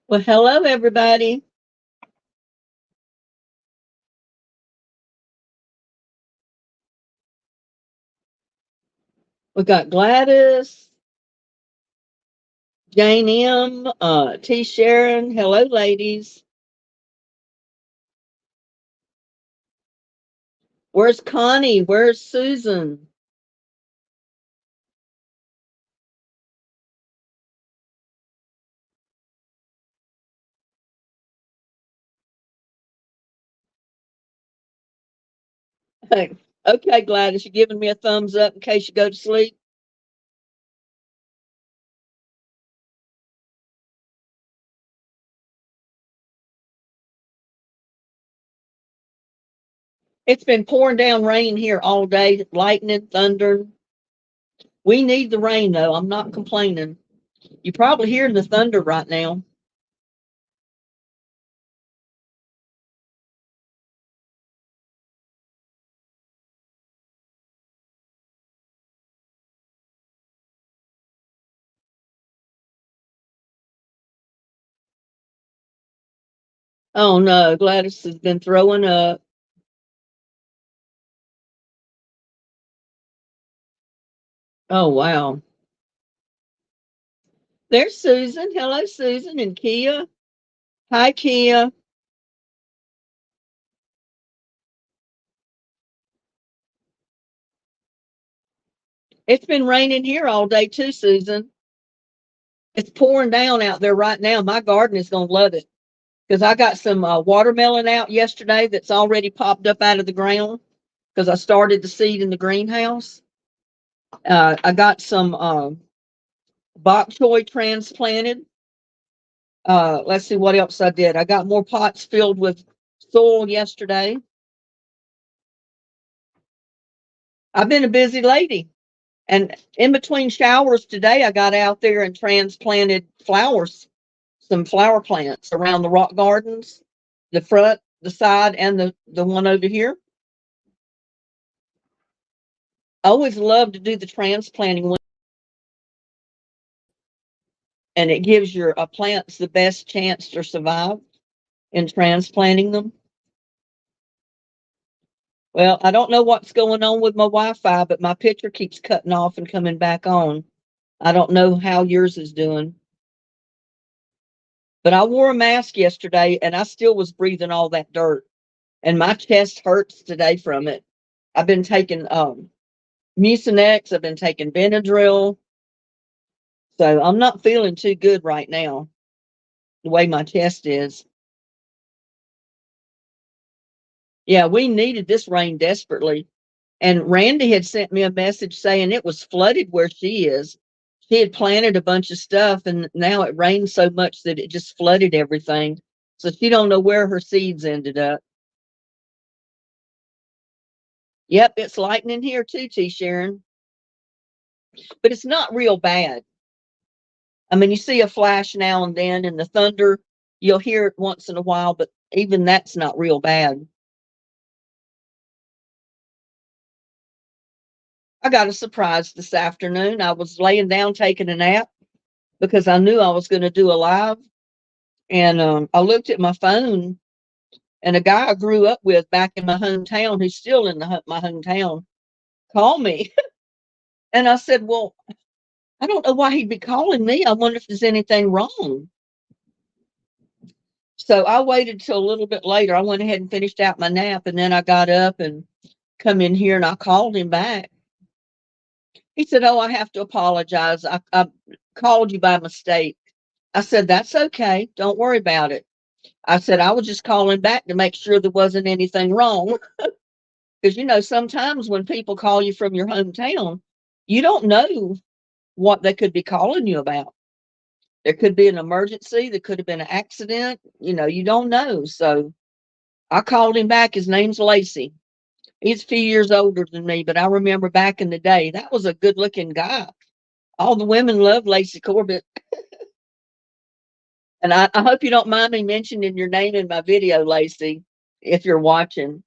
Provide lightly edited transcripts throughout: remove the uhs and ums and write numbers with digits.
Well, hello, everybody. We got Gladys, Jane M, T. Sharon. Hello, ladies. Where's Connie? Where's Susan? Hey, okay, Gladys, you giving me a thumbs up in case you go to sleep? It's been pouring down rain here all day, lightning, thunder. We need the rain, though. I'm not complaining. You're probably hearing the thunder right now. Oh, no. Gladys has been throwing up. Oh, wow. There's Susan. Hello, Susan and Kia. Hi, Kia. It's been raining here all day too, Susan. It's pouring down out there right now. My garden is going to love it because I got some watermelon out yesterday that's already popped up out of the ground because I started the seed in the greenhouse. I got some bok choy transplanted. Let's see what else I did. I got more pots filled with soil yesterday. I've been a busy lady. And in between showers today, I got out there and transplanted flowers, some flower plants around the rock gardens, the front, the side, and the one over here. I always love to do the transplanting one, and it gives your plants the best chance to survive in transplanting them. Well, I don't know what's going on with my Wi-Fi, but my picture keeps cutting off and coming back on. I don't know how yours is doing. But I wore a mask yesterday and I still was breathing all that dirt. And my chest hurts today from it. I've been taking Mucinex, I've been taking Benadryl. So I'm not feeling too good right now, the way my chest is. Yeah, we needed this rain desperately. And Randy had sent me a message saying it was flooded where she is. She had planted a bunch of stuff and now it rained so much that it just flooded everything. So she don't know where her seeds ended up. Yep, it's lightning here too, T. Sharon, but it's not real bad. I mean, you see a flash now and then, and the thunder, you'll hear it once in a while, but even that's not real bad. I got a surprise this afternoon. I was laying down taking a nap because I knew I was going to do a live, and I looked at my phone, and a guy I grew up with back in my hometown, who's still in my hometown, called me, and I said, "Well, I don't know why he'd be calling me. I wonder if there's anything wrong." So I waited till a little bit later. I went ahead and finished out my nap, and then I got up and come in here and I called him back. He said, "Oh, I have to apologize. I called you by mistake." I said, "That's okay. Don't worry about it." I said, "I was just calling back to make sure there wasn't anything wrong." Because, sometimes when people call you from your hometown, you don't know what they could be calling you about. There could be an emergency, there could have been an accident, you don't know. So I called him back. His name's Lacey. He's a few years older than me, but I remember back in the day, that was a good looking guy. All the women love Lacey Corbett. And I hope you don't mind me mentioning your name in my video, Lacey, if you're watching.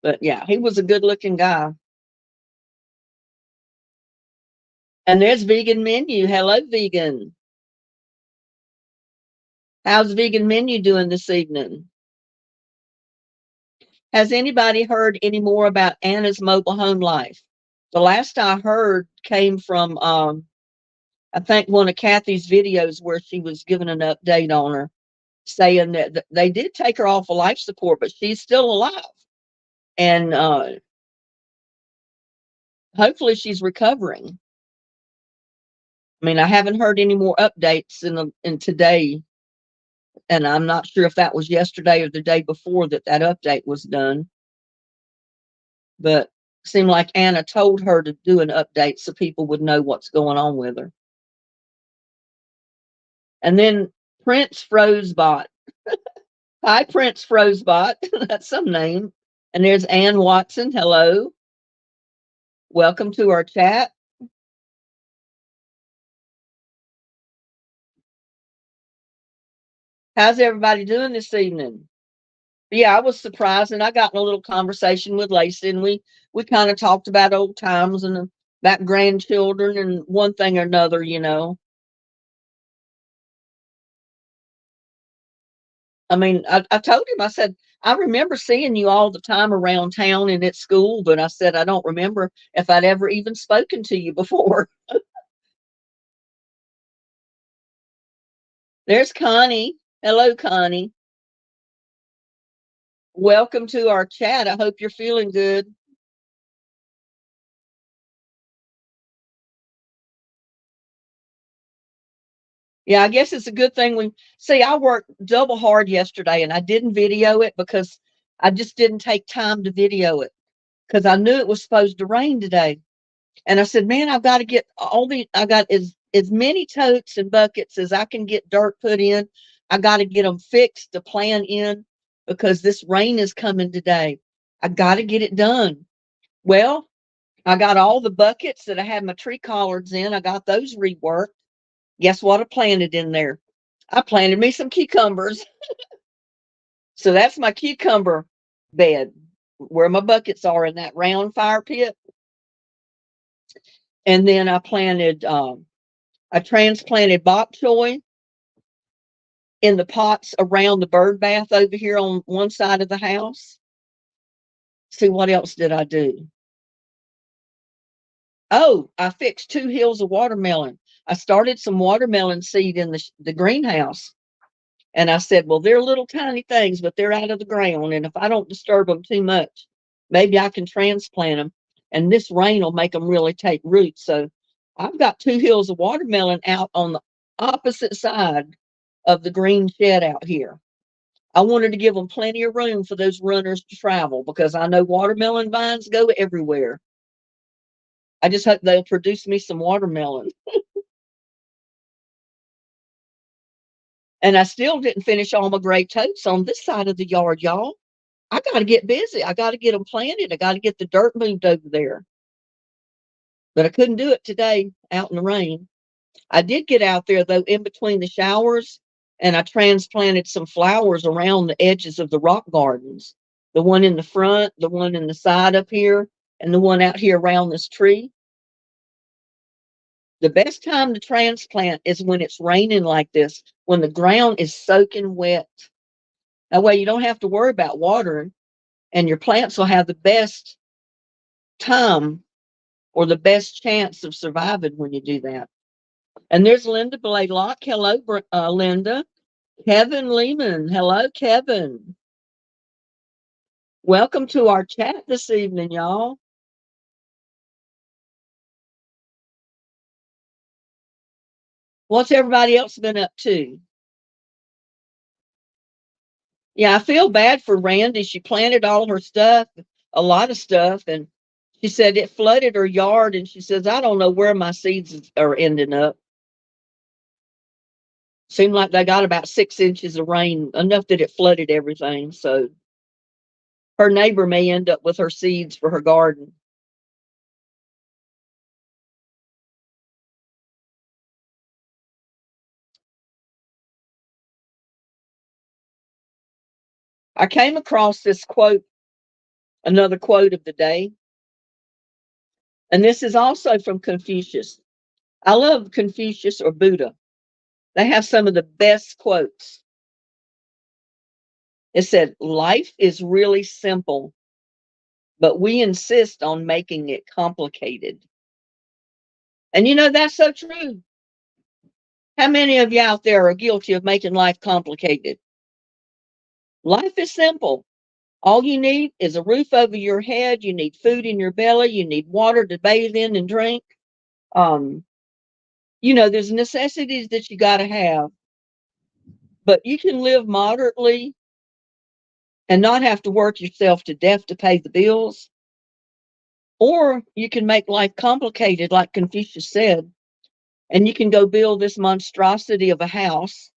But yeah, he was a good looking guy. And there's Vegan Menu. Hello, Vegan. How's vegan menu doing this evening? Has anybody heard any more about Anna's mobile home life? The last I heard came from I think one of Kathy's videos where she was giving an update on her, saying that they did take her off of life support, but she's still alive. And hopefully she's recovering. I mean, I haven't heard any more updates in today, and I'm not sure if that was yesterday or the day before that update was done. But it seemed like Anna told her to do an update so people would know what's going on with her. And then Prince Frozebot. Hi, Prince Frozebot. That's some name. And there's Ann Watson. Hello. Welcome to our chat. How's everybody doing this evening? Yeah, I was surprised, and I got in a little conversation with Lacey, and we kind of talked about old times and about grandchildren and one thing or another, you know. I mean, I told him, I said, I remember seeing you all the time around town and at school, but I said, I don't remember if I'd ever even spoken to you before. There's Connie. Hello, Connie. Welcome to our chat. I hope you're feeling good. Yeah, I guess it's a good thing we see. I worked double hard yesterday and I didn't video it because I just didn't take time to video it because I knew it was supposed to rain today. And I said, man, I've got to get I got as many totes and buckets as I can get dirt put in. I got to get them fixed to plan in because this rain is coming today. I got to get it done. Well, I got all the buckets that I had my tree collards in. I got those reworked. Guess what I planted in there? I planted me some cucumbers. So that's my cucumber bed where my buckets are in that round fire pit. And then I transplanted bok choy in the pots around the bird bath over here on one side of the house. See, what else did I do? Oh, I fixed 2 hills of watermelon. I started some watermelon seed in the greenhouse. And I said, well, they're little tiny things, but they're out of the ground. And if I don't disturb them too much, maybe I can transplant them. And this rain will make them really take root. So I've got 2 hills of watermelon out on the opposite side of the green shed out here. I wanted to give them plenty of room for those runners to travel because I know watermelon vines go everywhere. I just hope they'll produce me some watermelon. And I still didn't finish all my great totes on this side of the yard, y'all. I got to get busy. I got to get them planted. I got to get the dirt moved over there. But I couldn't do it today out in the rain. I did get out there though in between the showers and I transplanted some flowers around the edges of the rock gardens. The one in the front, the one in the side up here, and the one out here around this tree. The best time to transplant is when it's raining like this, when the ground is soaking wet. That way you don't have to worry about watering and your plants will have the best time or the best chance of surviving when you do that. And there's Linda Blaylock. Hello, Linda. Kevin Lehman. Hello, Kevin. Welcome to our chat this evening, y'all. What's everybody else been up to? Yeah, I feel bad for Randy. She planted all her stuff, a lot of stuff, and she said it flooded her yard. And she says, I don't know where my seeds are ending up. Seemed like they got about 6 inches of rain, enough that it flooded everything. So her neighbor may end up with her seeds for her garden. I came across this quote, another quote of the day, and this is also from Confucius. I love Confucius or Buddha. They have some of the best quotes. It said, life is really simple, but we insist on making it complicated. And that's so true. How many of you out there are guilty of making life complicated? Life is simple. All you need is a roof over your head. You need food in your belly. You need water to bathe in and drink. Um, there's necessities that you got to have, but you can live moderately and not have to work yourself to death to pay the bills. Or you can make life complicated, like Confucius said, and you can go build this monstrosity of a house,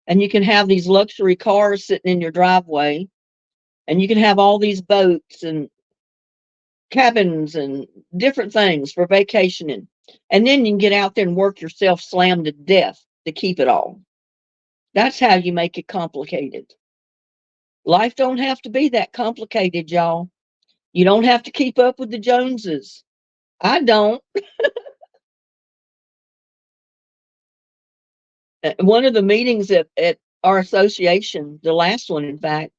and you can have these luxury cars sitting in your driveway, and you can have all these boats and cabins and different things for vacationing. And then you can get out there and work yourself slammed to death to keep it all. That's how you make it complicated. Life don't have to be that complicated, y'all. You don't have to keep up with the Joneses. I don't. One of the meetings at our association, the last one, in fact,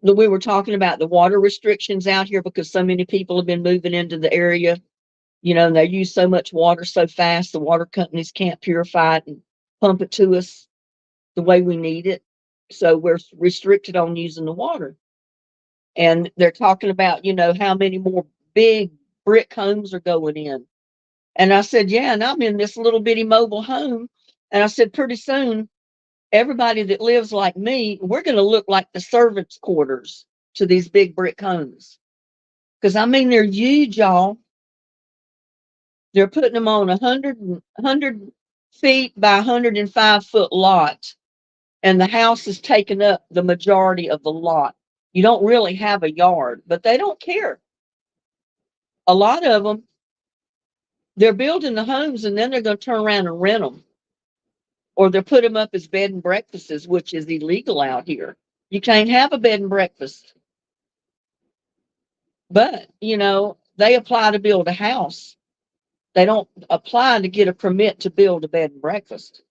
we were talking about the water restrictions out here because so many people have been moving into the area, and they use so much water so fast, the water companies can't purify it and pump it to us the way we need it. So we're restricted on using the water. And they're talking about, how many more big brick homes are going in. And I said, yeah, and I'm in this little bitty mobile home. And I said, pretty soon, everybody that lives like me, we're going to look like the servants' quarters to these big brick homes. Because, they're huge, y'all. They're putting them on 100 feet by 105-foot lot. And the house is taking up the majority of the lot. You don't really have a yard, but they don't care. A lot of them, they're building the homes and then they're going to turn around and rent them. Or they'll put them up as bed and breakfasts, which is illegal out here. You can't have a bed and breakfast. But, they apply to build a house. They don't apply to get a permit to build a bed and breakfast.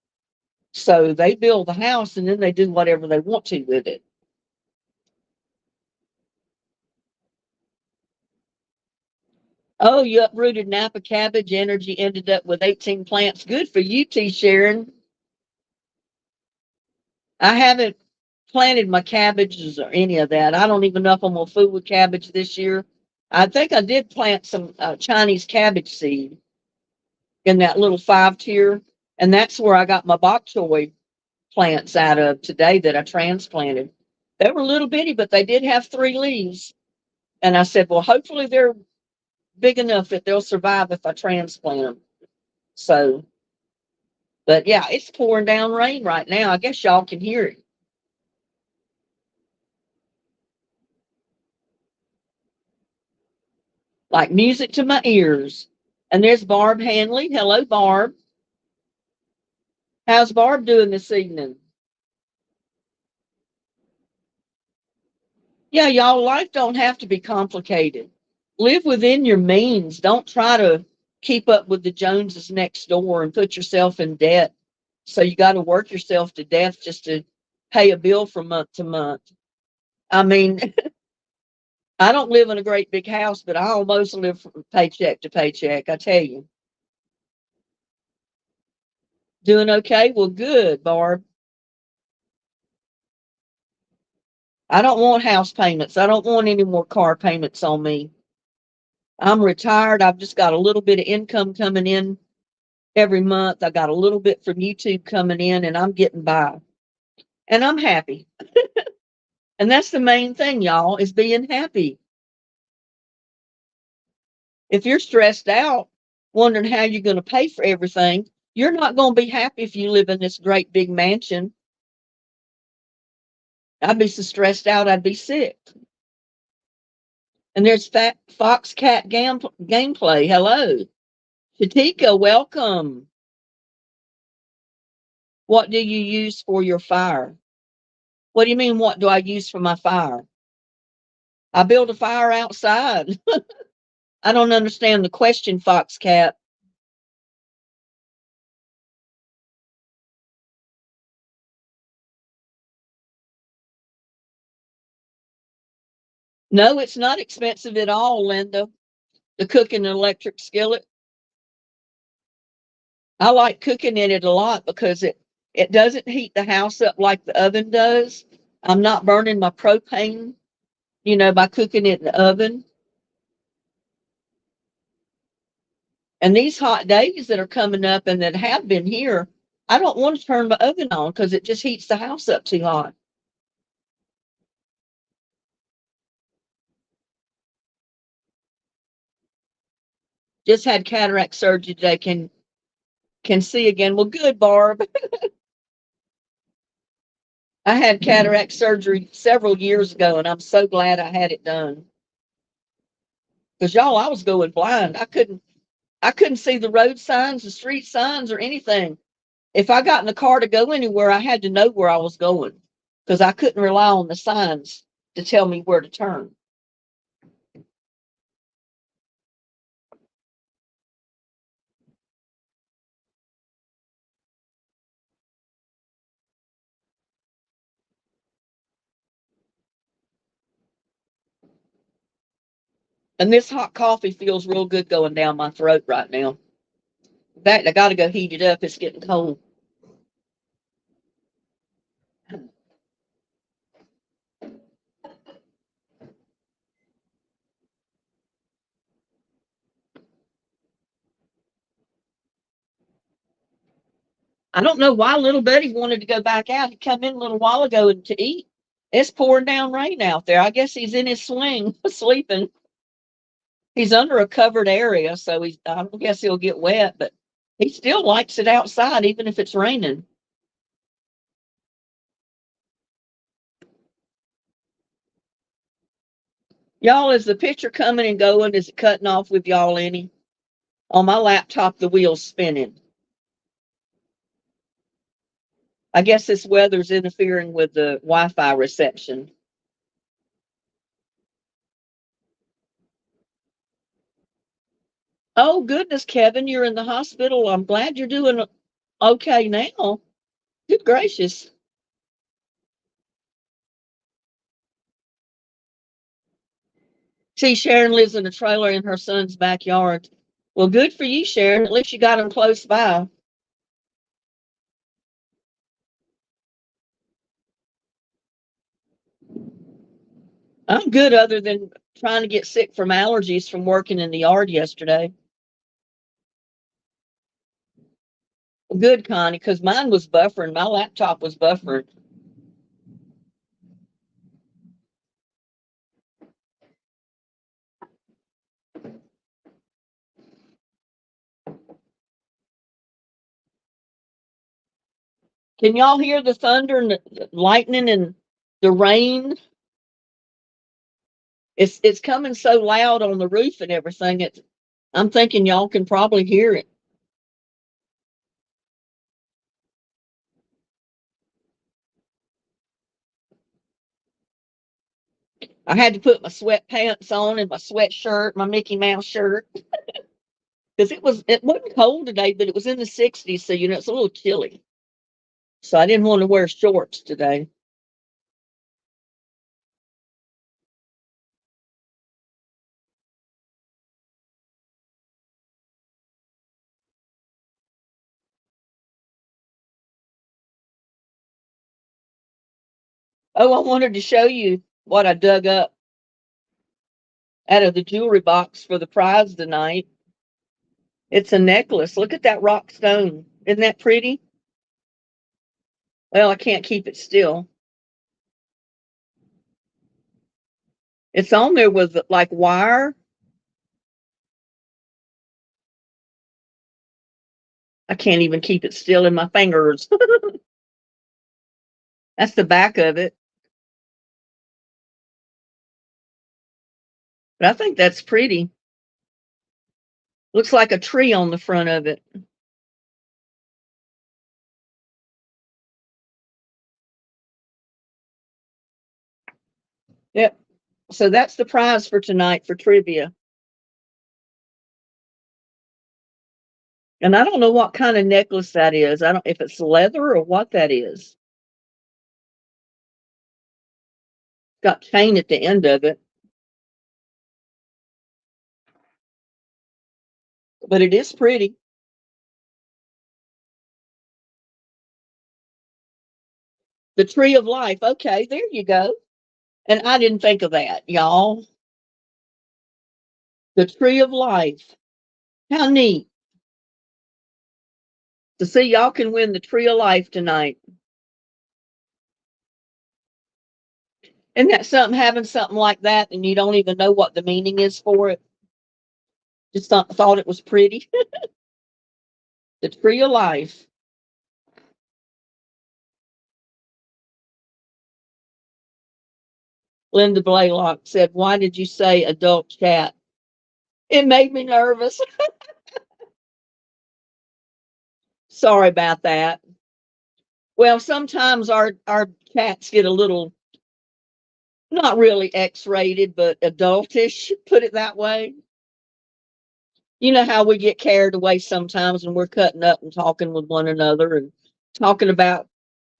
So they build the house and then they do whatever they want to with it. Oh, you uprooted Napa cabbage. Energy ended up with 18 plants. Good for you, T. Sharon. I haven't planted my cabbages or any of that. I don't even know if I'm going to fool with cabbage this year. I think I did plant some Chinese cabbage seed in that little 5-tier. And that's where I got my bok choy plants out of today that I transplanted. They were little bitty, but they did have 3 leaves. And I said, well, hopefully they're big enough that they'll survive if I transplant them. So, but yeah, it's pouring down rain right now. I guess y'all can hear it. Like music to my ears. And there's Barb Hanley. Hello, Barb. How's Barb doing this evening? Yeah, y'all, life don't have to be complicated. Live within your means. Don't try to keep up with the Joneses next door and put yourself in debt. So you got to work yourself to death just to pay a bill from month to month. I mean, I don't live in a great big house, but I almost live from paycheck to paycheck. I tell you. Doing okay? Well, good, Barb. I don't want house payments. I don't want any more car payments on me. I'm retired. I've just got a little bit of income coming in every month. I got a little bit from YouTube coming in, and I'm getting by. And I'm happy. And that's the main thing, y'all, is being happy. If you're stressed out, wondering how you're going to pay for everything, you're not going to be happy if you live in this great big mansion. I'd be so stressed out, I'd be sick. And there's Fox Cat gameplay. Hello. Shatika, welcome. What do you use for your fire? What do you mean, what do I use for my fire? I build a fire outside. I don't understand the question, Fox Cat. No, it's not expensive at all, Linda. The cooking electric skillet. I like cooking in it a lot because it doesn't heat the house up like the oven does. I'm not burning my propane, by cooking it in the oven. And these hot days that are coming up and that have been here, I don't want to turn my oven on because it just heats the house up too hot. Just had cataract surgery today. Can see again. Well, good, Barb. I had cataract surgery several years ago, and I'm so glad I had it done. Because y'all, I was going blind. I couldn't see the road signs, the street signs, or anything. If I got in the car to go anywhere, I had to know where I was going because I couldn't rely on the signs to tell me where to turn. And this hot coffee feels real good going down my throat right now. In fact, I got to go heat it up. It's getting cold. I don't know why little Buddy wanted to go back out. He come in a little while ago to eat. It's pouring down rain out there. I guess he's in his swing sleeping. He's under a covered area, so I guess he'll get wet, but he still likes it outside, even if it's raining. Y'all, is the picture coming and going? Is it cutting off with y'all any? On my laptop, the wheel's spinning. I guess this weather's interfering with the Wi-Fi reception. Oh, goodness, Kevin, you're in the hospital. I'm glad you're doing okay now. Good gracious. See, Sharon lives in a trailer in her son's backyard. Well, good for you, Sharon. At least you got him close by. I'm good, other than trying to get sick from allergies from working in the yard yesterday. Good, Connie, because mine was buffering. My laptop was buffering. Can y'all hear the thunder and the lightning and the rain? It's coming so loud on the roof and everything. I'm thinking y'all can probably hear it. I had to put my sweatpants on and my sweatshirt, my Mickey Mouse shirt, because it wasn't cold today, but it was in the 60s, so it's a little chilly. So I didn't want to wear shorts today. Oh, I wanted to show you what I dug up out of the jewelry box for the prize tonight. It's a necklace. Look at that rock stone. Isn't that pretty? Well, I can't keep it still. It's on there with like wire. I can't even keep it still in my fingers. That's the back of it. But I think that's pretty. Looks like a tree on the front of it. Yep. So that's the prize for tonight for trivia. And I don't know what kind of necklace that is. I don't if it's leather or what that is. Got chain at the end of it. but it is pretty. The tree of life. Okay, there you go. And I didn't think of that, y'all. The tree of life. How neat to see y'all can win the tree of life tonight. Isn't that something, having something like that and you don't even know what the meaning is for it? Just thought it was pretty. The tree of life. Linda Blaylock said, "Why did you say adult chat?" It made me nervous. Sorry about that. Well, sometimes our chats get a little, not really X-rated, but adultish, put it that way. You know how we get carried away sometimes when we're cutting up and talking with one another and talking about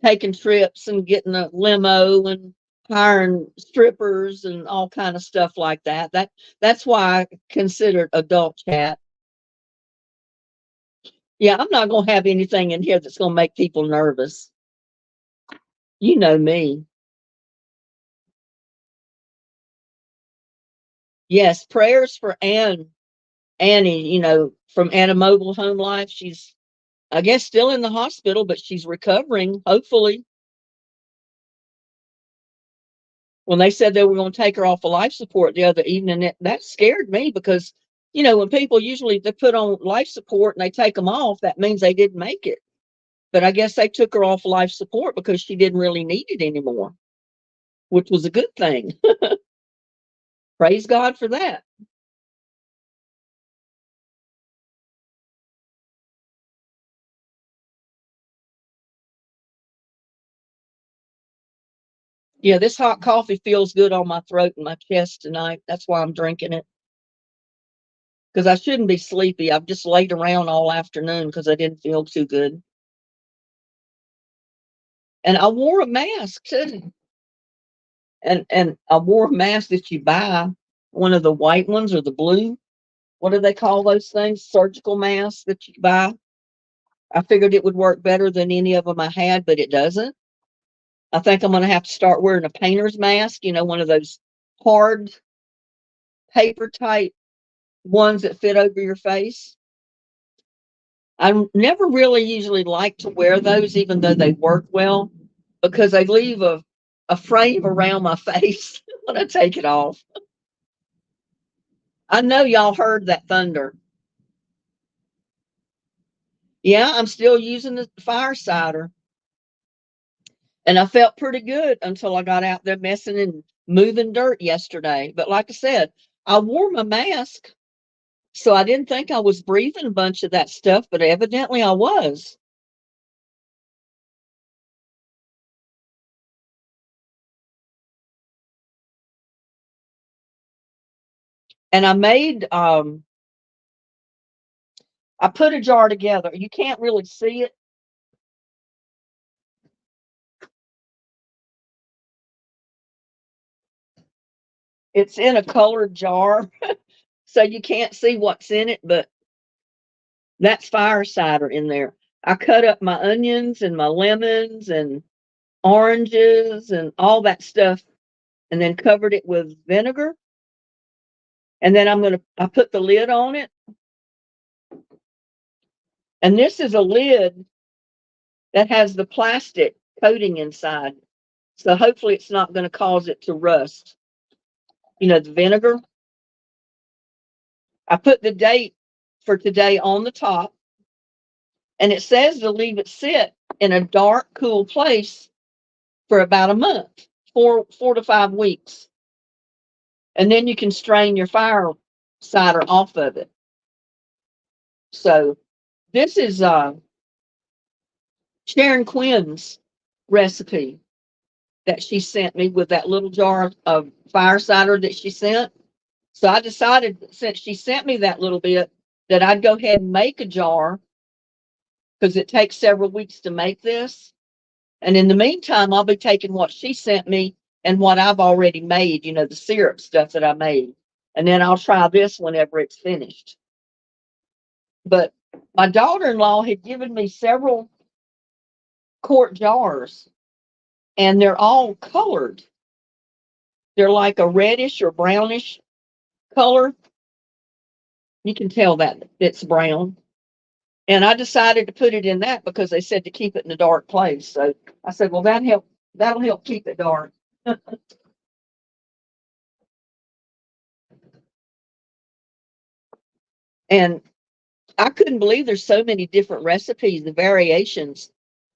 taking trips and getting a limo and hiring strippers and all kind of stuff like that. That's why I consider adult chat. Yeah, I'm not gonna have anything in here that's gonna make people nervous. You know me. Yes, prayers for Annie, from Anna Mobile Home Life. She's, I guess, still in the hospital, but she's recovering, hopefully. When they said they were going to take her off of life support the other evening, that scared me because, when people usually they put on life support and they take them off, that means they didn't make it. But I guess they took her off life support because she didn't really need it anymore, which was a good thing. Praise God for that. Yeah, this hot coffee feels good on my throat and my chest tonight. That's why I'm drinking it. Because I shouldn't be sleepy. I've just laid around all afternoon because I didn't feel too good. And I wore a mask too. And I wore a mask that you buy, one of the white ones or the blue. What do they call those things? Surgical masks that you buy. I figured it would work better than any of them I had, but it doesn't. I think I'm going to have to start wearing a painter's mask, one of those hard paper type ones that fit over your face. I never really usually like to wear those, even though they work well, because they leave a frame around my face when I take it off. I know y'all heard that thunder. Yeah, I'm still using the fire cider. And I felt pretty good until I got out there messing and moving dirt yesterday. But like I said, I wore my mask, so I didn't think I was breathing a bunch of that stuff, but evidently I was. And I put a jar together. You can't really see it. It's in a colored jar, so you can't see what's in it, but that's fire cider in there. I cut up my onions and my lemons and oranges and all that stuff and then covered it with vinegar. And then I put the lid on it. And this is a lid that has the plastic coating inside. So hopefully it's not going to cause it to rust. The vinegar. I put the date for today on the top, and it says to leave it sit in a dark, cool place for about a month, 4 to 5 weeks. And then you can strain your fire cider off of it. So this is Sharon Quinn's recipe that she sent me with that little jar of fire cider that she sent. So I decided, since she sent me that little bit, that I'd go ahead and make a jar because it takes several weeks to make this. And in the meantime, I'll be taking what she sent me and what I've already made, the syrup stuff that I made. And then I'll try this whenever it's finished. But my daughter-in-law had given me several quart jars, and they're all colored. They're like a reddish or brownish color. You can tell that it's brown. And I decided to put it in that because they said to keep it in a dark place. So I said, well, that'll help keep it dark. And I couldn't believe there's so many different recipes, the variations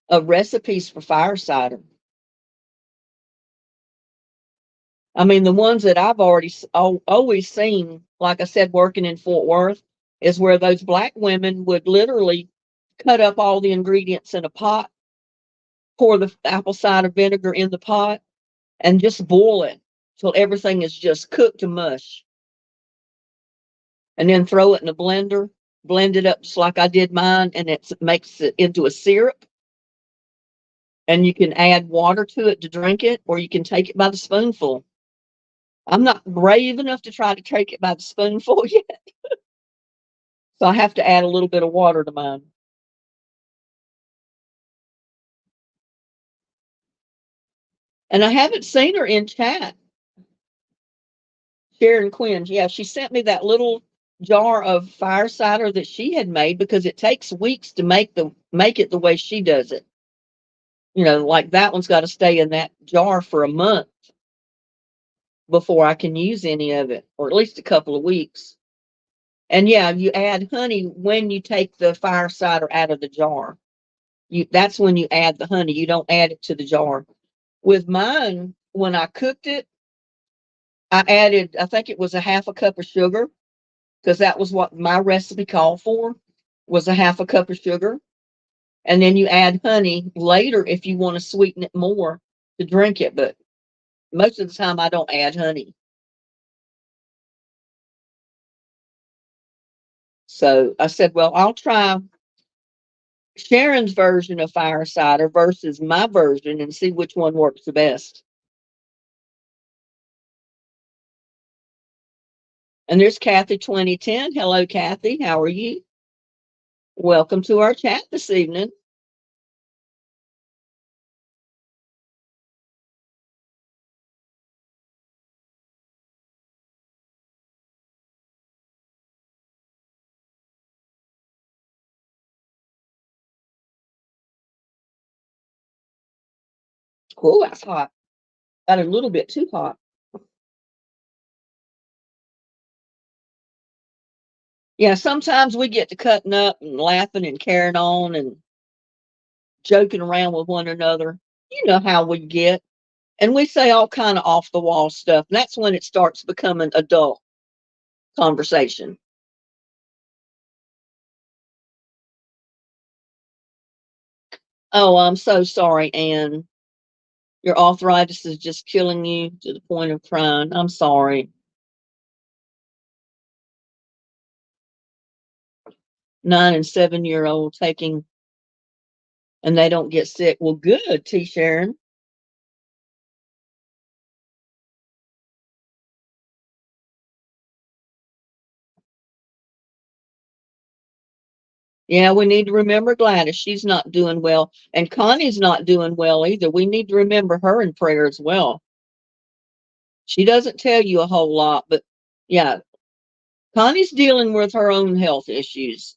of recipes for fire cider. I mean, the ones that I've always seen, like I said, working in Fort Worth, is where those black women would literally cut up all the ingredients in a pot, pour the apple cider vinegar in the pot, and just boil it till everything is just cooked to mush. And then throw it in a blender, blend it up just like I did mine, and it makes it into a syrup. And you can add water to it to drink it, or you can take it by the spoonful. I'm not brave enough to try to take it by the spoonful yet, so I have to add a little bit of water to mine. And I haven't seen her in chat. Sharon Quinn, yeah, she sent me that little jar of fire cider that she had made because it takes weeks to make it the way she does it. You know, like that one's got to stay in that jar for a month before I can use any of it, or at least a couple of weeks. And yeah, you add honey when you take the fire cider out of the jar. That's when you add the honey. You don't add it to the jar. With mine, when I cooked it, I added, I think it was a half a cup of sugar, because that was what my recipe called for, was a half a cup of sugar. And then you add honey later if you want to sweeten it more to drink it. But most of the time I don't add honey. So I said, well, I'll try Sharon's version of fire cider versus my version and see which one works the best. And there's Kathy 2010. Hello, Kathy. How are you? Welcome to our chat this evening. Oh, that's hot. Got a little bit too hot. Yeah, sometimes we get to cutting up and laughing and carrying on and joking around with one another. You know how we get. And we say all kind of off the wall stuff. And that's when it starts becoming adult conversation. Oh, I'm so sorry, Anne. Your arthritis is just killing you to the point of crying. I'm sorry. 9 and 7 year old taking, and they don't get sick. Well, good, T. Sharon. Yeah, we need to remember Gladys. She's not doing well. And Connie's not doing well either. We need to remember her in prayer as well. She doesn't tell you a whole lot, but yeah, Connie's dealing with her own health issues.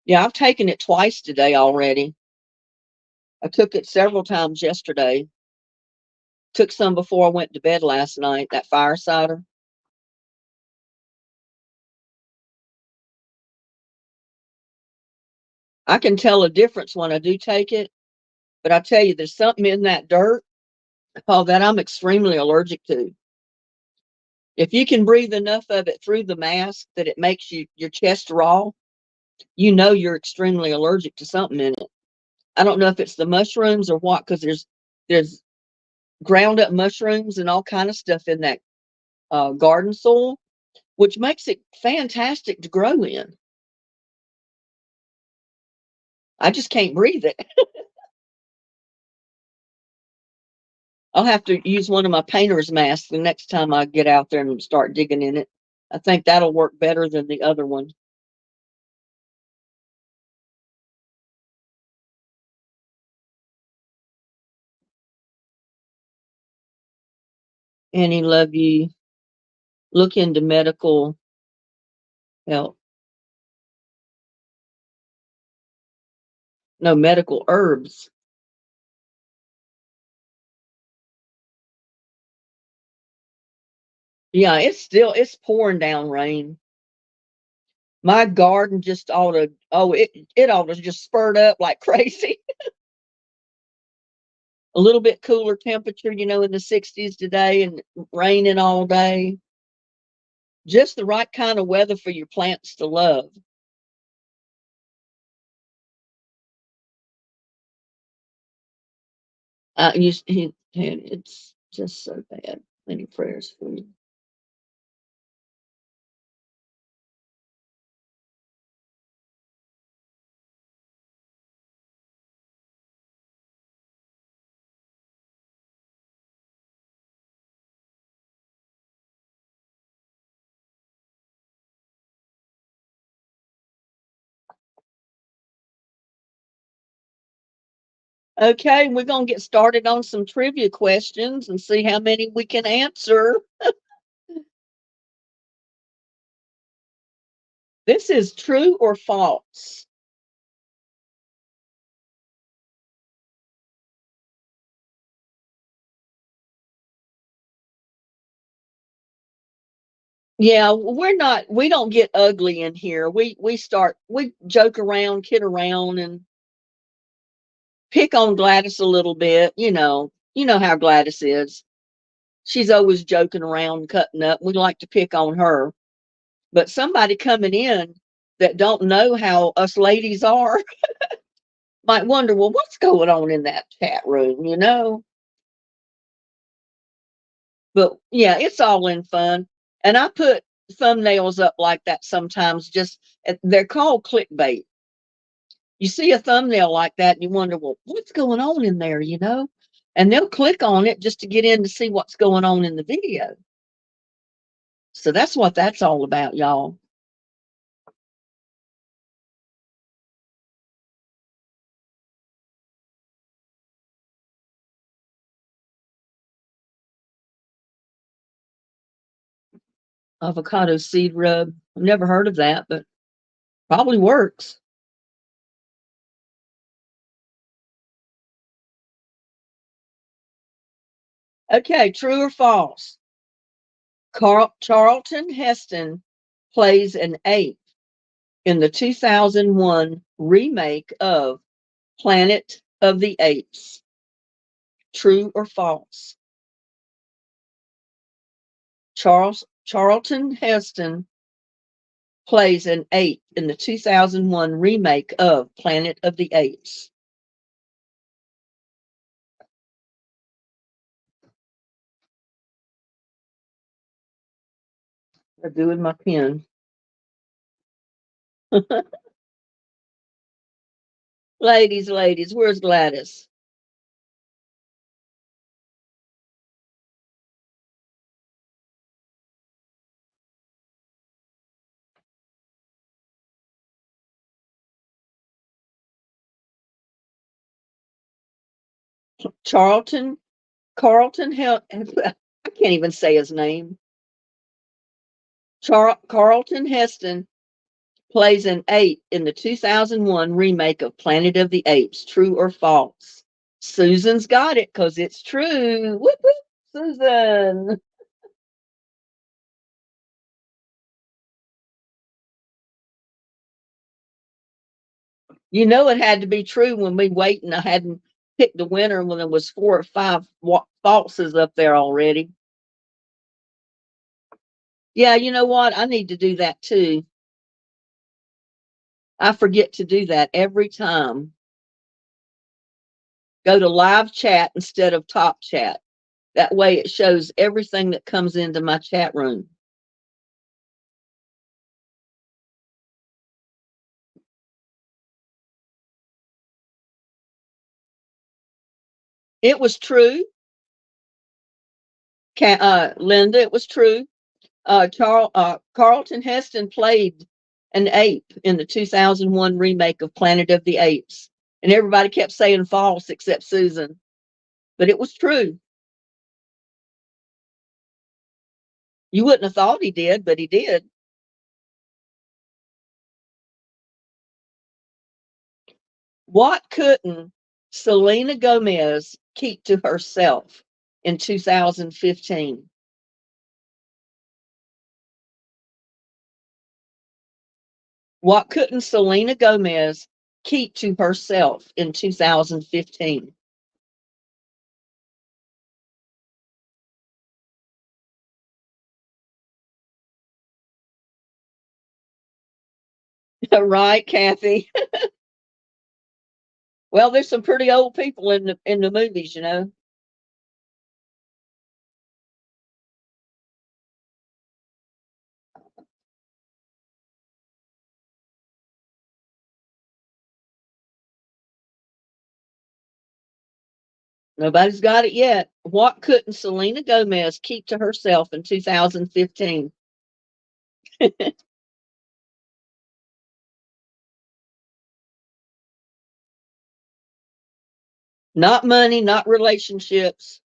Yeah, I've taken it twice today already. I took it several times yesterday. Took some before I went to bed last night, that fire cider. I can tell a difference when I do take it, but I tell you, there's something in that dirt, that I'm extremely allergic to. If you can breathe enough of it through the mask that it makes your chest raw, you know you're extremely allergic to something in it. I don't know if it's the mushrooms or what, because there's ground up mushrooms and all kind of stuff in that garden soil, which makes it fantastic to grow in. I just can't breathe it. I'll have to use one of my painter's masks the next time I get out there and start digging in it. I think that'll work better than the other one. Annie, love you. Look into medical help. No, medical herbs. Yeah, it's pouring down rain. My garden just ought to, it ought to just spurt up like crazy. A little bit cooler temperature, in the 60s today and raining all day. Just the right kind of weather for your plants to love. It's just so bad. Many prayers for you. Okay, we're going to get started on some trivia questions and see how many we can answer. This is true or false. Yeah, we don't get ugly in here. We joke around, kid around and pick on Gladys a little bit, You know how Gladys is. She's always joking around, cutting up. We like to pick on her. But somebody coming in that don't know how us ladies are might wonder, well, what's going on in that chat room? But yeah, it's all in fun. And I put thumbnails up like that sometimes, they're called clickbait. You see a thumbnail like that and you wonder, well, what's going on in there? And they'll click on it just to get in to see what's going on in the video. So that's what that's all about, y'all. Avocado seed rub. I've never heard of that, but probably works. Okay, true or false? Charlton Heston plays an ape in the 2001 remake of Planet of the Apes. True or false? Charlton Heston plays an ape in the 2001 remake of Planet of the Apes. I do with my pen. Ladies, where's Gladys? Charlton Carlton I can't even say his name. Carlton Heston plays an ape in the 2001 remake of Planet of the Apes. True or false? Susan's got it because it's true. Whoop, whoop, Susan. You know it had to be true when we wait and I hadn't picked the winner when there was 4 or 5 falses up there already. Yeah, you know what? I need to do that too. I forget to do that every time. Go to live chat instead of top chat. That way it shows everything that comes into my chat room. It was true. Linda, it was true. Carlton Heston played an ape in the 2001 remake of Planet of the Apes, and everybody kept saying false except Susan, but it was true. You wouldn't have thought he did, but he did. What couldn't Selena Gomez keep to herself in 2015? What couldn't Selena Gomez keep to herself in 2015? Right, Kathy? Well, there's some pretty old people in the movies, you know. Nobody's got it yet. What couldn't Selena Gomez keep to herself in 2015? Not money, not relationships.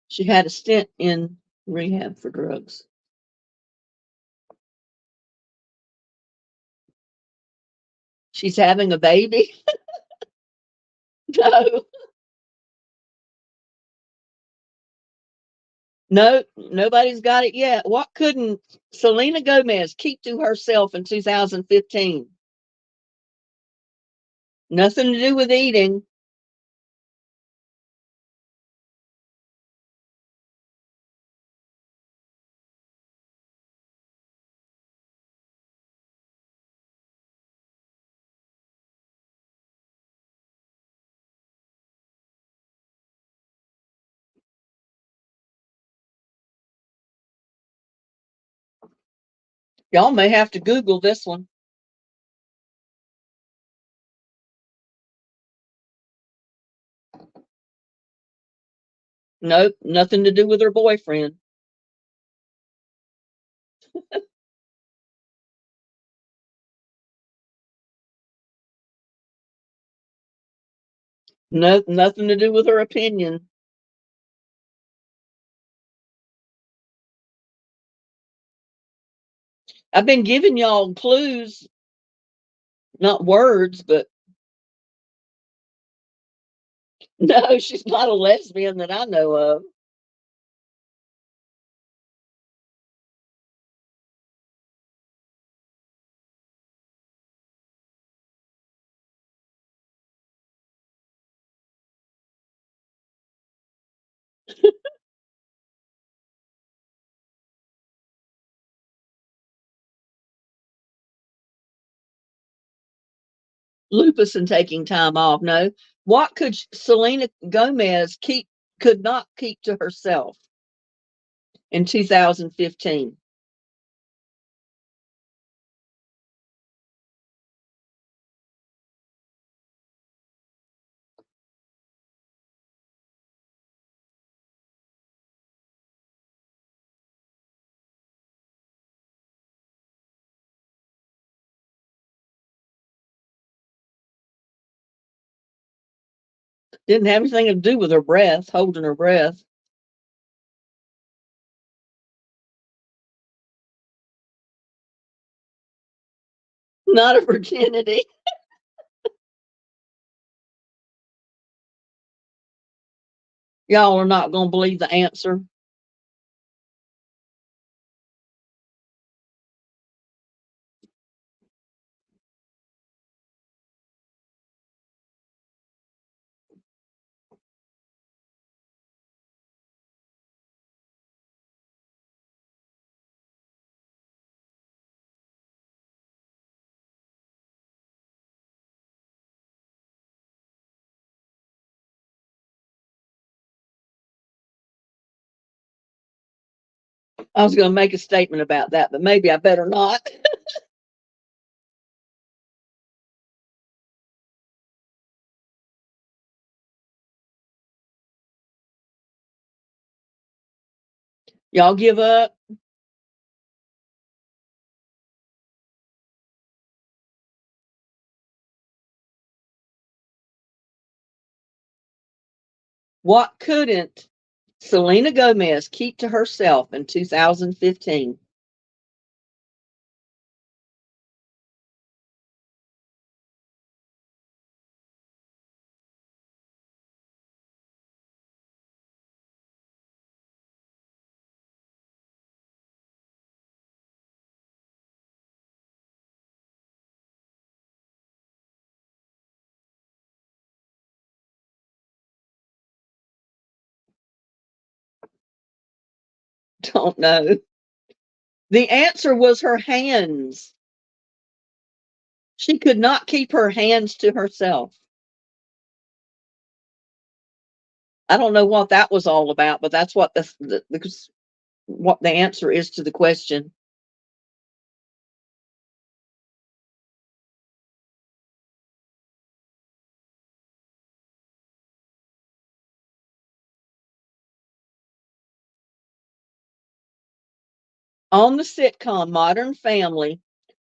She had a stint in rehab for drugs. She's having a baby? No, no, nobody's got it yet. What couldn't Selena Gomez keep to herself in 2015? Nothing to do with eating. Y'all may have to Google this one. Nope, nothing to do with her boyfriend. No, nothing to do with her opinion. I've been giving y'all clues, not words, but no, she's not a lesbian that I know of. Lupus and taking time off. No. What could Selena Gomez could not keep to herself in 2015? Didn't have anything to do with her breath, holding her breath. Not a virginity. Y'all are not going to believe the answer. I was going to make a statement about that, but maybe I better not. Y'all give up? What couldn't Selena Gomez keep to herself in 2015? Don't know. The answer was her hands. She could not keep her hands to herself. I don't know what that was all about, but that's what what the answer is to the question. On the sitcom Modern Family,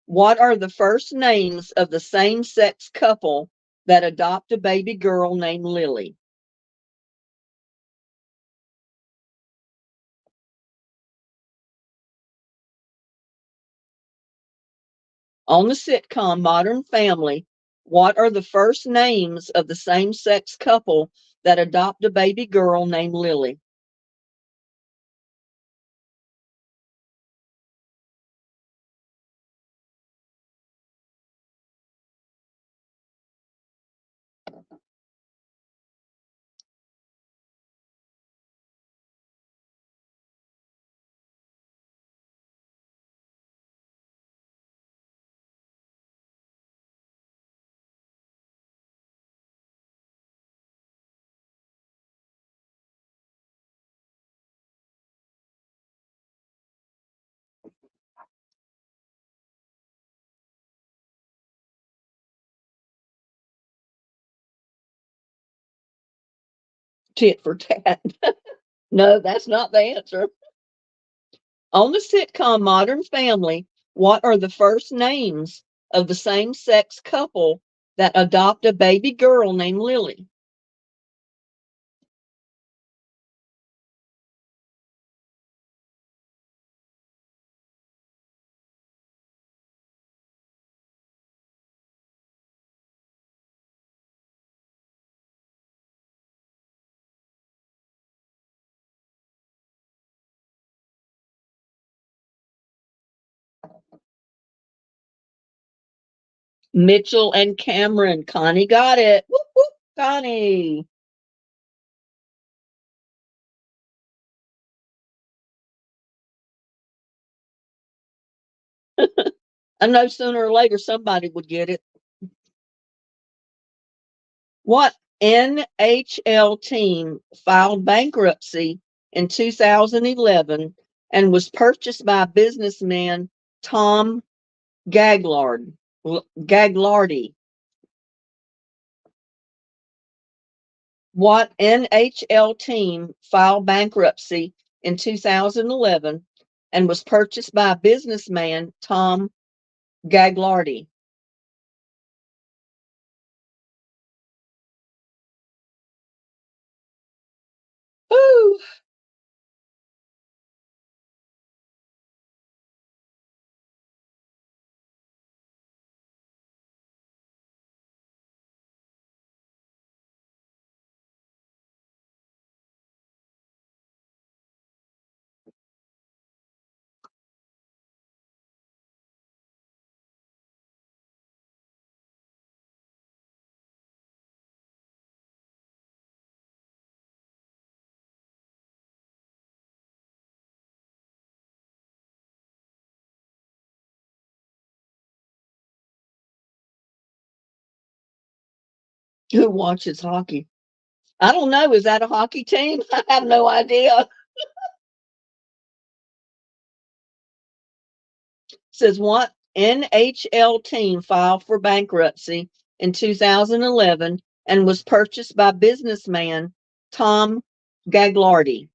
what are the first names of the same sex couple that adopt a baby girl named Lily? On the sitcom Modern Family, what are the first names of the same sex couple that adopt a baby girl named Lily? Tit for tat. No, that's not the answer. On the sitcom Modern Family, what are the first names of the same sex couple that adopt a baby girl named Lily? Mitchell and Cameron. Connie got it. Whoop, whoop, Connie. I know sooner or later somebody would get it. What NHL team filed bankruptcy in 2011 and was purchased by businessman Tom Gaglard, Gaglardi? What NHL team filed bankruptcy in 2011 and was purchased by businessman Tom Gaglardi? Ooh, who watches hockey? I don't know. Is that a hockey team? I have no idea. Says what NHL team filed for bankruptcy in 2011 and was purchased by businessman Tom Gagliardi.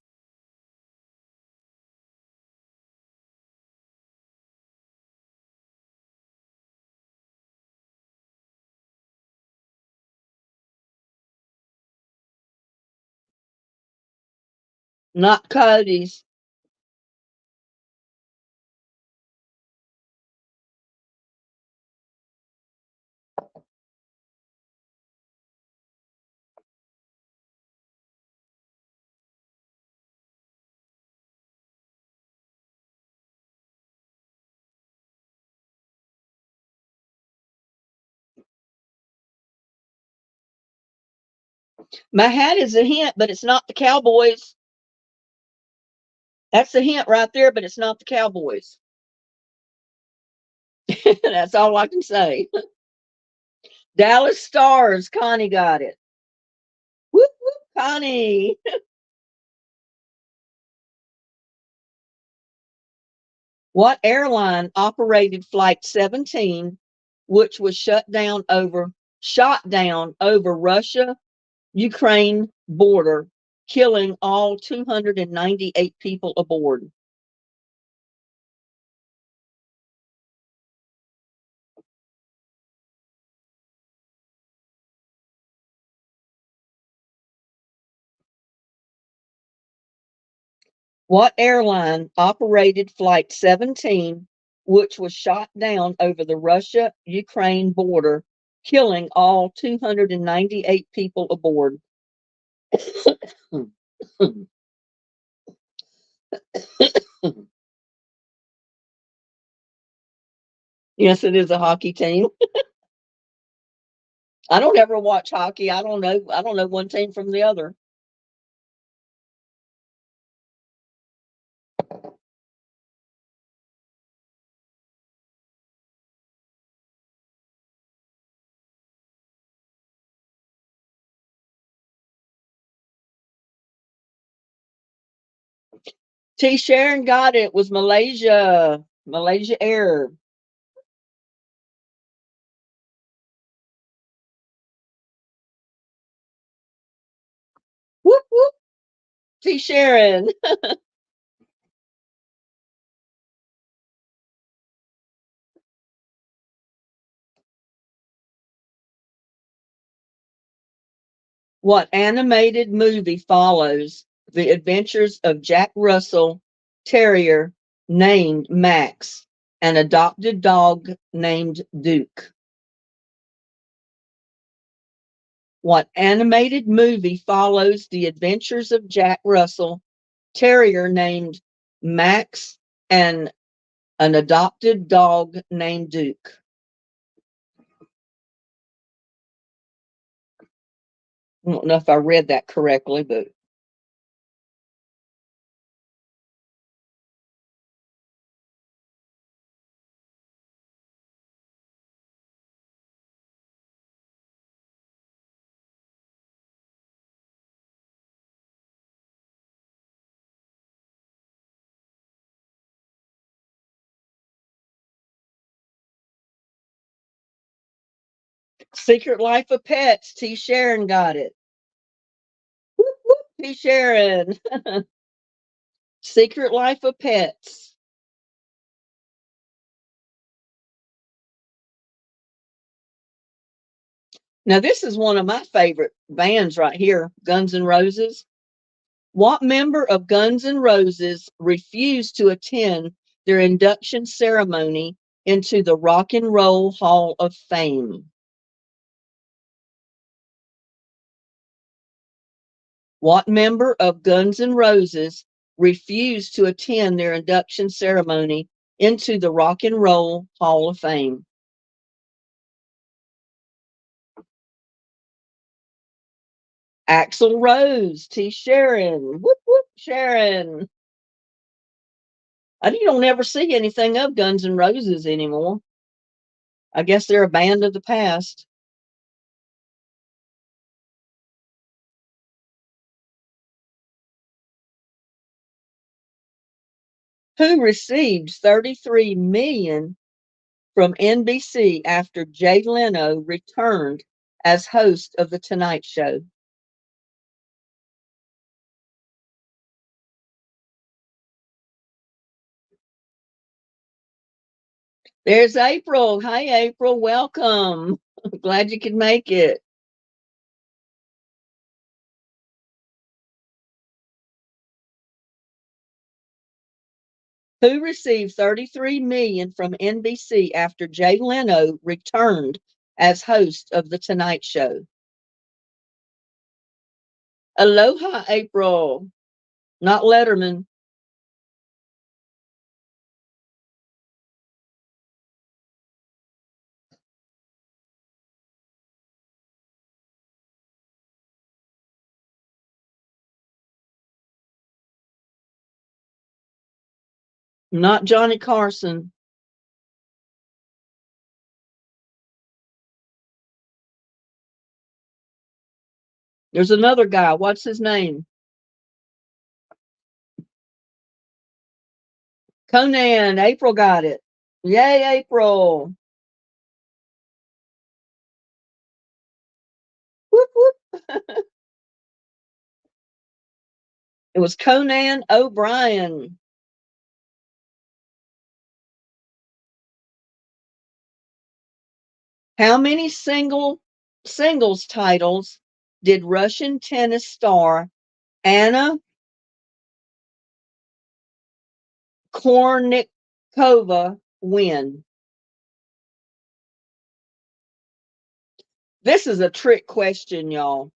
Not Cody's. My hat is a hint, but it's not the Cowboys. That's a hint right there, but it's not the Cowboys. That's all I can say. Dallas Stars. Connie got it. Whoop, whoop, Connie. What airline operated Flight 17, which was shot down over Russia Ukraine border, killing all 298 people aboard? What airline operated Flight 17, which was shot down over the Russia Ukraine border, killing all 298 people aboard? Yes, it is a hockey team. I don't ever watch hockey. I don't know. I don't know one team from the other. T. Sharon got it. It was Malaysia. Malaysia Air. Whoop whoop. T. Sharon. What animated movie follows the adventures of Jack Russell Terrier named Max, an adopted dog named Duke? What animated movie follows the adventures of Jack Russell Terrier named Max and an adopted dog named Duke? I don't know if I read that correctly, but Secret Life of Pets. T. Sharon got it. Whoop, whoop, T. Sharon. Secret Life of Pets. Now, this is one of my favorite bands right here, Guns N' Roses. What member of Guns N' Roses refused to attend their induction ceremony into the Rock and Roll Hall of Fame? What member of Guns N' Roses refused to attend their induction ceremony into the Rock and Roll Hall of Fame? Axl Rose. T. Sharon. Whoop, whoop, Sharon. You don't ever see anything of Guns N' Roses anymore. I guess they're a band of the past. Who received 33 million from NBC after Jay Leno returned as host of The Tonight Show? There's April. Hi, April. Welcome. Glad you could make it. Who received 33 million from NBC after Jay Leno returned as host of The Tonight Show? Aloha, April. Not Letterman. Not Johnny Carson. There's another guy. What's his name? Conan. April got it. Yay, April. Whoop, whoop. It was Conan O'Brien. How many singles titles did Russian tennis star Anna Kournikova win? This is a trick question, y'all.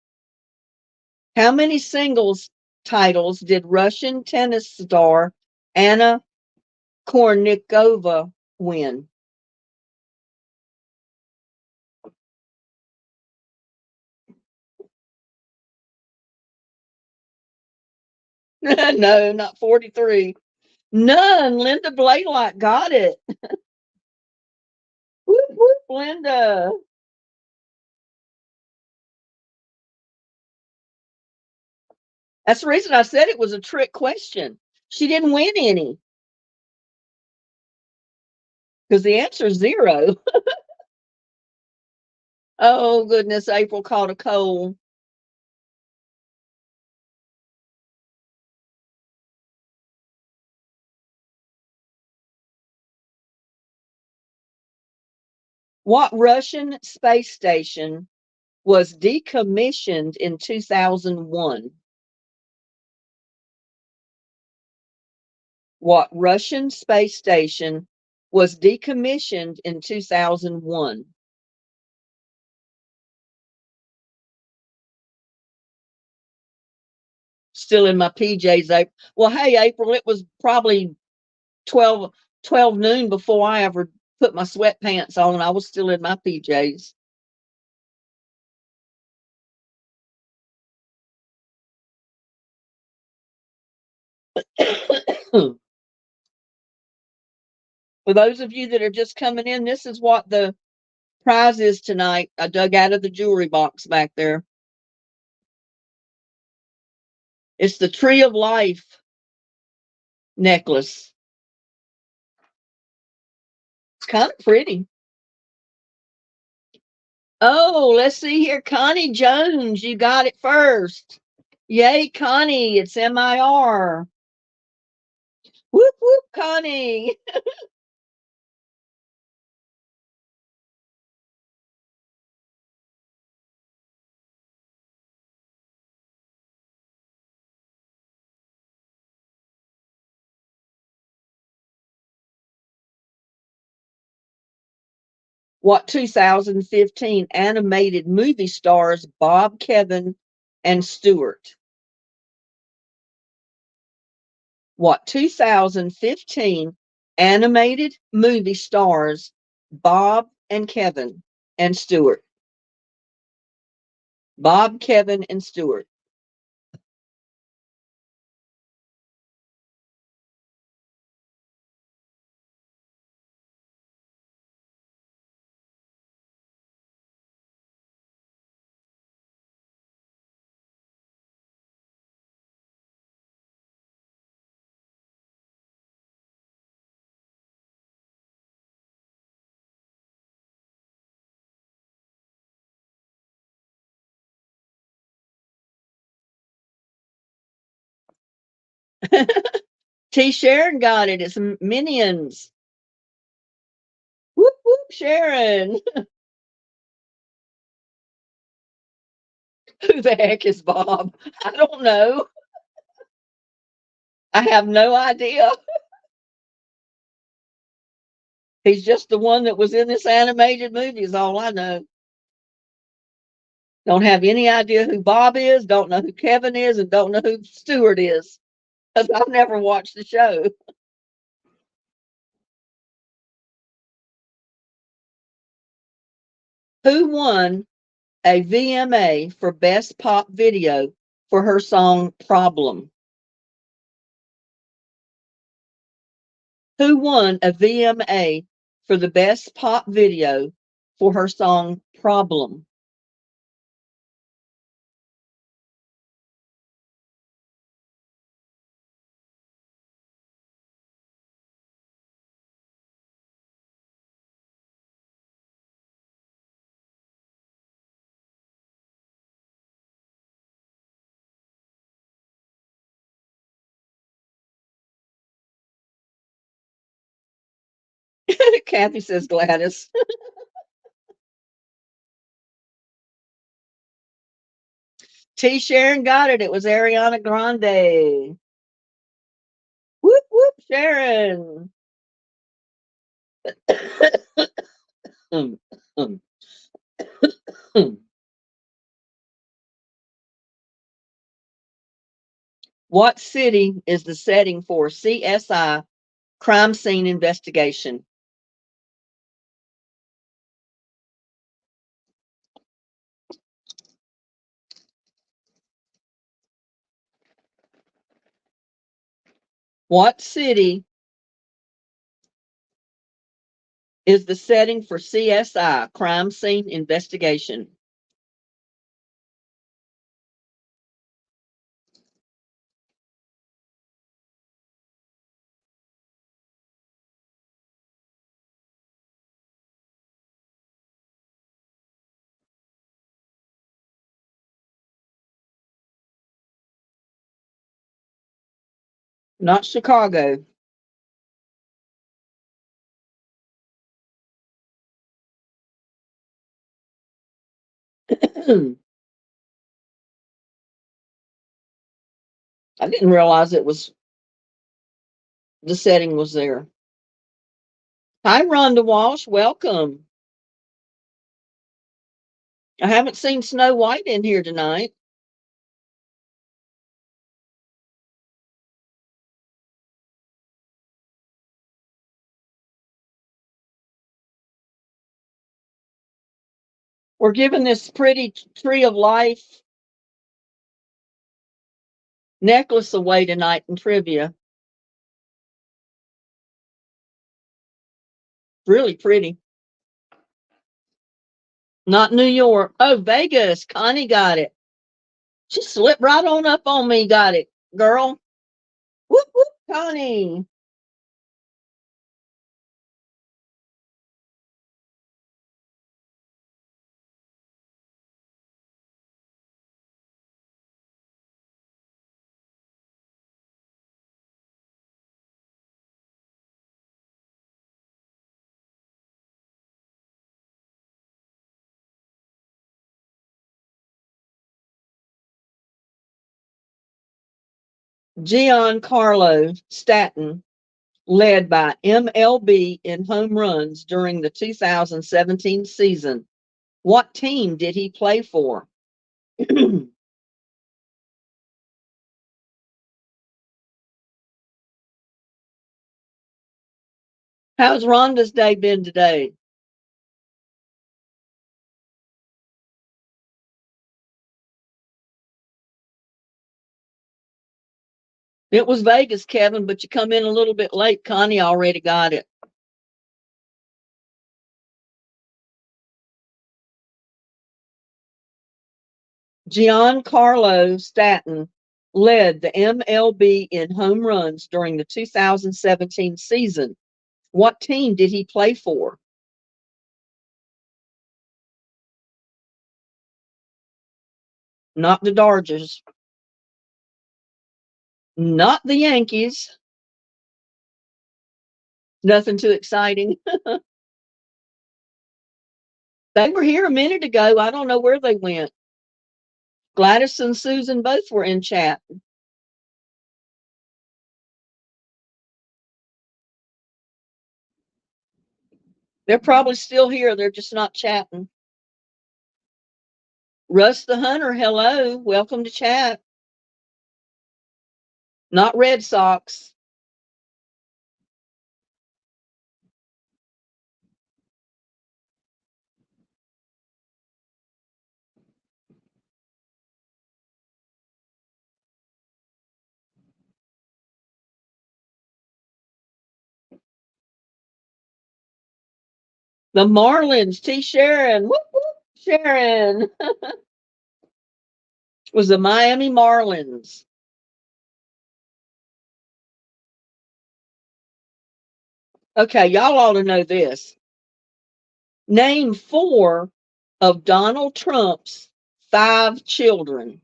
How many singles titles did Russian tennis star Anna Kournikova win? No, not 43. None. Linda Blaylock got it. Whoop, whoop, Linda. That's the reason I said it was a trick question. She didn't win any because the answer is 0. Oh, goodness. April caught a cold. What Russian space station was decommissioned in 2001? What Russian space station was decommissioned in 2001? Still in my PJs, April. Well, hey, April, it was probably 12 noon before I ever put my sweatpants on. I was still in my PJs. For those of you that are just coming in, this is what the prize is tonight. I dug out of the jewelry box back there. It's the Tree of Life necklace. It's kind of pretty. Oh, let's see here. Connie Jones, you got it first. Yay, Connie. It's MIR. Whoop, whoop, Connie. What 2015 animated movie stars Bob, Kevin, and Stewart? What 2015 animated movie stars Bob and Kevin and Stewart? Bob, Kevin, and Stewart. T. Sharon got it. It's Minions. Whoop whoop, Sharon. Who the heck is Bob? I don't know. I have no idea. He's just the one that was in this animated movie, is all I know. Don't have any idea who Bob is, don't know who Kevin is, and don't know who Stuart is. Because I've never watched the show. Who won a VMA for Best Pop Video for her song Problem? Who won a VMA for the Best Pop Video for her song Problem? Kathy says Gladys. T. Sharon got it. It was Ariana Grande. Whoop whoop, Sharon. um, um, what city is the setting for CSI crime scene investigation? What city is the setting for CSI crime scene investigation? Not Chicago. I didn't realize it was the setting was there. Hi, Rhonda Walsh. Welcome. I haven't seen Snow White in here tonight. We're giving this pretty tree of life necklace away tonight in trivia. Really pretty. Not New York. Oh, Vegas. Connie got it. She slipped right on up on me. Got it, girl. Whoop, whoop, Connie. Giancarlo Stanton led by MLB in home runs during the 2017 season. What team did he play for? How's Rhonda's day been today? It was Vegas, Kevin, but you come in a little bit late. Connie already got it. Giancarlo Stanton led the MLB in home runs during the 2017 season. What team did he play for? Not the Dodgers. Not the Yankees. Nothing too exciting. They were here a minute ago. I don't know where they went. Gladys and Susan both were in chat. They're probably still here. They're just not chatting. Russ the Hunter, hello. Welcome to chat. Not Red Sox. The Marlins, T. Sharon. Whoop, whoop, Sharon. Was the Miami Marlins. Okay, y'all ought to know this. Name 4 of Donald Trump's 5 children.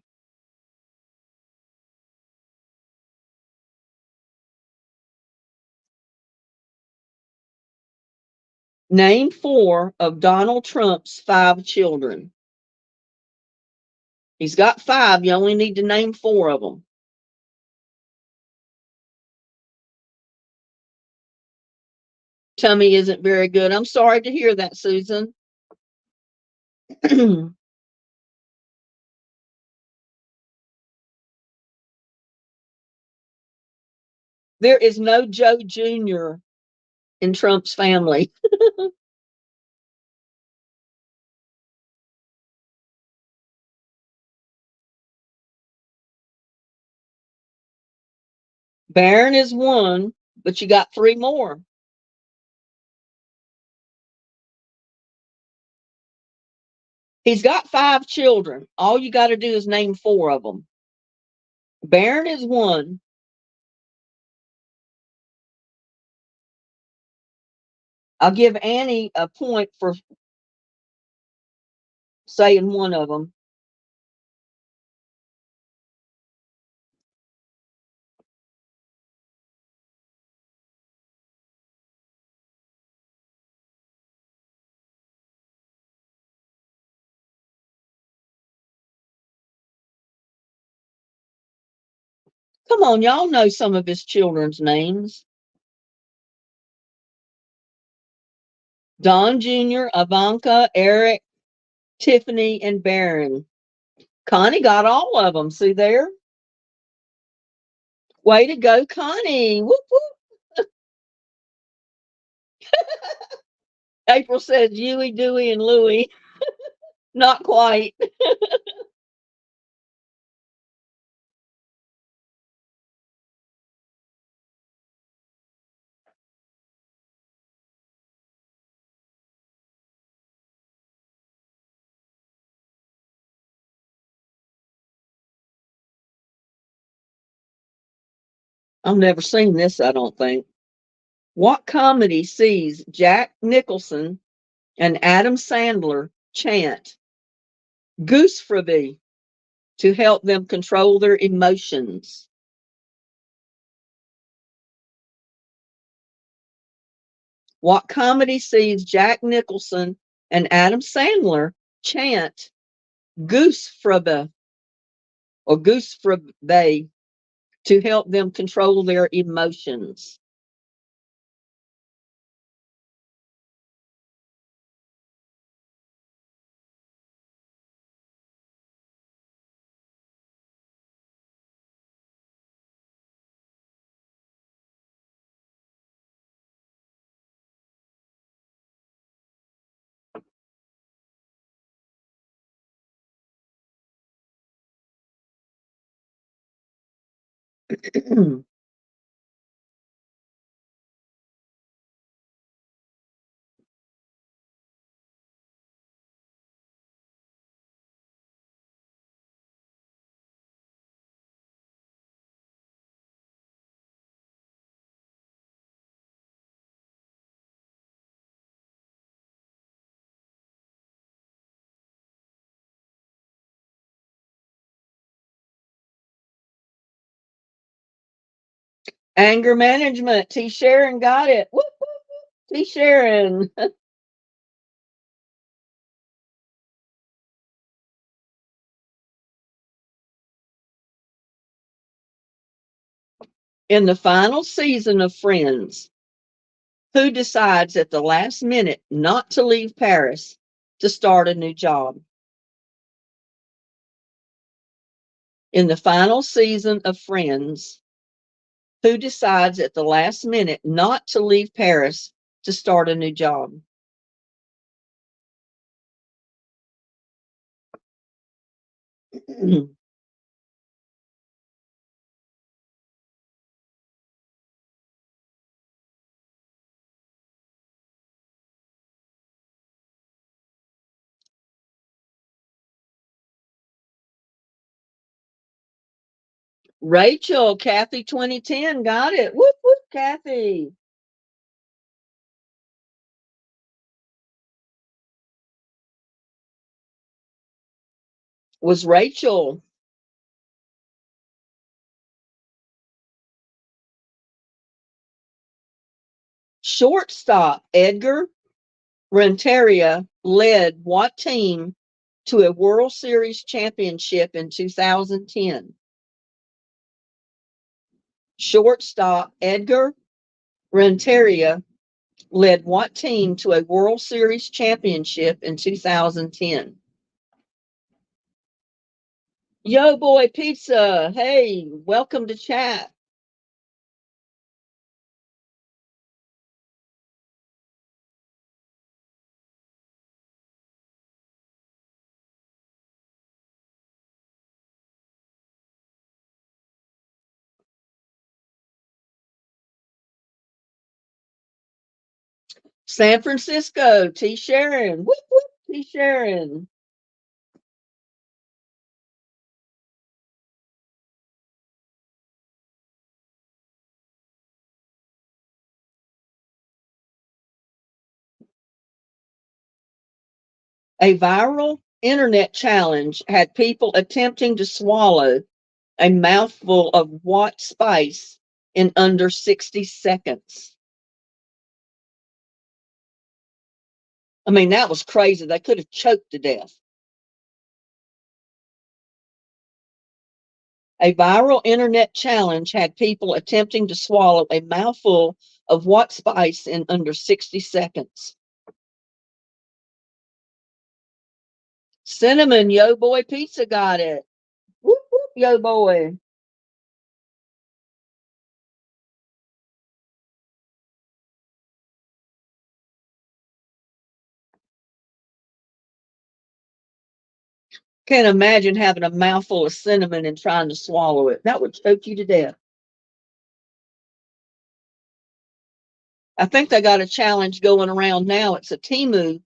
Name 4 of Donald Trump's 5 children. He's got 5. You only need to name 4 of them. Tummy isn't very good. I'm sorry to hear that, Susan. There is no Joe Jr. in Trump's family. Barron is 1, but you got 3 more. He's got 5 children. All you got to do is name 4 of them. Barron is 1. I'll give Annie a point for saying 1 of them. Come on, y'all know some of his children's names. Don Jr., Ivanka, Eric, Tiffany, and Barron. Connie got all of them. See there? Way to go, Connie. Whoop, whoop. April says Huey, Dewey, and Louie. Not quite. I've never seen this, I don't think. What comedy sees Jack Nicholson and Adam Sandler chant goosefrabby to help them control their emotions? What comedy sees Jack Nicholson and Adam Sandler chant goosefrabby or goosefrabby to help them control their emotions? Anger management. T. Sharon got it. Whoop, whoop, whoop. T. Sharon. In the final season of Friends, who decides at the last minute not to leave Paris to start a new job? In the final season of Friends, who decides at the last minute not to leave Paris to start a new job? Rachel, Kathy 2010 got it. Whoop, whoop, Kathy. Was Rachel. Shortstop Edgar Renteria led what team to a World Series championship in 2010? Shortstop Edgar Renteria led what team to a World Series championship in 2010? Yo Boy Pizza, hey, welcome to chat. San Francisco, T. Sharon. Whoop, whoop, T. Sharon. A viral internet challenge had people attempting to swallow a mouthful of what spice in under 60 seconds. I mean, that was crazy. They could have choked to death. A viral internet challenge had people attempting to swallow a mouthful of what spice in under 60 seconds. Cinnamon Yo Boy Pizza got it. Whoop, whoop, Yo Boy. Can't imagine having a mouthful of cinnamon and trying to swallow it. That would choke you to death. I think they got a challenge going around now. It's a Timu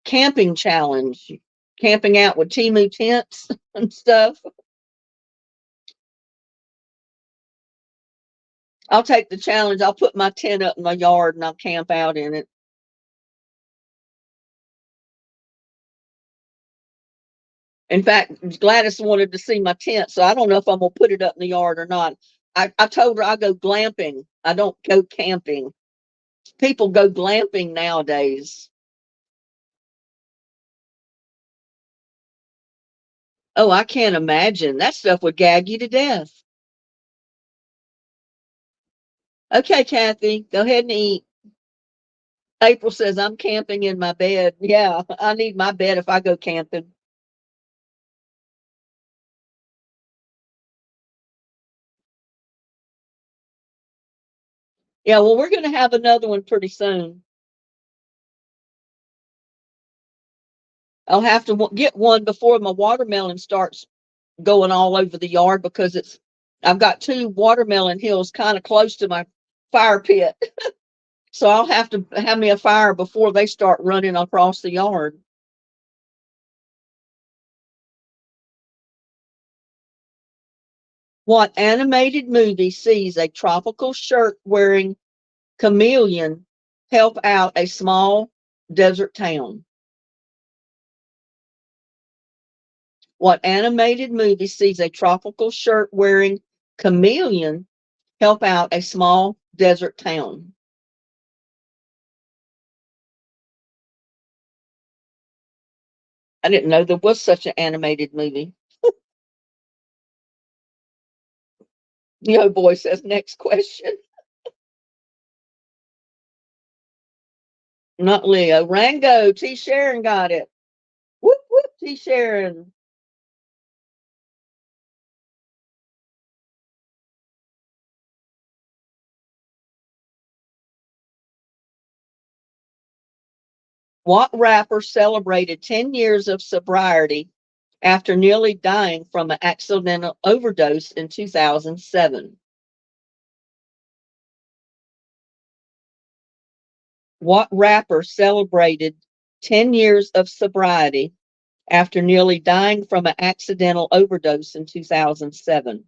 camping challenge, camping out with Timu tents and stuff. I'll take the challenge. I'll put my tent up in my yard and I'll camp out in it. In fact, Gladys wanted to see my tent, so I don't know if I'm gonna put it up in the yard or not. I told her I go glamping. I don't go camping. People go glamping nowadays. Oh, I can't imagine. That stuff would gag you to death. Okay, Kathy, go ahead and eat. April says I'm camping in my bed. Yeah, I need my bed if I go camping. Yeah, well, we're going to have another one pretty soon. I'll have to get one before my watermelon starts going all over the yard because I've got two watermelon hills kind of close to my fire pit. So I'll have to have me a fire before they start running across the yard. What animated movie sees a tropical shirt wearing chameleon help out a small desert town? What animated movie sees a tropical shirt wearing chameleon help out a small desert town. I didn't know there was such an animated movie. Yo boy says next question. Not Leo. Rango. T. Sharon got it. Whoop whoop. T. Sharon. What rapper celebrated 10 years of sobriety after nearly dying from an accidental overdose in 2007? What rapper celebrated 10 years of sobriety after nearly dying from an accidental overdose in 2007?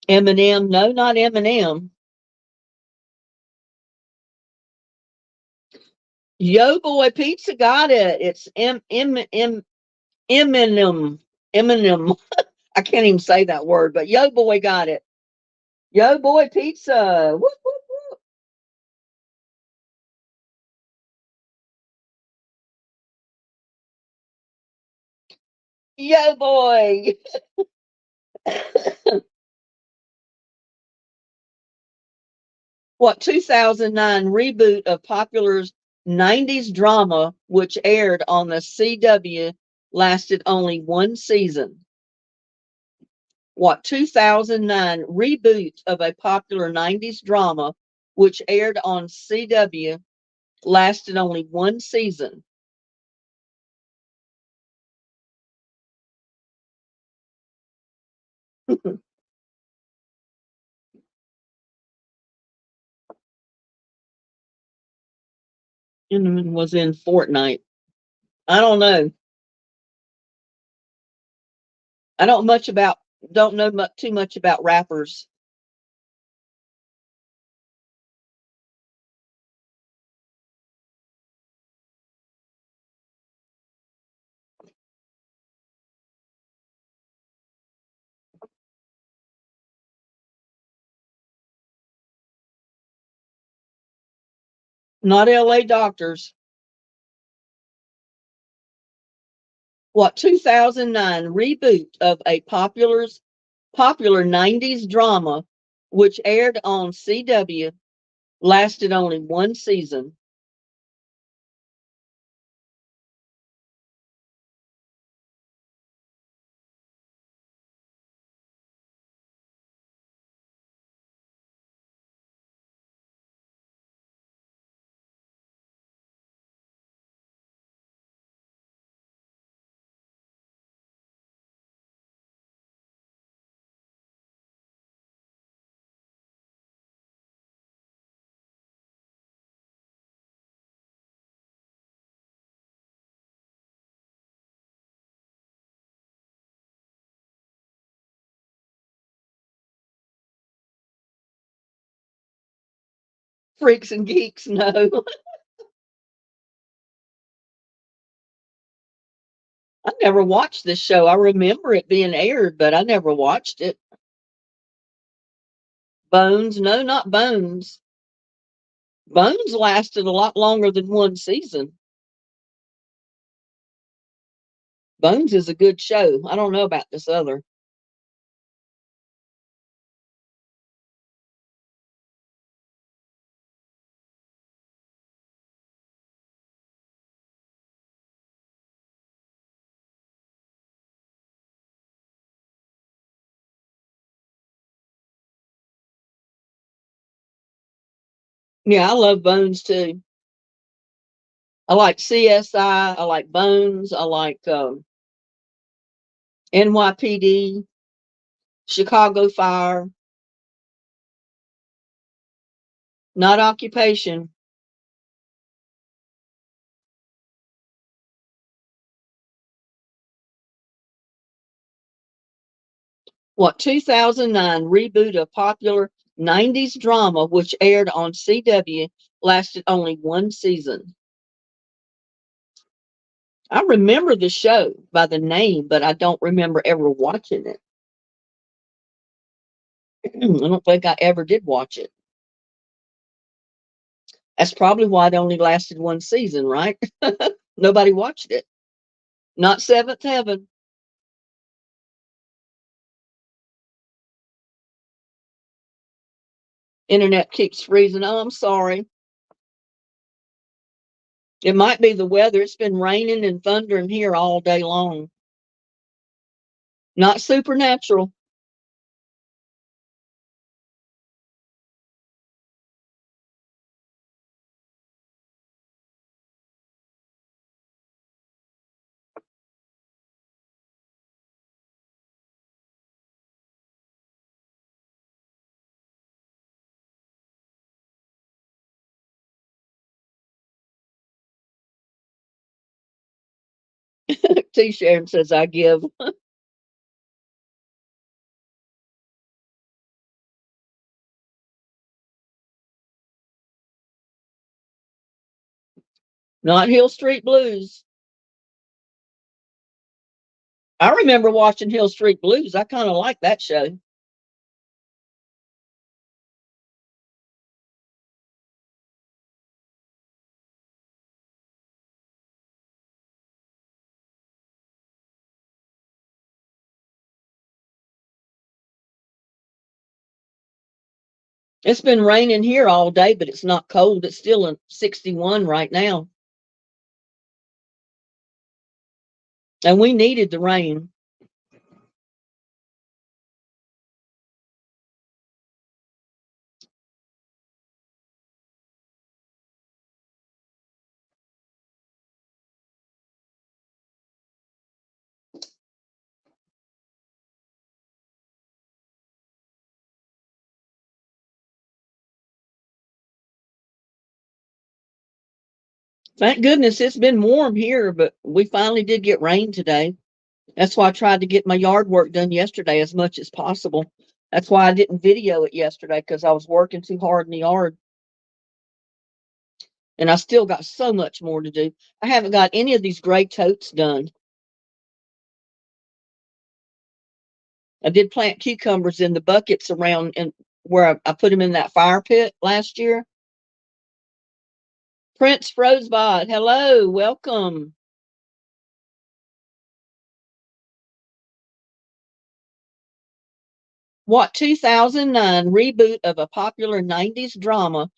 Eminem? No, not Eminem. Yo Boy Pizza got it. It's Eminem. Eminem. I can't even say that word, but Yo Boy got it. Yo Boy Pizza. Whoop, whoop, whoop. Yo Boy. What 2009 reboot of popular 90s drama, which aired on the CW, lasted only one season? What 2009 reboot of a popular 90s drama, which aired on CW, lasted only one season? And was in Fortnite. I don't know. I don't know too much about rappers. Not LA doctors. What 2009 reboot of a popular 90s drama, which aired on CW, lasted only one season? Freaks and Geeks, no. I never watched this show. I remember it being aired, but I never watched it. Bones, no, not Bones. Bones lasted a lot longer than one season. Bones is a good show. I don't know about this other. Yeah, I love Bones too. I like CSI. I like Bones. I like NYPD, Chicago Fire, not Occupation. What 2009 reboot of popular 90s drama, which aired on CW, lasted only one season. I remember the show by the name, but I don't remember ever watching it. I don't think I ever did watch it. That's probably why it only lasted one season, right? Nobody watched it. Not Seventh Heaven. Internet keeps freezing. Oh, I'm sorry. It might be the weather. It's been raining and thundering here all day long. Not supernatural. T. Sharon says, I give. Not Hill Street Blues. I remember watching Hill Street Blues. I kind of like that show. It's been raining here all day, but it's not cold. It's still in 61 right now. And we needed the rain. Thank goodness it's been warm here, but we finally did get rain today. That's why I tried to get my yard work done yesterday as much as possible. That's why I didn't video it yesterday because I was working too hard in the yard. And I still got so much more to do. I haven't got any of these gray totes done. I did plant cucumbers in the buckets around and where I put them in that fire pit last year. Prince Frosebot, hello, welcome. What 2009 reboot of a popular 90s drama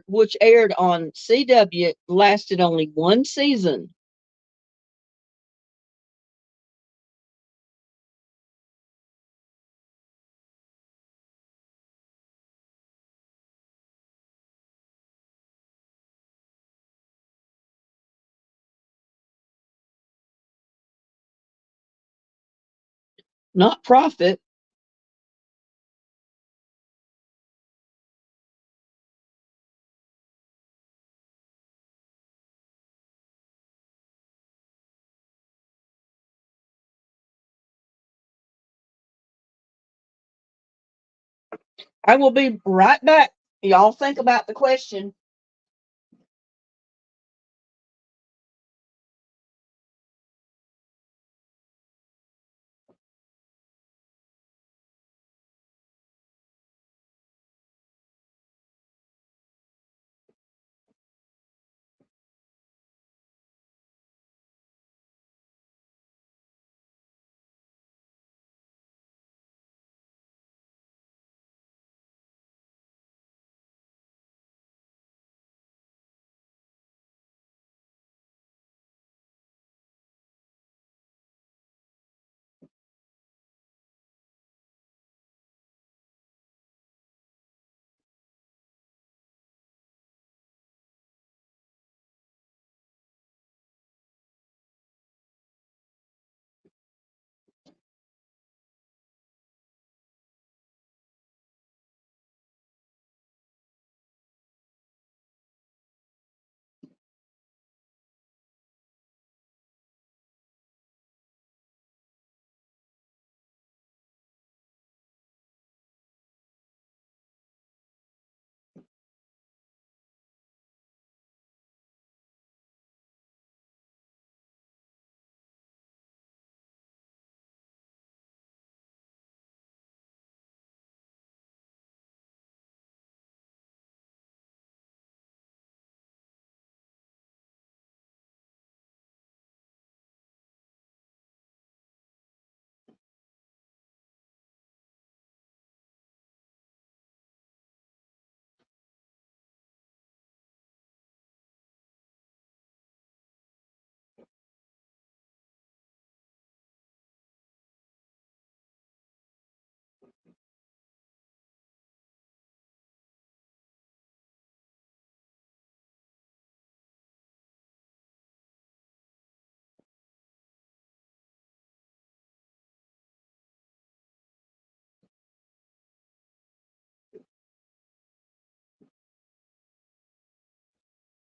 which aired on CW, lasted only one season? Not Profit. I will be right back. Y'all think about the question.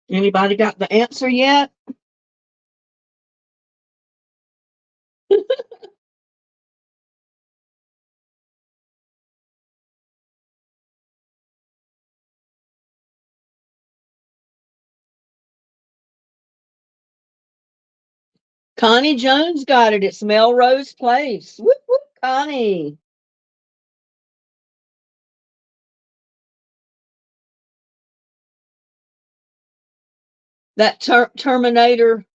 Anybody got the answer yet? Connie Jones got it. It's Melrose Place. Whoop, whoop, Connie. That Terminator,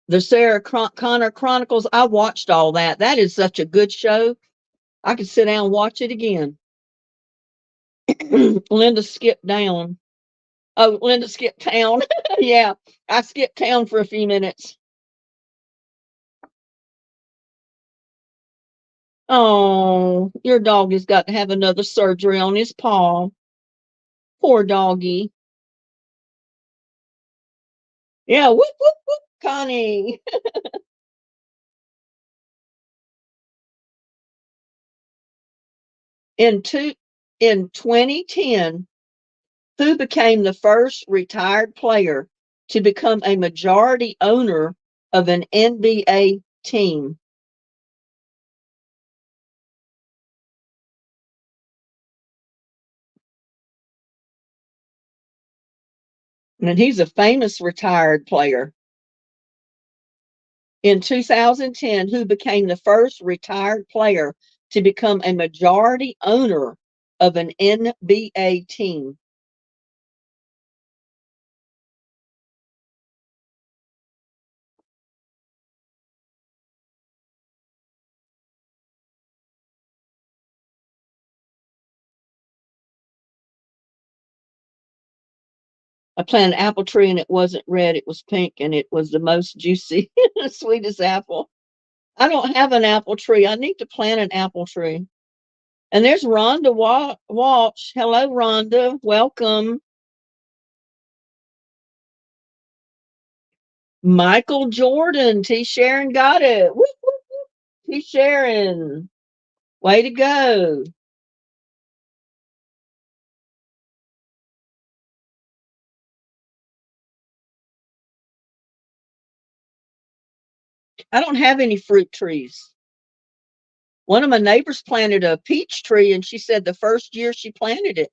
the Sarah Connor Chronicles, I watched all that. That is such a good show. I could sit down and watch it again. Linda skipped down. Oh, Linda skipped town. Yeah, I skipped town for a few minutes. Oh, your dog has got to have another surgery on his paw. Poor doggy. Yeah, whoop, whoop, whoop, Connie. In two in 2010, who became the first retired player to become a majority owner of an NBA team? And he's a famous retired player. In 2010, who became the first retired player to become a majority owner of an NBA team? I planted an apple tree and it wasn't red, it was pink, and it was the most juicy, sweetest apple. I don't have an apple tree. I need to plant an apple tree. And there's Rhonda Walsh. Hello, Rhonda. Welcome. Michael Jordan. T. Sharon got it. Whoop, whoop, whoop. T. Sharon. Way to go. I don't have any fruit trees. One of my neighbors planted a peach tree, and she said the first year she planted it,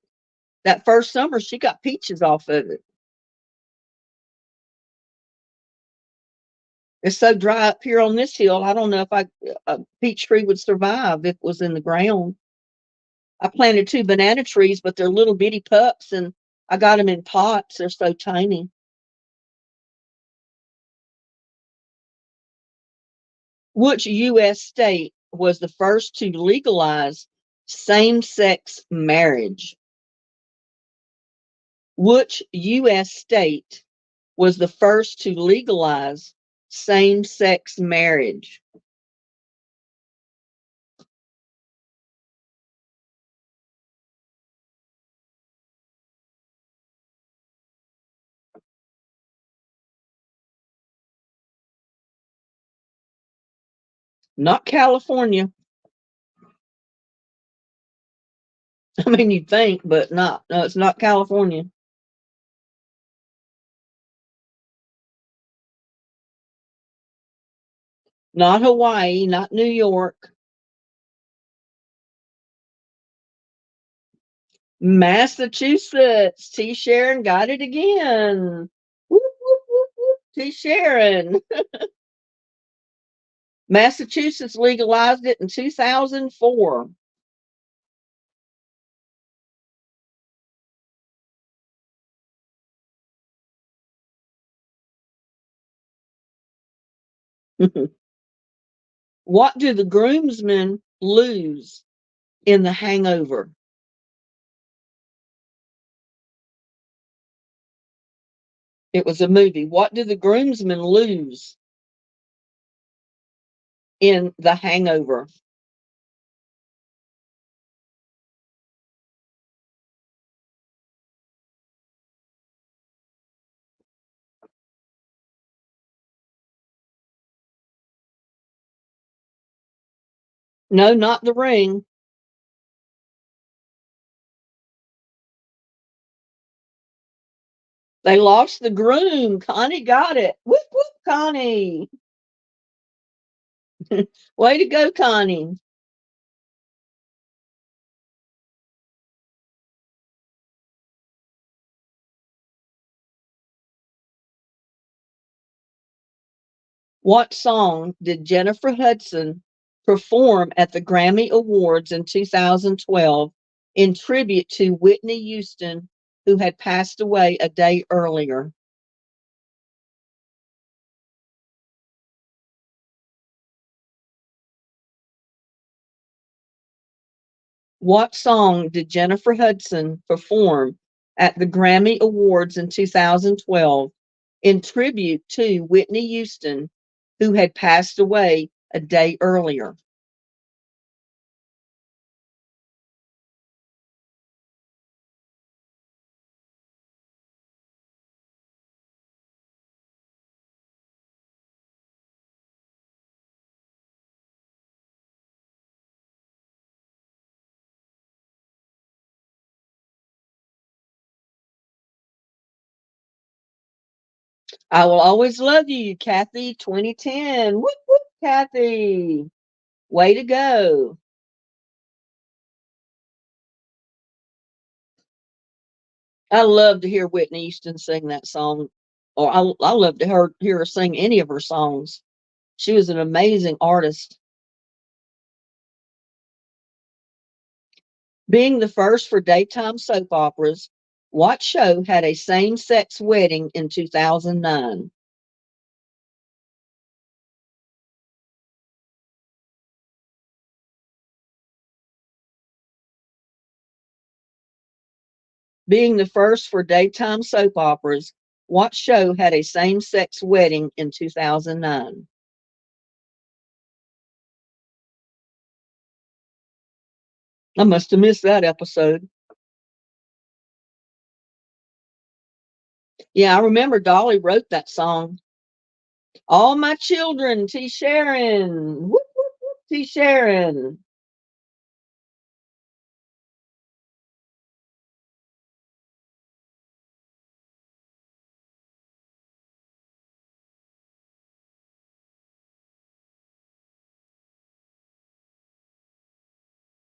that first summer, she got peaches off of it. It's so dry up here on this hill. I don't know if a peach tree would survive if it was in the ground. I planted two banana trees, but they're little bitty pups, and I got them in pots. They're so tiny. Which U.S. state was the first to legalize same sex marriage? Which U.S. state was the first to legalize same sex marriage? Not California. I mean, you'd think, but not. No, it's not California. Not Hawaii, not New York. Massachusetts. T. Sharon got it again. Whoop, whoop, whoop, whoop. T. Sharon. Massachusetts legalized it in 2004. What do the groomsmen lose in The Hangover? It was a movie. What do the groomsmen lose in The Hangover? No, not the ring. They lost the groom. Connie got it. Whoop, whoop, Connie. Way to go, Connie. What song did Jennifer Hudson perform at the Grammy Awards in 2012 in tribute to Whitney Houston, who had passed away a day earlier? What song did Jennifer Hudson perform at the Grammy Awards in 2012 in tribute to Whitney Houston, who had passed away a day earlier? I Will Always Love You, Kathy 2010. Whoop, whoop, Kathy. Way to go. I love to hear Whitney Houston sing that song, or I love to hear her sing any of her songs. She was an amazing artist. Being the first for daytime soap operas, what show had a same sex wedding in 2009? Being the first for daytime soap operas, what show had a same sex wedding in 2009? I must have missed that episode. Yeah, I remember Dolly wrote that song. All my children, T. Sharon. Whoop, whoop, whoop, T. Sharon.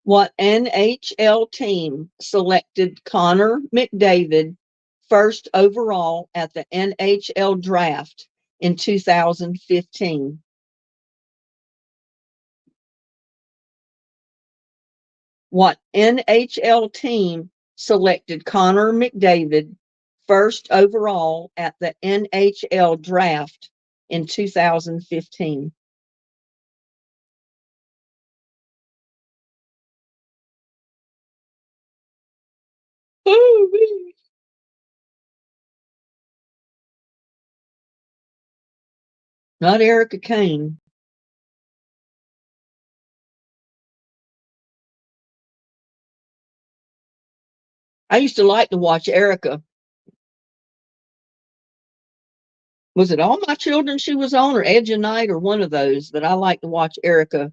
What NHL team selected Connor McDavid first overall at the NHL draft in 2015? What NHL team selected Connor McDavid first overall at the NHL draft in 2015? Not Erica Kane. I used to like to watch Erica. Was it All My Children she was on, or Edge of Night, or one of those that I like to watch Erica?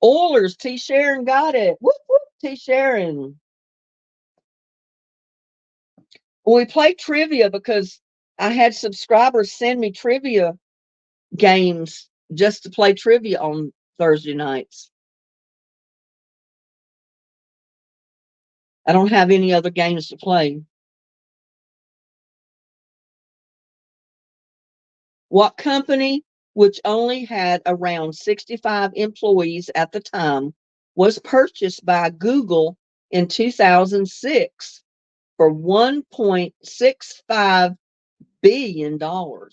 Oilers, T. Sharon got it. Whoop, whoop, T. Sharon. Well, we play trivia because I had subscribers send me trivia games just to play trivia on Thursday nights. I don't have any other games to play. What company, which only had around 65 employees at the time, was purchased by Google in 2006 for $1.65 billion? Y'all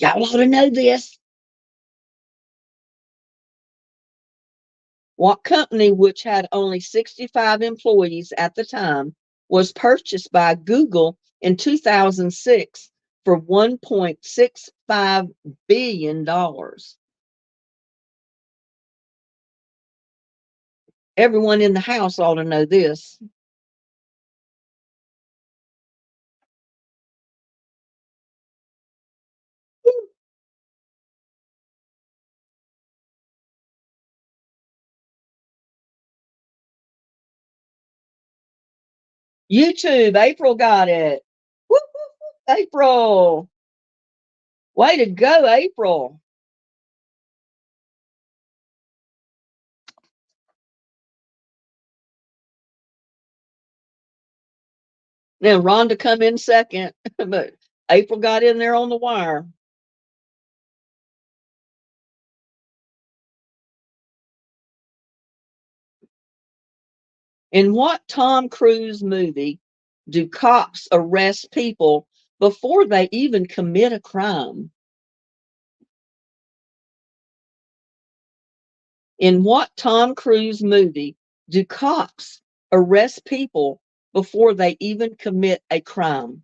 ought to know this. What company, which had only 65 employees at the time, was purchased by Google in 2006 for $1.65 billion? Everyone in the house ought to know this. YouTube. April got it. Whoop, whoop, whoop. April. Way to go, April. Then Rhonda come in second, but April got in there on the wire. In what Tom Cruise movie do cops arrest people before they even commit a crime? In what Tom Cruise movie do cops arrest people before they even commit a crime?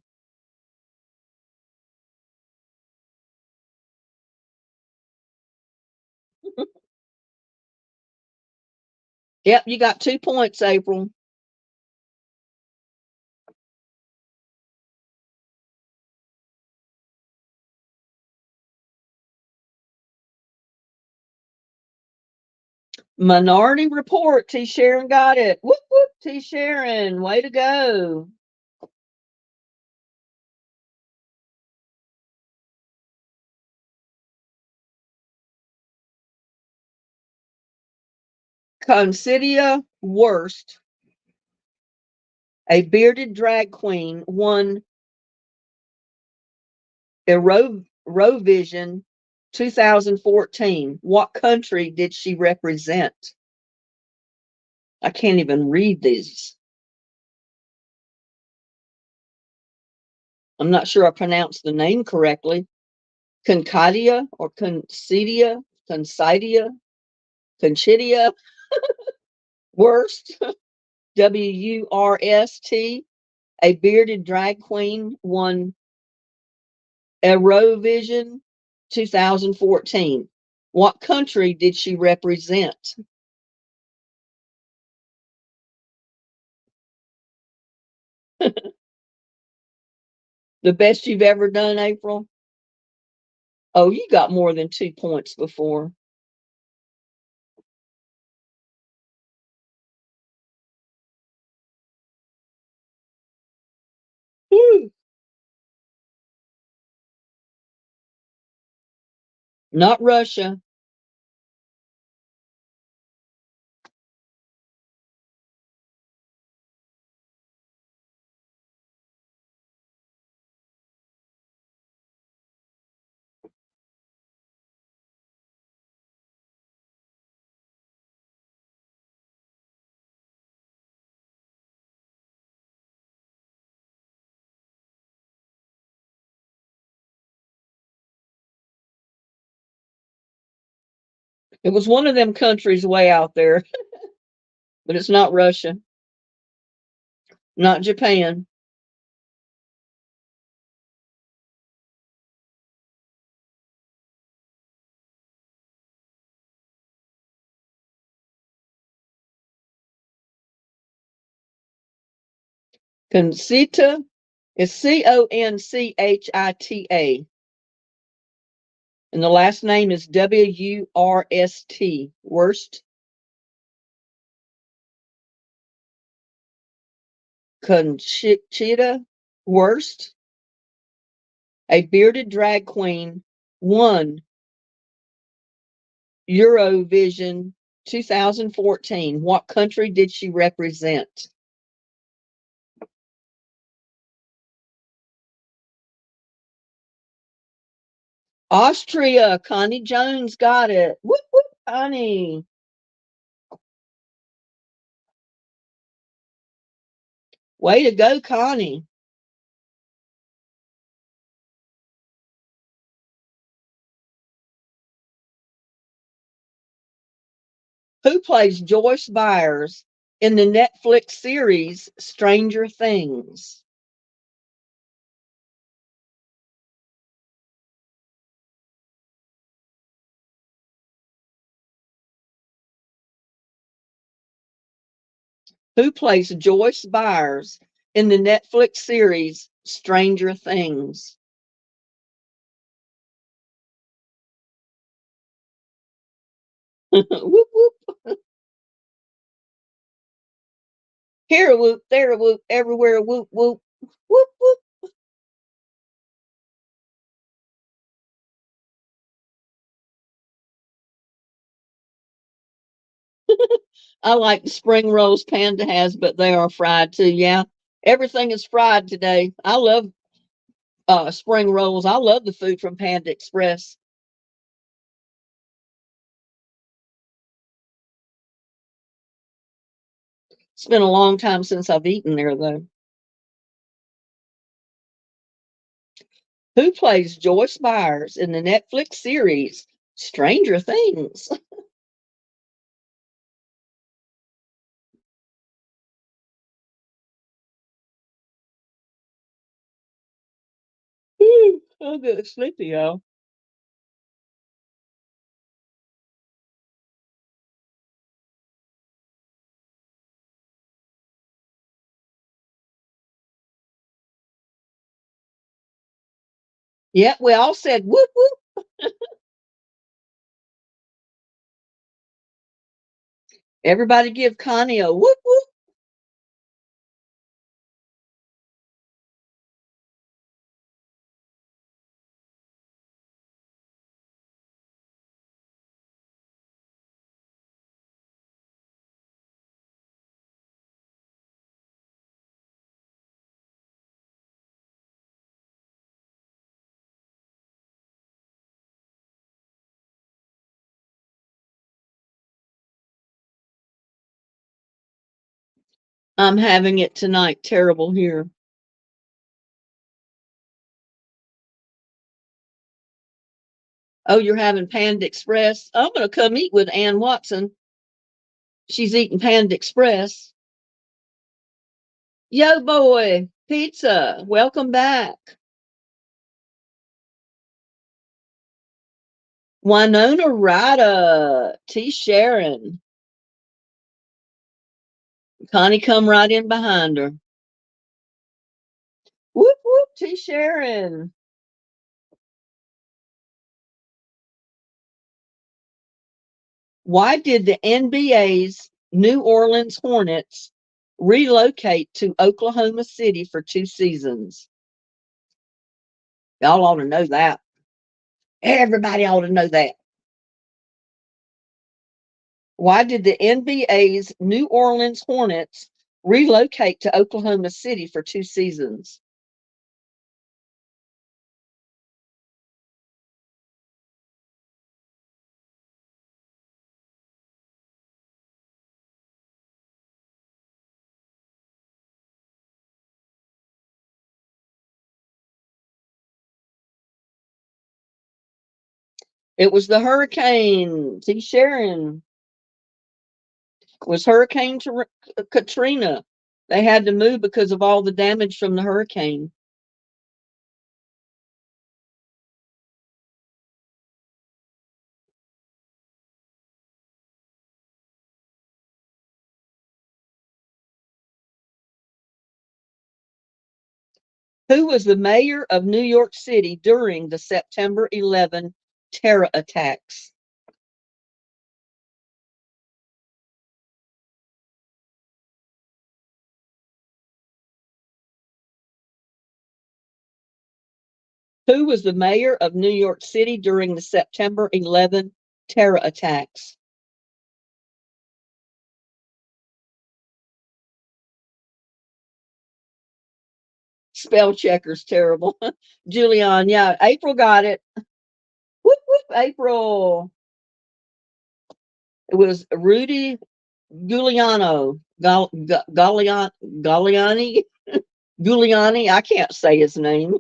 Yep, you got 2 points, April. Minority Report. T. Sharon got it. Whoop, whoop. T. Sharon, way to go. Considia Worst, a bearded drag queen, won Eurovision 2014. What country did she represent? I can't even read these. I'm not sure I pronounced the name correctly. Concadia or Considia, Considia, Conchidia, Worst, WURST, a bearded drag queen, won Eurovision 2014. What country did she represent? The best you've ever done, April? Oh, you got more than 2 points before. Woo. Not Russia. It was one of them countries way out there, but it's not Russia, not Japan. Concita is Conchita, and the last name is WURST. Worst. Conchita Worst, a bearded drag queen, won Eurovision 2014. What country did she represent? Austria. Connie Jones got it. Whoop, whoop, Connie. Way to go, Connie. Who plays Joyce Byers in the Netflix series Stranger Things? Who plays Joyce Byers in the Netflix series Stranger Things? Whoop, whoop. Here a whoop, there a whoop, everywhere a whoop, whoop, whoop, whoop. I like the spring rolls Panda has, but they are fried too. Yeah, everything is fried today. I love spring rolls. I love the food from Panda Express. It's been a long time since I've eaten there, though. Who plays Joyce Byers in the Netflix series Stranger Things? I'm getting sleepy, y'all. Yeah, we all said whoop whoop. Everybody give Connie a whoop whoop. I'm having it tonight. Terrible here. Oh, you're having Panda Express? I'm going to come eat with Ann Watson. She's eating Panda Express. Yo, boy, pizza. Welcome back. Winona Ryder, T. Sharon. Connie come right in behind her. Whoop, whoop, T. Sharon. Why did the NBA's New Orleans Hornets relocate to Oklahoma City for 2 seasons? Y'all ought to know that. Everybody ought to know that. Why did the NBA's New Orleans Hornets relocate to Oklahoma City for 2 seasons? It was the hurricane. T. Sharon was Katrina. They had to move because of all the damage from the hurricane. Who was the mayor of New York City during the September 11 terror attacks? Who was the mayor of New York City during the September 11 terror attacks? Spell checker's terrible. Julian, yeah, April got it. Whoop, whoop, April. It was Rudy Giuliano. Galliani? Giuliani? I can't say his name.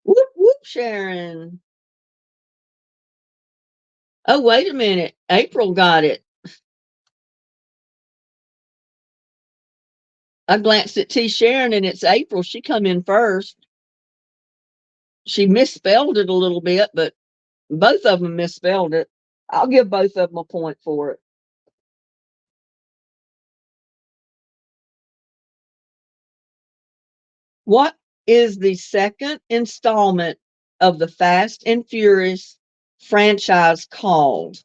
Whoop, whoop, Sharon. Oh, wait a minute. April got it. I glanced at T. Sharon and it's April. She come in first. She misspelled it a little bit, but both of them misspelled it. I'll give both of them a point for it. What is the second installment of the Fast and Furious franchise called?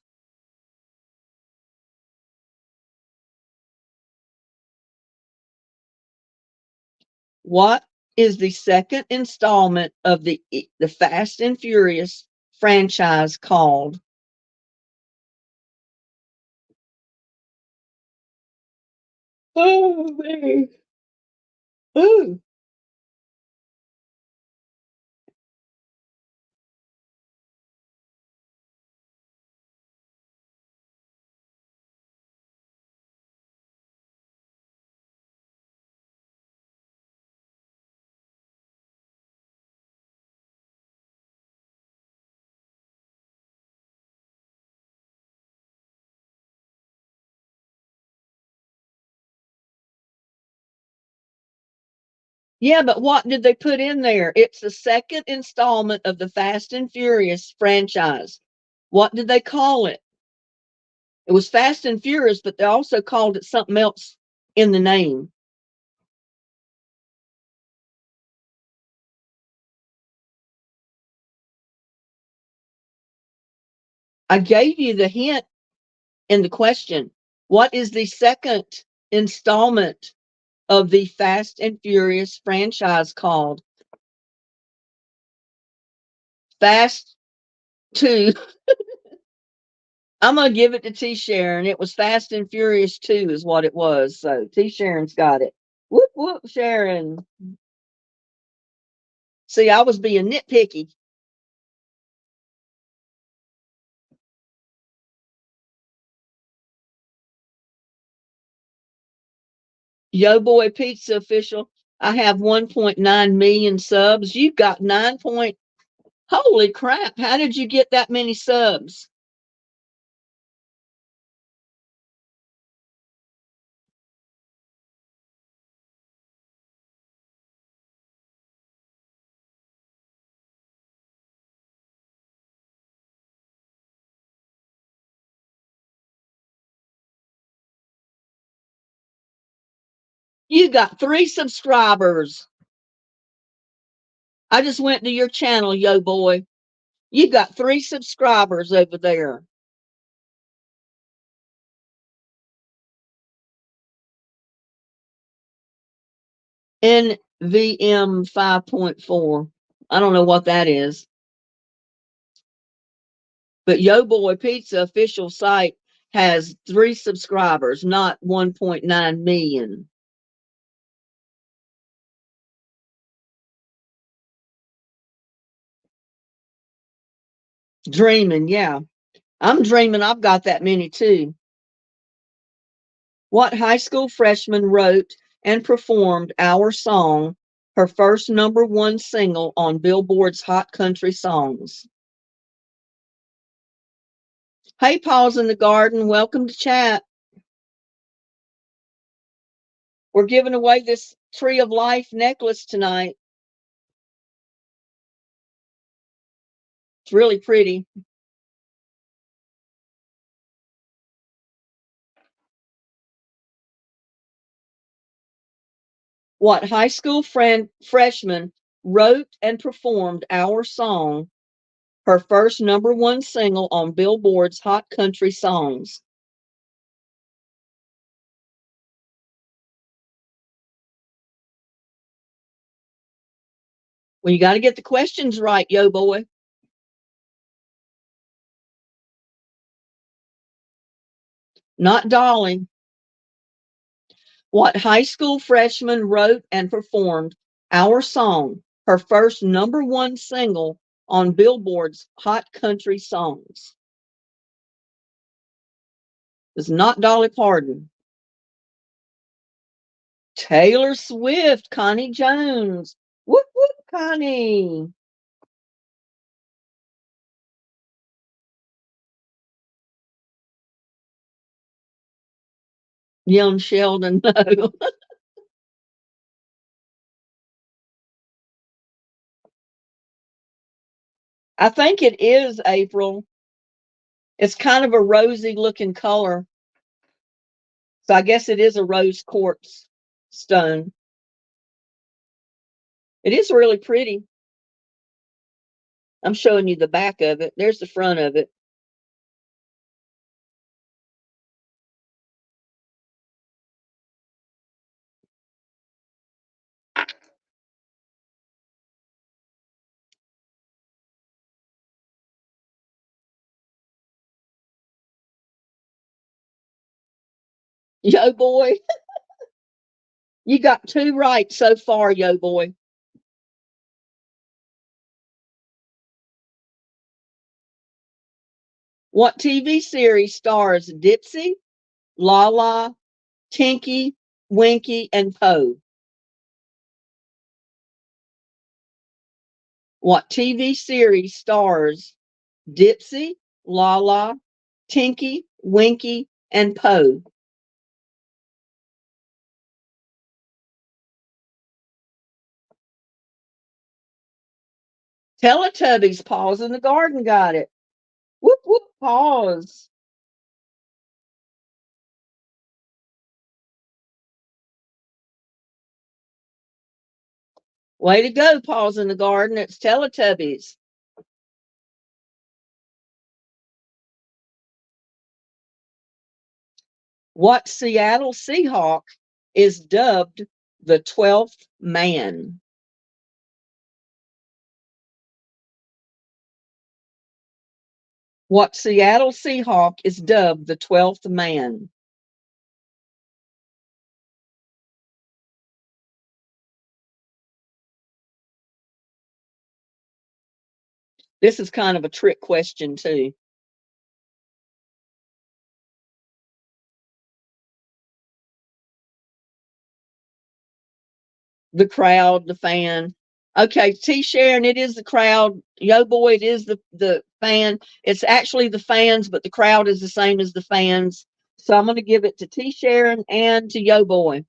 What is the second installment of the Fast and Furious franchise called? Oh man. Ooh. Yeah, but what did they put in there? It's the second installment of the Fast and Furious franchise. What did they call it? It was Fast and Furious, but they also called it something else in the name. I gave you the hint in the question. What is the second installment of the Fast and Furious franchise called? Fast 2. I'm going to give it to T Sharon. It was Fast and Furious 2 is what it was. So T Sharon's got it. Whoop, whoop, Sharon. See, I was being nitpicky. Yo Boy Pizza official. I have 1.9 million subs. You've got 9 point. Holy crap. How did you get that many subs? You got 3 subscribers. I just went to your channel, Yo Boy. You got 3 subscribers over there. NVM 5.4. I don't know what that is. But Yo Boy Pizza official site has 3 subscribers, not 1.9 million. Dreaming, yeah. I'm dreaming I've got that many too. What high school freshman wrote and performed our song, her first #1 single on Billboard's Hot Country Songs? Hey, Paul's in the garden. Welcome to chat. We're giving away this Tree of Life necklace tonight. It's really pretty. What high school freshman wrote and performed our song, her first #1 single on Billboard's Hot Country Songs? Well, you got to get the questions right, Yo Boy. Not Dolly. What high school freshman wrote and performed our song, her first #1 single on Billboard's Hot Country Songs? It's not Dolly Parton. Taylor Swift, Connie Jones. Whoop, whoop, Connie. Young Sheldon, no. I think it is April. It's kind of a rosy looking color. So I guess it is a rose quartz stone. It is really pretty. I'm showing you the back of it. There's the front of it. Yo boy, you got two right so far, yo boy. What TV series stars Dipsy, Lala, Tinky, Winky, and Poe? What TV series stars Dipsy, Lala, Tinky, Winky, and Poe? Teletubbies, Paws in the Garden got it. Whoop, whoop, Paws. Way to go, Paws in the Garden. It's Teletubbies. What Seattle Seahawk is dubbed the 12th man? What Seattle Seahawk is dubbed the 12th man? This is kind of a trick question, too. The crowd, the fan. Okay, T Sharon, it is the crowd. Yo boy, it is the fan. It's actually the fans, but the crowd is the same as the fans. So I'm going to give it to T Sharon and to Yo boy.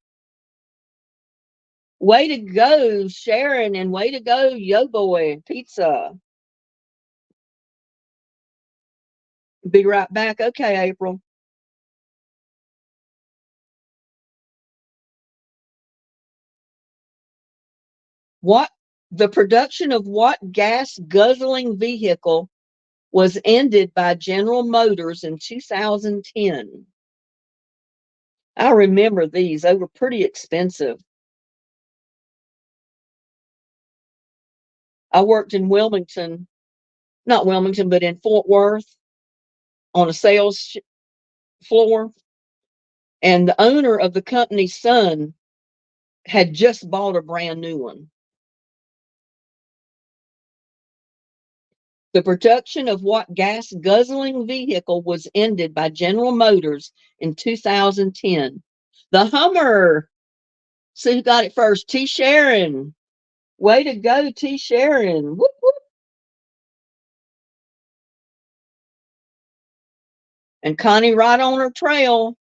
Way to go, Sharon, and way to go, Yo boy. Pizza. Be right back. Okay, April. What the production of what gas guzzling vehicle was ended by General Motors in 2010? I remember these. They were pretty expensive. I worked in Wilmington, not Wilmington, but in Fort Worth on a sales floor. And the owner of the company's son had just bought a brand new one. The production of what gas guzzling vehicle was ended by General Motors in 2010? The Hummer. So who got it first? T. Sharon. Way to go, T. Sharon. Whoop, whoop. And Connie right on her trail.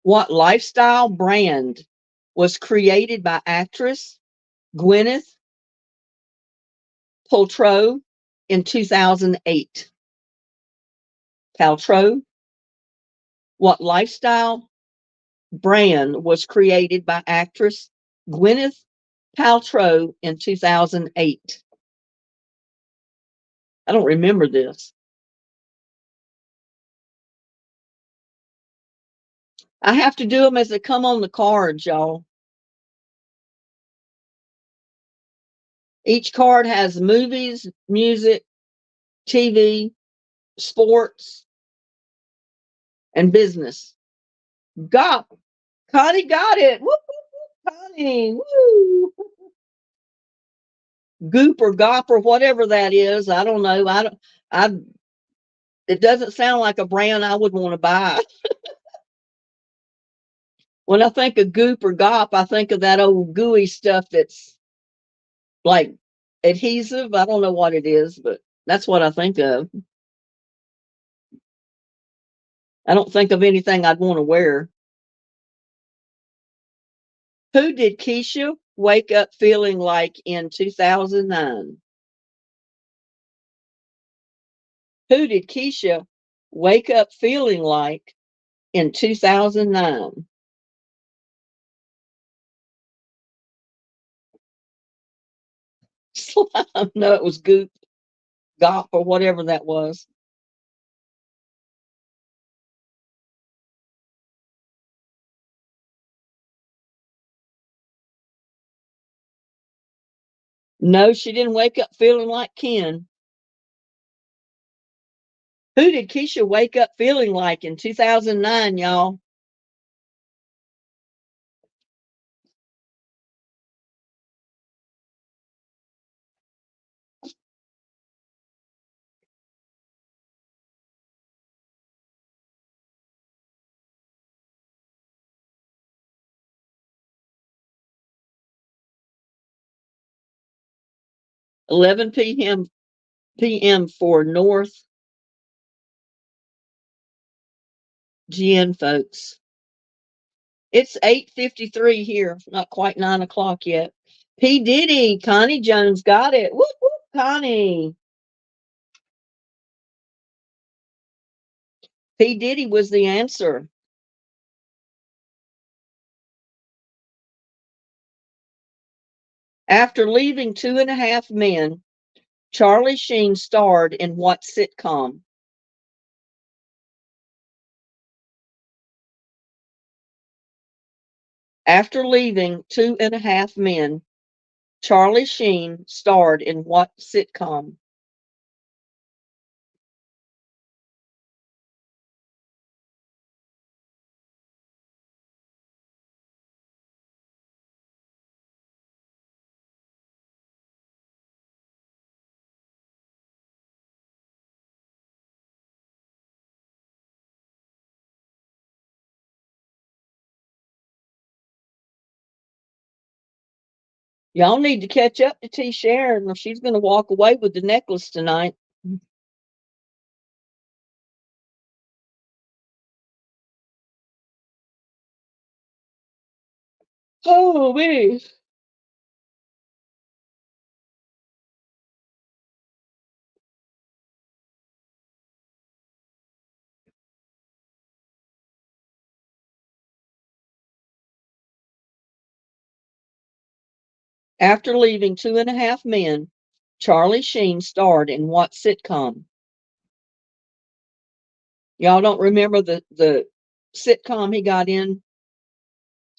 What lifestyle brand was created by actress Gwyneth Paltrow in 2008? Paltrow. What lifestyle brand was created by actress Gwyneth Paltrow in 2008? I don't remember this. I have to do them as they come on the cards, y'all. Each card has movies, music, TV, sports, and business. Got Connie got it. Whoop, whoop, whoop, Connie. Woo. Goop or Gop or whatever that is. I don't know. I don't. I. It doesn't sound like a brand I would want to buy. When I think of Goop or Gop, I think of that old gooey stuff that's like adhesive. I don't know what it is, but that's what I think of. I don't think of anything I'd want to wear. Who did Keisha wake up feeling like in 2009? Who did Keisha wake up feeling like in 2009? Slime. No, it was Goop, Gop, or whatever that was. No, she didn't wake up feeling like Ken. Who did Keisha wake up feeling like in 2009, y'all? 11 p.m. for North GN folks. It's 8:53 here, not quite 9 o'clock yet. P. Diddy, Connie Jones got it. Whoop, whoop, Connie. P. Diddy was the answer. After leaving Two and a Half Men, Charlie Sheen starred in what sitcom? After leaving Two and a Half Men, Charlie Sheen starred in what sitcom? Y'all need to catch up to T. Sharon, or she's going to walk away with the necklace tonight. Oh, me. After leaving Two and a Half Men, Charlie Sheen starred in what sitcom? Y'all don't remember the sitcom he got in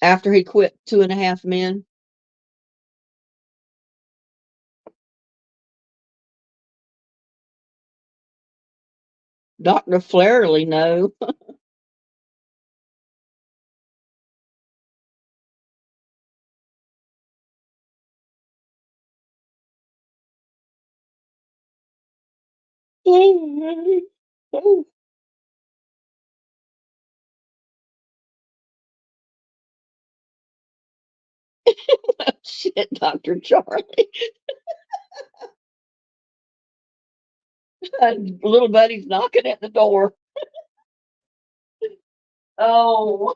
after he quit Two and a Half Men? Dr. Flairley, no. Oh, shit, Dr. Charlie. Little buddy's knocking at the door. Oh,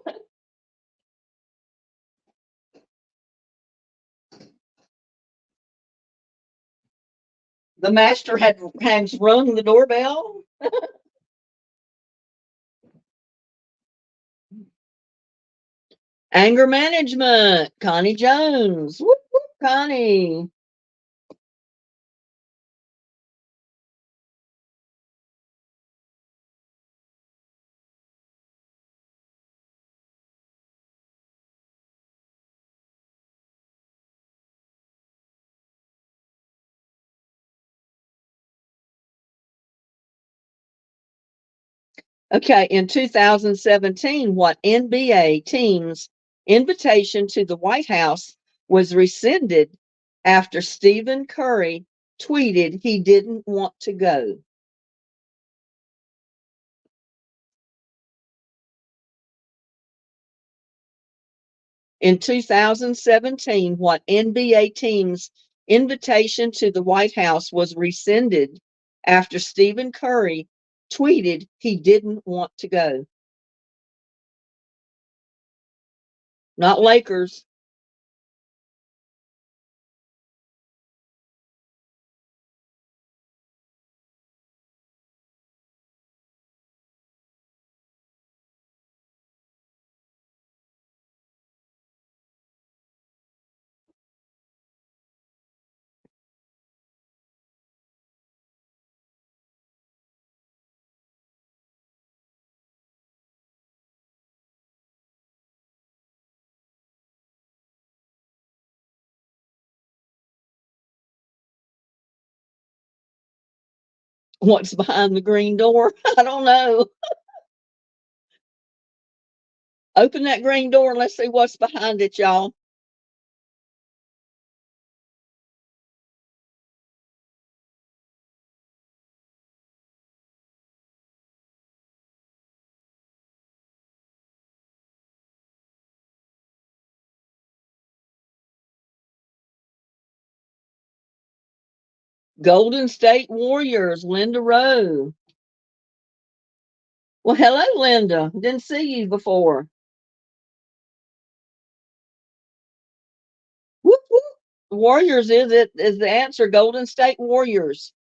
the master has rung the doorbell. Anger management, Connie Jones. Whoop, whoop, Connie. Okay, in 2017, what NBA team's invitation to the White House was rescinded after Stephen Curry tweeted he didn't want to go? In 2017, what NBA team's invitation to the White House was rescinded after Stephen Curry tweeted he didn't want to go? Not Lakers. What's behind the green door? I don't know. Open that green door and let's see what's behind it, y'all. Golden State Warriors, Linda Rowe. Well, hello, Linda. Didn't see you before. Whoop, whoop. Warriors is the answer. Golden State Warriors.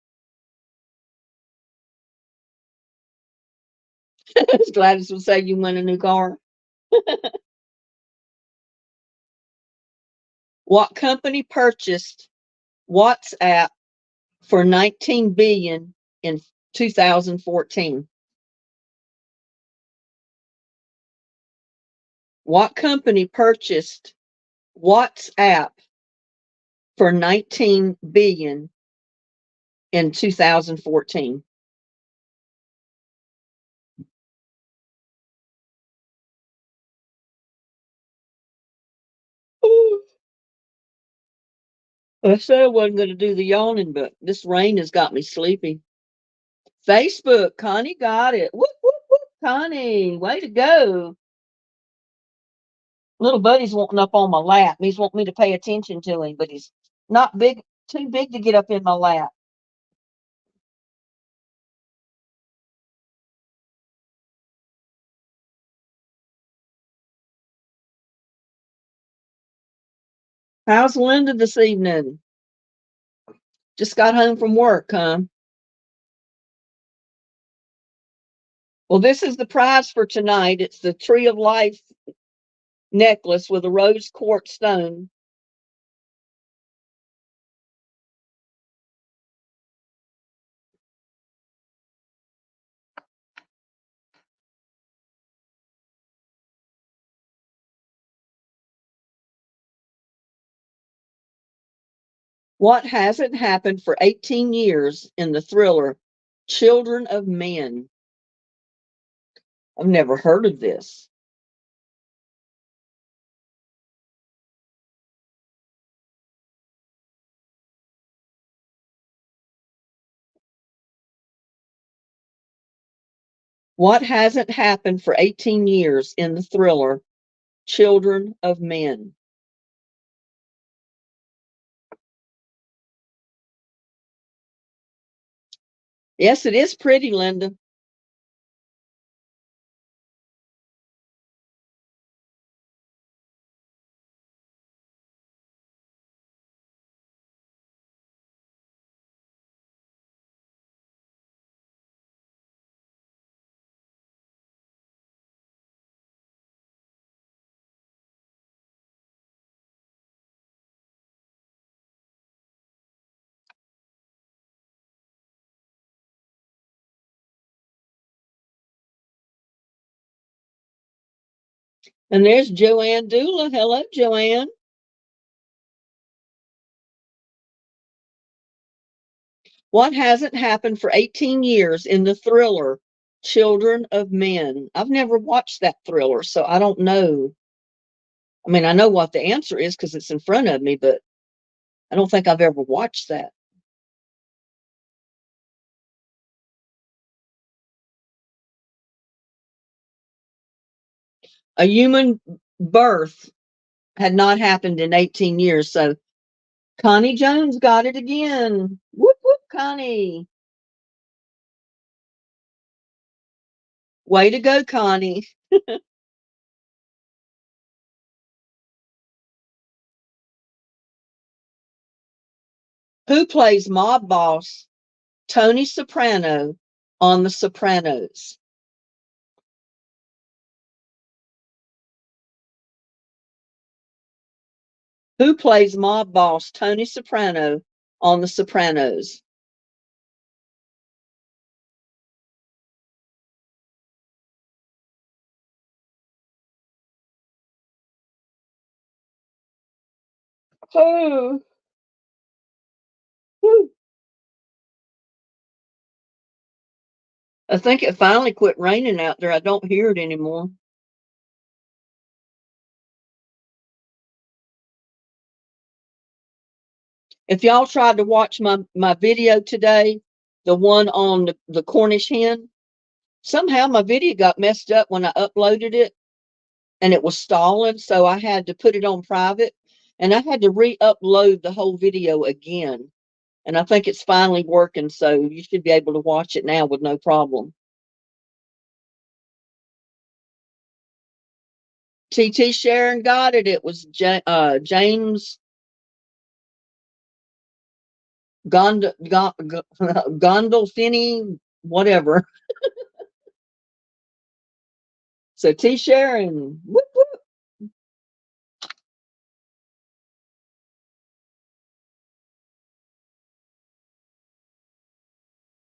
Gladys would say you win a new car. What company purchased WhatsApp for 19 billion in 2014? What company purchased WhatsApp for 19 billion in 2014? I said I wasn't going to do the yawning, but this rain has got me sleepy. Facebook, Connie got it. Whoop, whoop, whoop, Connie, way to go. Little buddy's wanting up on my lap. He's wanting me to pay attention to him, but he's not big, too big to get up in my lap. How's Linda this evening? Just got home from work, huh? Well, this is the prize for tonight. It's the Tree of Life necklace with a rose quartz stone. What hasn't happened for 18 years in the thriller Children of Men? I've never heard of this. What hasn't happened for 18 years in the thriller Children of Men? Yes, it is pretty, Linda. And there's Joanne Dula. Hello, Joanne. What hasn't happened for 18 years in the thriller Children of Men? I've never watched that thriller, so I don't know. I mean, I know what the answer is because it's in front of me, but I don't think I've ever watched that. A human birth had not happened in 18 years. So Connie Jones got it again. Whoop, whoop, Connie. Way to go, Connie. Who plays mob boss Tony Soprano on The Sopranos? Who plays mob boss Tony Soprano on The Sopranos? Oh, I think it finally quit raining out there. I don't hear it anymore. If y'all tried to watch my video today, the one on the Cornish hen, somehow my video got messed up when I uploaded it and it was stalling, so I had to put it on private and I had to re-upload the whole video again. And I think it's finally working, so you should be able to watch it now with no problem. TT Sharon got it. It was James Gondolfini, whatever. So T Sharon, whoop, whoop.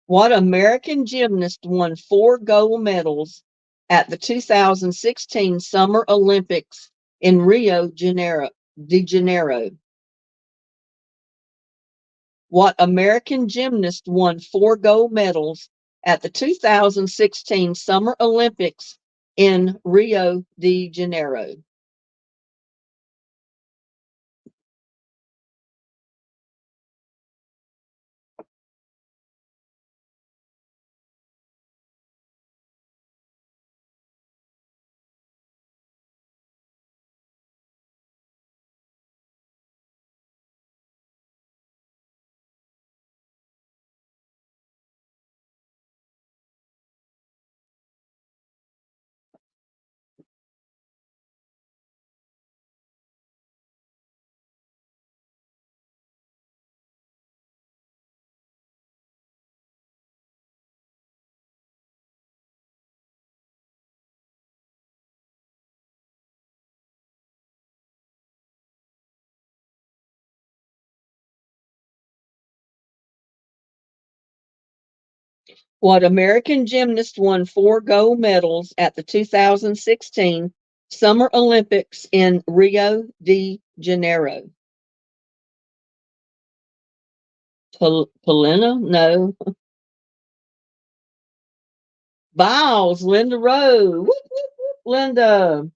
What American gymnast won 4 gold medals at the 2016 Summer Olympics in Rio de Janeiro? What American gymnast won 4 gold medals at the 2016 Summer Olympics in Rio de Janeiro? What American gymnast won 4 gold medals at the 2016 Summer Olympics in Rio de Janeiro? Polina? No. Biles, Linda Rowe. Whoop, whoop, whoop, Linda.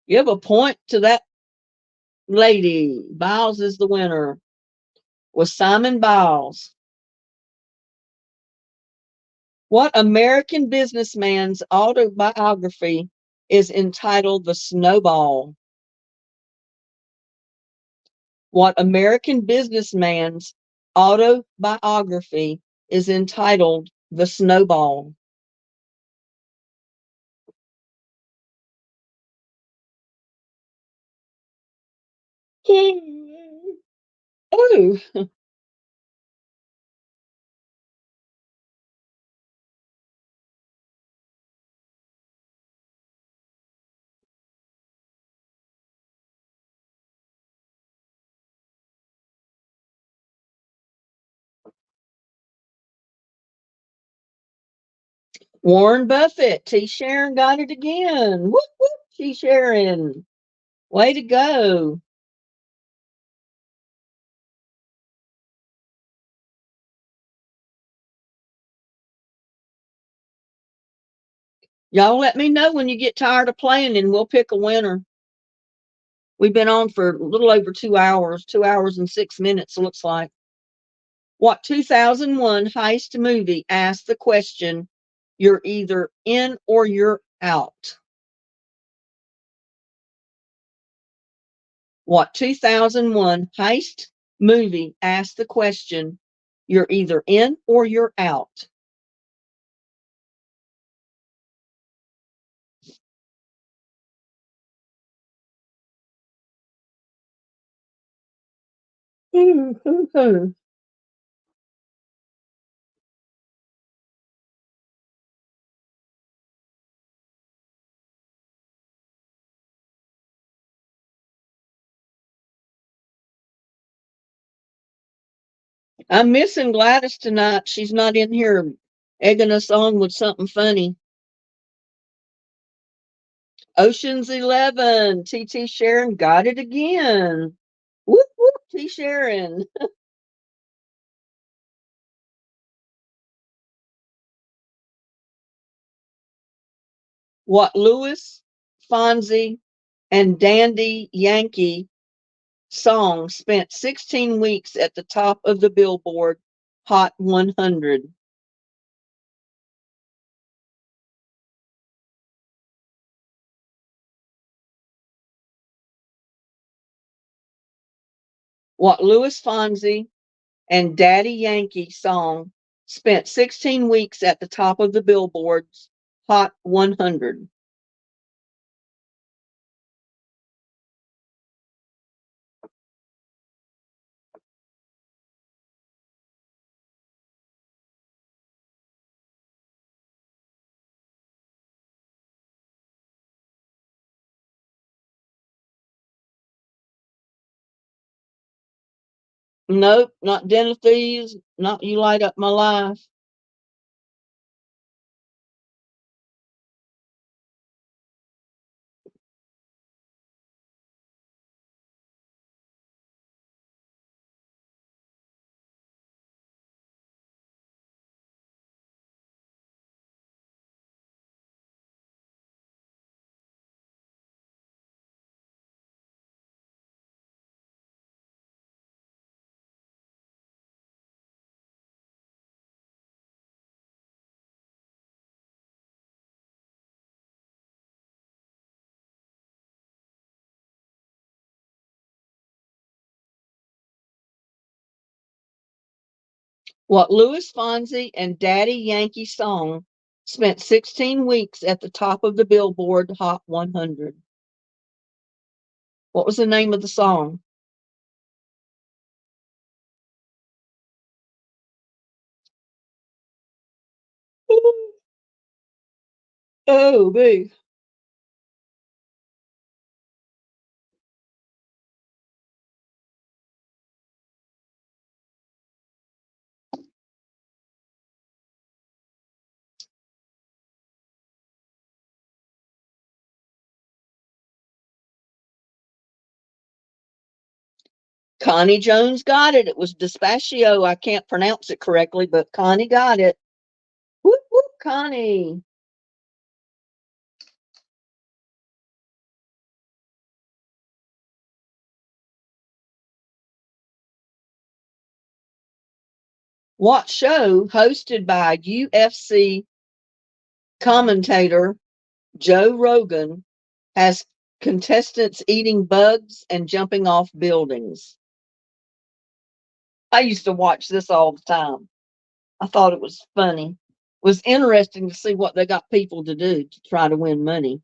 Give a point to that lady. Biles is the winner. Was Simon Biles. What American businessman's autobiography is entitled The Snowball? What American businessman's autobiography is entitled The Snowball? Oh, Warren Buffett. T. Sharon got it again. Whoop, whoop, T. Sharon. Way to go. Y'all let me know when you get tired of playing and we'll pick a winner. We've been on for a little over 2 hours, 2 hours and 6 minutes, looks like. What 2001 heist movie asked the question, you're either in or you're out? What 2001 heist movie asked the question, you're either in or you're out? I'm missing Gladys tonight. She's not in here egging us on with something funny. Ocean's 11. TT Sharon got it again. Whoop, whoop, T Sharon. What Louis Fonzi and Dandy Yankee song spent 16 weeks at the top of the Billboard Hot 100? What Louis Fonzi and Daddy Yankee song spent 16 weeks at the top of the Billboard's Hot 100? Nope, not Den of Thieves, not You Light Up My Life. What Louis Fonzi and Daddy Yankee song spent 16 weeks at the top of the Billboard Hot 100? What was the name of the song? Oh, boo. Connie Jones got it. It was Dispatio. I can't pronounce it correctly, but Connie got it. Whoop, whoop, Connie. What show hosted by UFC commentator Joe Rogan has contestants eating bugs and jumping off buildings? I used to watch this all the time. I thought it was funny. It was interesting to see what they got people to do to try to win money.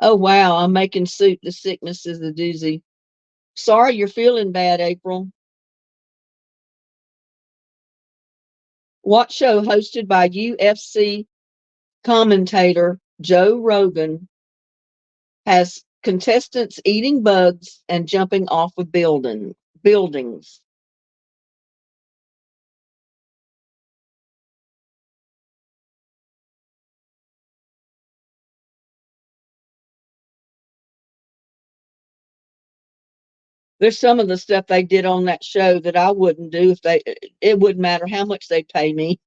Oh wow, I'm making soup. The sickness is a doozy. Sorry you're feeling bad, April. What show hosted by UFC commentator Joe Rogan has contestants eating bugs and jumping off of buildings? There's some of the stuff they did on that show that I wouldn't do if they it wouldn't matter how much they pay me.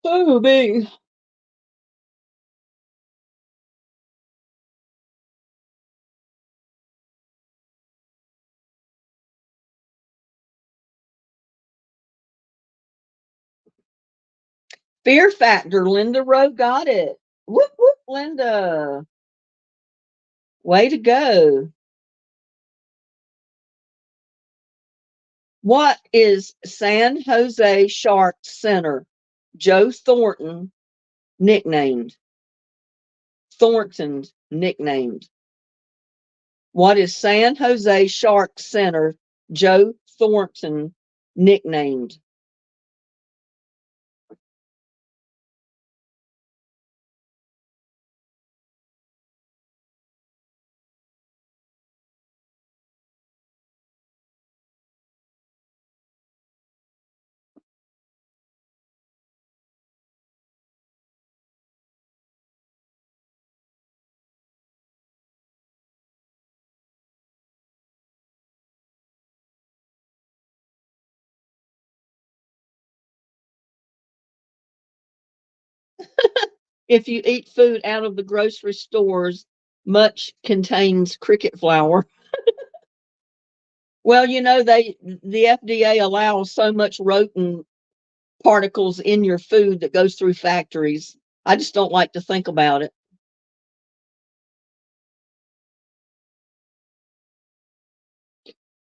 Oh, me. Fear Factor. Linda Rowe got it. Whoop whoop, Linda. Way to go. What is San Jose Sharks center Joe Thornton nicknamed? Thornton nicknamed. What is San Jose Sharks center Joe Thornton nicknamed? If you eat food out of the grocery stores, much contains cricket flour. Well, the FDA allows so much rodent particles in your food that goes through factories. I just don't like to think about it.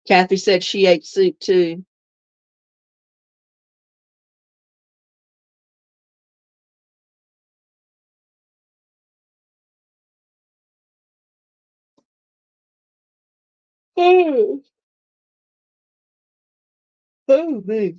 Kathy said she ate soup too. Oh, oh, big.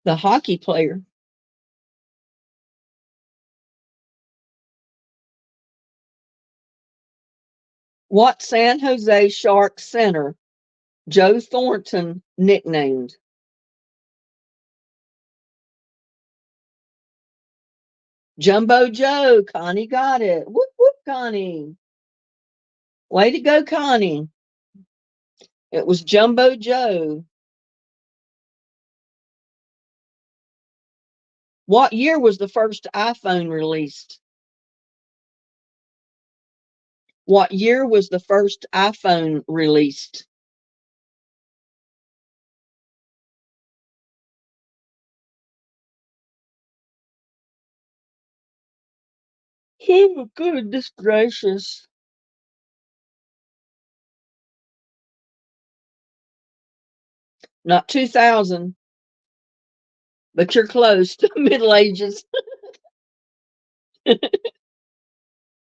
The hockey player. What San Jose Sharks center Joe Thornton nicknamed? Jumbo Joe. Connie got it. Whoop, whoop, Connie. Way to go, Connie. It was Jumbo Joe. What year was the first iPhone released? What year was the first iPhone released? Oh, goodness gracious. Not 2000, but you're close to Middle Ages.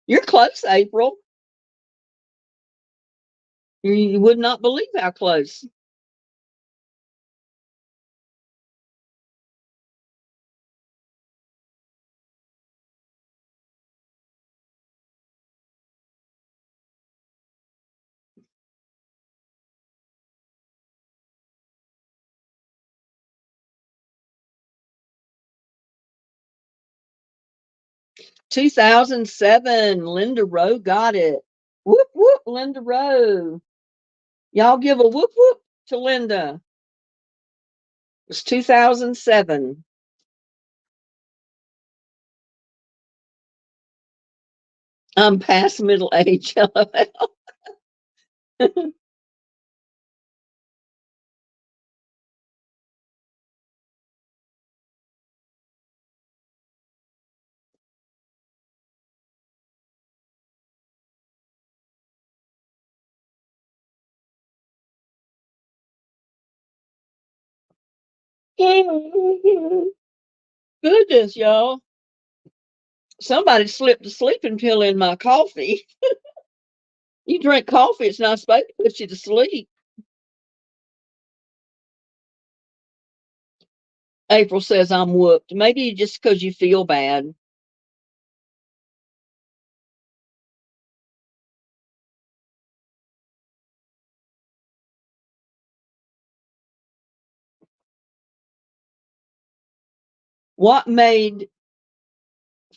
You're close, April. You would not believe how close. 2007, Linda Rowe got it. Whoop, whoop, Linda Rowe. Y'all give a whoop, whoop to Linda. It was 2007. I'm past middle age. 'Goodness, y'all. Somebody slipped a sleeping pill in my coffee. You drink coffee, it's not supposed to put you to sleep. April says I'm whooped. Maybe just because you feel bad. What made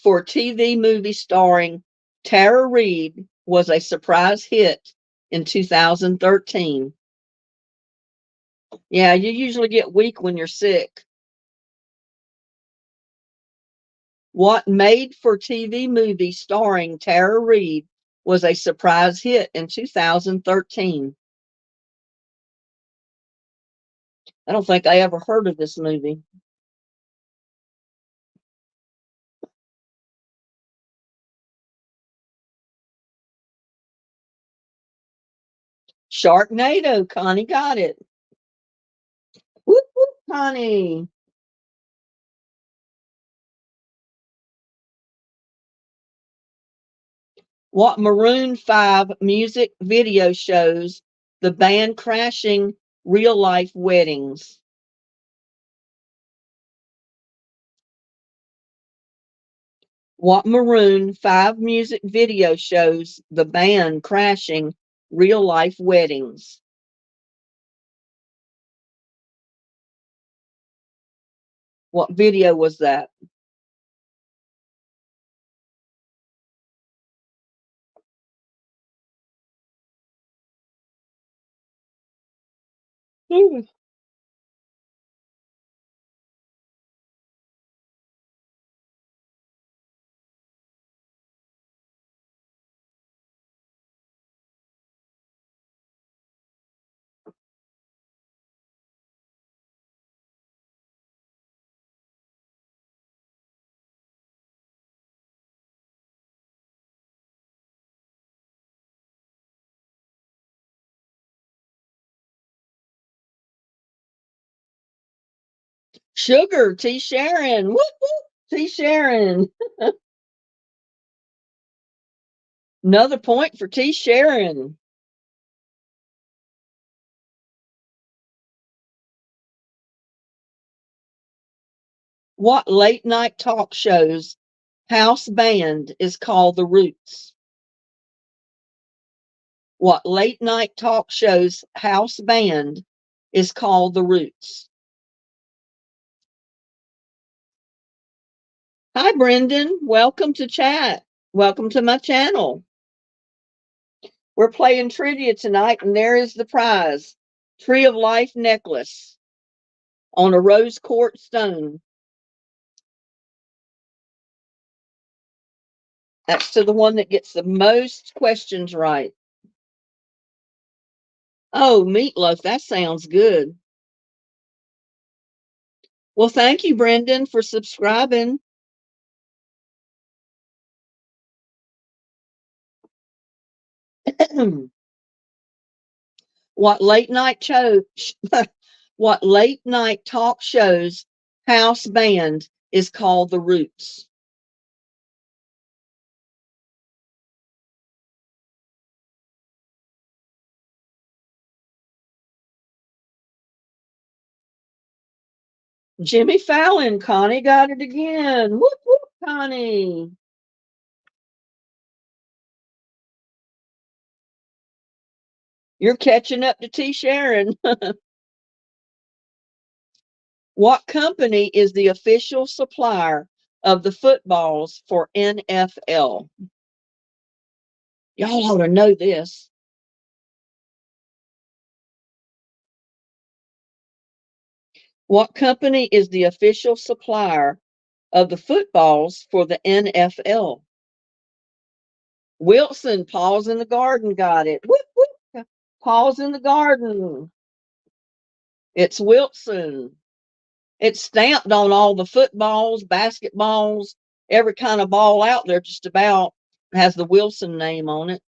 for TV movie starring Tara Reid was a surprise hit in 2013? Yeah, you usually get weak when you're sick. What made for TV movie starring Tara Reid was a surprise hit in 2013? I don't think I ever heard of this movie. Sharknado. Connie got it. Whoop, whoop, Connie. What Maroon 5 music video shows the band crashing real life weddings? What Maroon 5 music video shows the band crashing real life weddings? What video was that? Ooh. Sugar, T. Sharon. Whoop, whoop, T. Sharon. Another point for T. Sharon. What late night talk shows house band is called The Roots? What late night talk shows house band is called The Roots? Hi, Brendan. Welcome to chat. Welcome to my channel. We're playing trivia tonight, and there is the prize. Tree of Life necklace on a rose quartz stone. That's to the one that gets the most questions right. Oh, meatloaf. That sounds good. Well, thank you, Brendan, for subscribing. What late night show? What late night talk shows house band is called The Roots? Jimmy Fallon. Connie got it again. Whoop whoop, Connie. You're catching up to T. Sharon. What company is the official supplier of the footballs for NFL? Y'all ought to know this. What company is the official supplier of the footballs for the NFL? Wilson, Paws in the Garden got it. Whoop, whoop. Paws in the Garden. It's Wilson. It's stamped on all the footballs, basketballs, every kind of ball out there, just about has the Wilson name on it.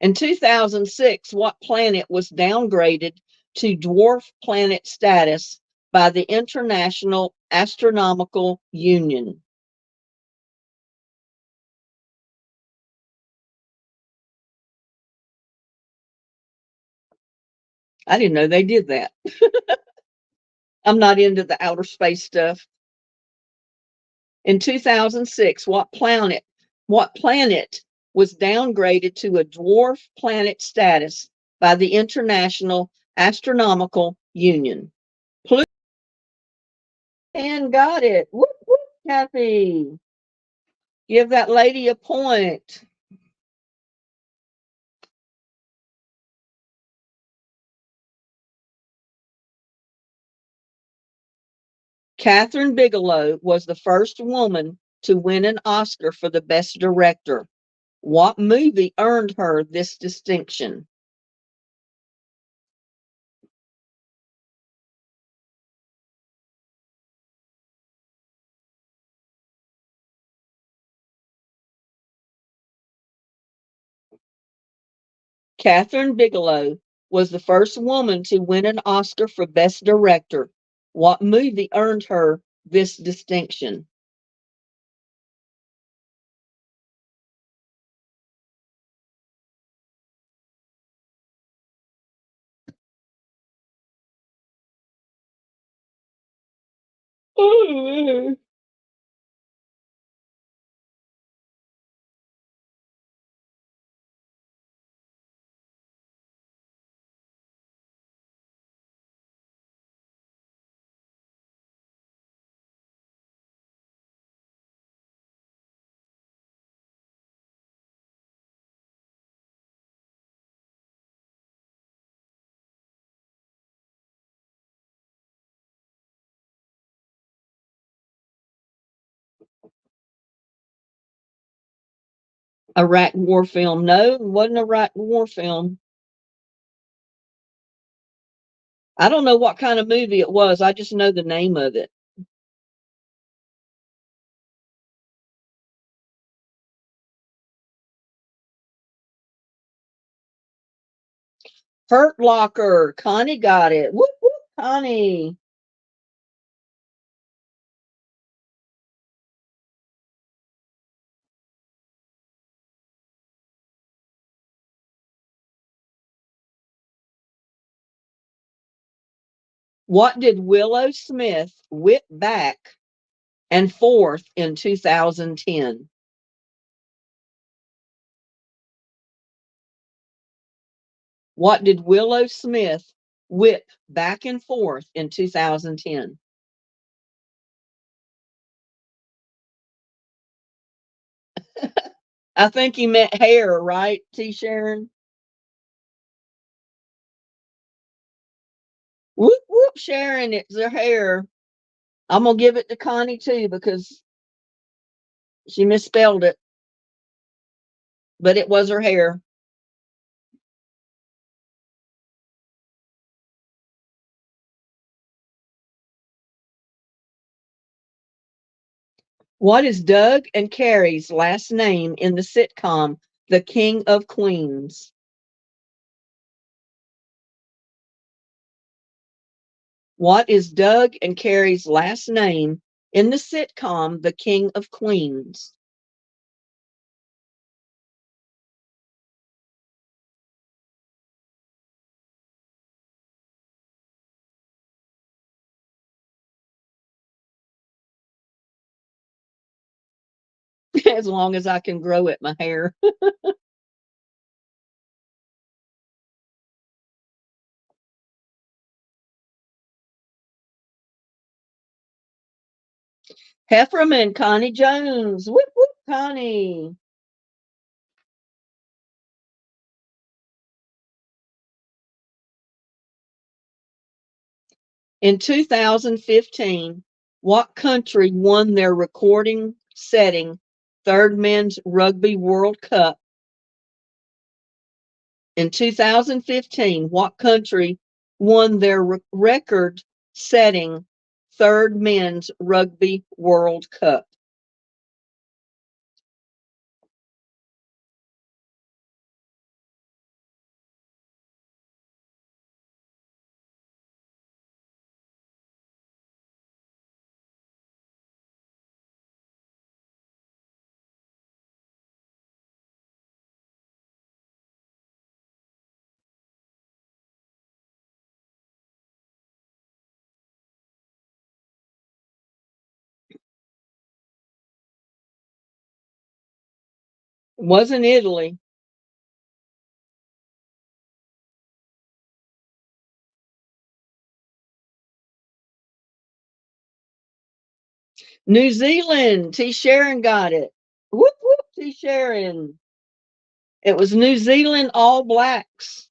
In 2006, what planet was downgraded to dwarf planet status by the International Astronomical Union? I didn't know they did that. I'm not into the outer space stuff. In 2006, what planet was downgraded to a dwarf planet status by the International Astronomical Union? Pluto. And got it. Whoop, whoop, Kathy. Give that lady a point. Catherine Bigelow was the first woman to win an Oscar for the Best Director. What movie earned her this distinction? Catherine Bigelow was the first woman to win an Oscar for Best Director. What movie earned her this distinction? Iraq war film. No, it wasn't Iraq war film. I don't know what kind of movie it was. I just know the name of it. Hurt Locker. Connie got it. Whoop, whoop, Connie. What did Willow Smith whip back and forth in 2010? What did Willow Smith whip back and forth in 2010? I think he meant hair, right, T. Sharon? Whoop, whoop, Sharon, it's her hair. I'm going to give it to Connie too because she misspelled it, but it was her hair. What is Doug and Carrie's last name in the sitcom The King of Queens? What is Doug and Carrie's last name in the sitcom The King of Queens? As long as I can grow it, my hair. Hefferman, Connie Jones. Whoop, whoop, Connie. In 2015, what country won their recording setting third men's rugby World Cup? In 2015, what country won their record setting third men's rugby World Cup? It wasn't Italy. New Zealand. T. Sharon got it. Whoop, whoop, T. Sharon. It was New Zealand All Blacks.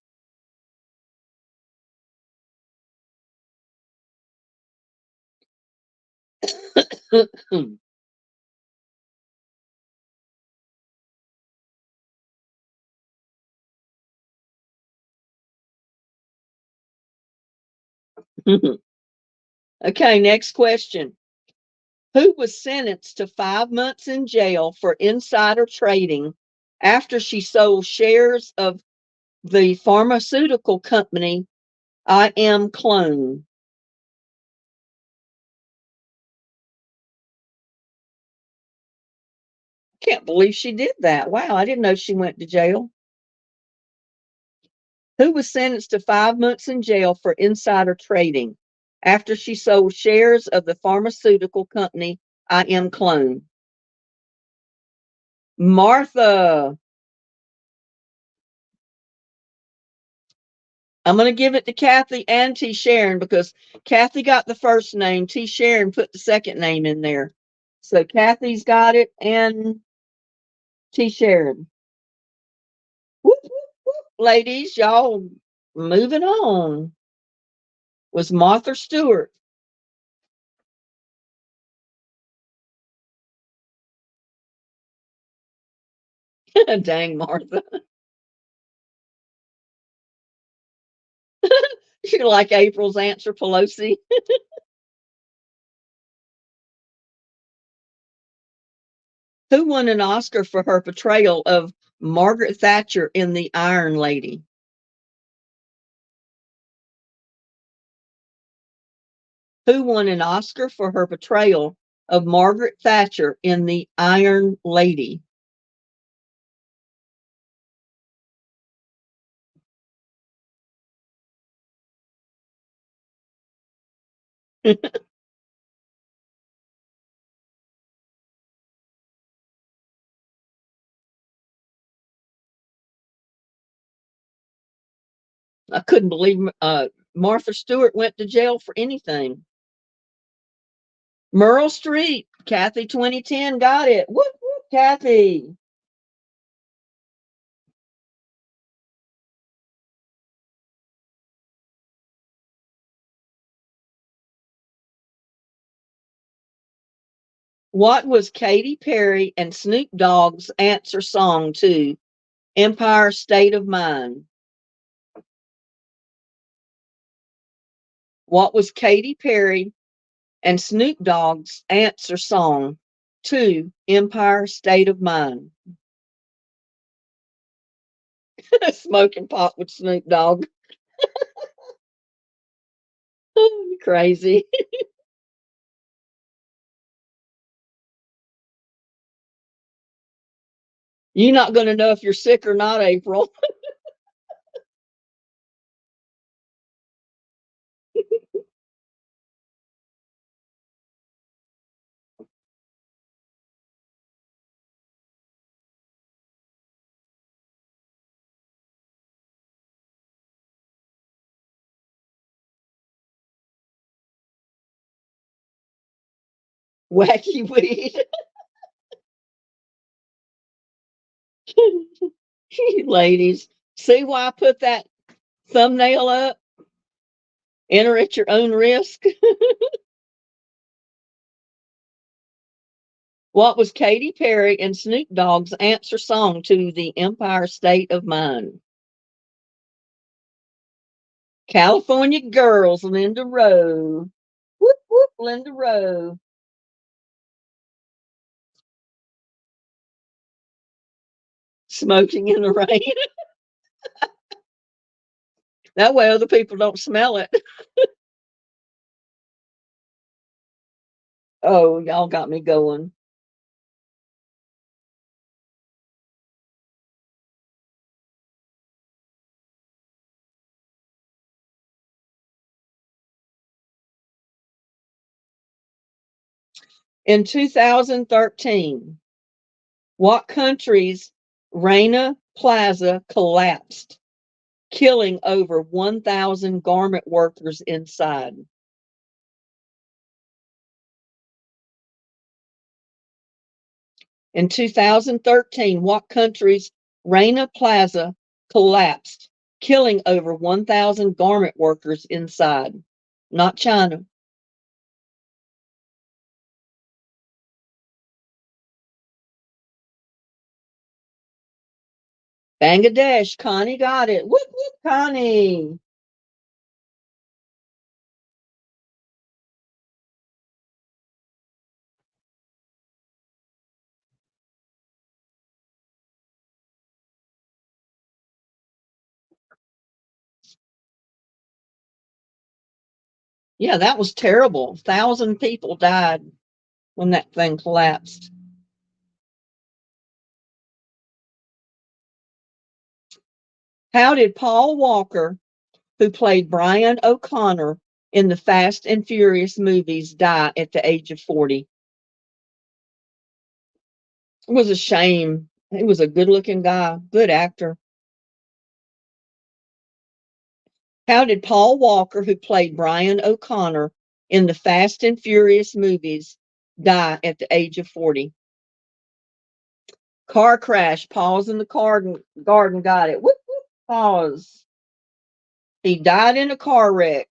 Okay, next question. Who was sentenced to 5 months in jail for insider trading after she sold shares of the pharmaceutical company I Am Clone? Can't believe she did that. Wow, I didn't know she went to jail. Who was sentenced to 5 months in jail for insider trading after she sold shares of the pharmaceutical company I Am Clone? Martha. I'm going to give it to Kathy and T. Sharon because Kathy got the first name. T. Sharon put the second name in there. So Kathy's got it and T. Sharon. Whoop, whoop, whoop. Ladies, y'all moving on. Was Martha Stewart. Dang, Martha. You're like April's answer, Pelosi. Who won an Oscar for her portrayal of Margaret Thatcher in The Iron Lady? Who won an Oscar for her portrayal of Margaret Thatcher in The Iron Lady? I couldn't believe Martha Stewart went to jail for anything. Meryl Streep, Kathy 2010 got it. Whoop, whoop, Kathy. What was Katy Perry and Snoop Dogg's answer song to Empire State of Mind? What was Katy Perry and Snoop Dogg's answer song to Empire State of Mind? Smoking pot with Snoop Dogg. Oh, you crazy. You're not going to know if you're sick or not, April. Wacky weed. You ladies, see why I put that thumbnail up? Enter at your own risk. What was Katy Perry and Snoop Dogg's answer song to the Empire State of Mind? California Girls, Linda Rowe. Whoop, whoop, Linda Rowe. Smoking in the rain. That way other people don't smell it. Oh, y'all got me going. In 2013, what country's Rana Plaza collapsed, killing over 1,000 garment workers inside? In 2013, what country's Rana Plaza collapsed, killing over 1,000 garment workers inside? Not China. Bangladesh. Connie got it. Whoop, whoop, Connie. Yeah, that was terrible. 1,000 people died when that thing collapsed. How did Paul Walker, who played Brian O'Connor in the Fast and Furious movies, die at the age of 40? It was a shame. He was a good looking guy, good actor. How did Paul Walker, who played Brian O'Connor in the Fast and Furious movies, die at the age of 40? Car crash. Paul's in the garden got it. Whoop, whoop, pause. He died in a car wreck.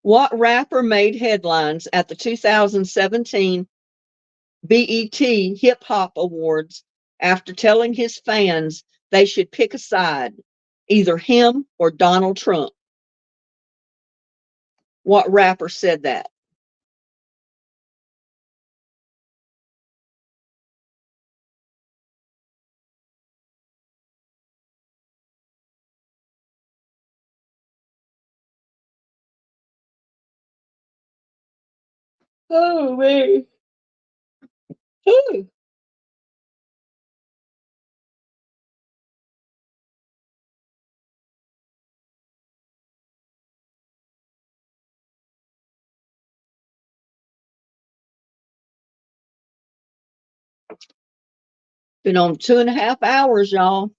What rapper made headlines at the 2017 BET Hip Hop Awards after telling his fans they should pick a side, either him or Donald Trump? What rapper said that? Oh man. Whew. Been on 2.5 hours, y'all.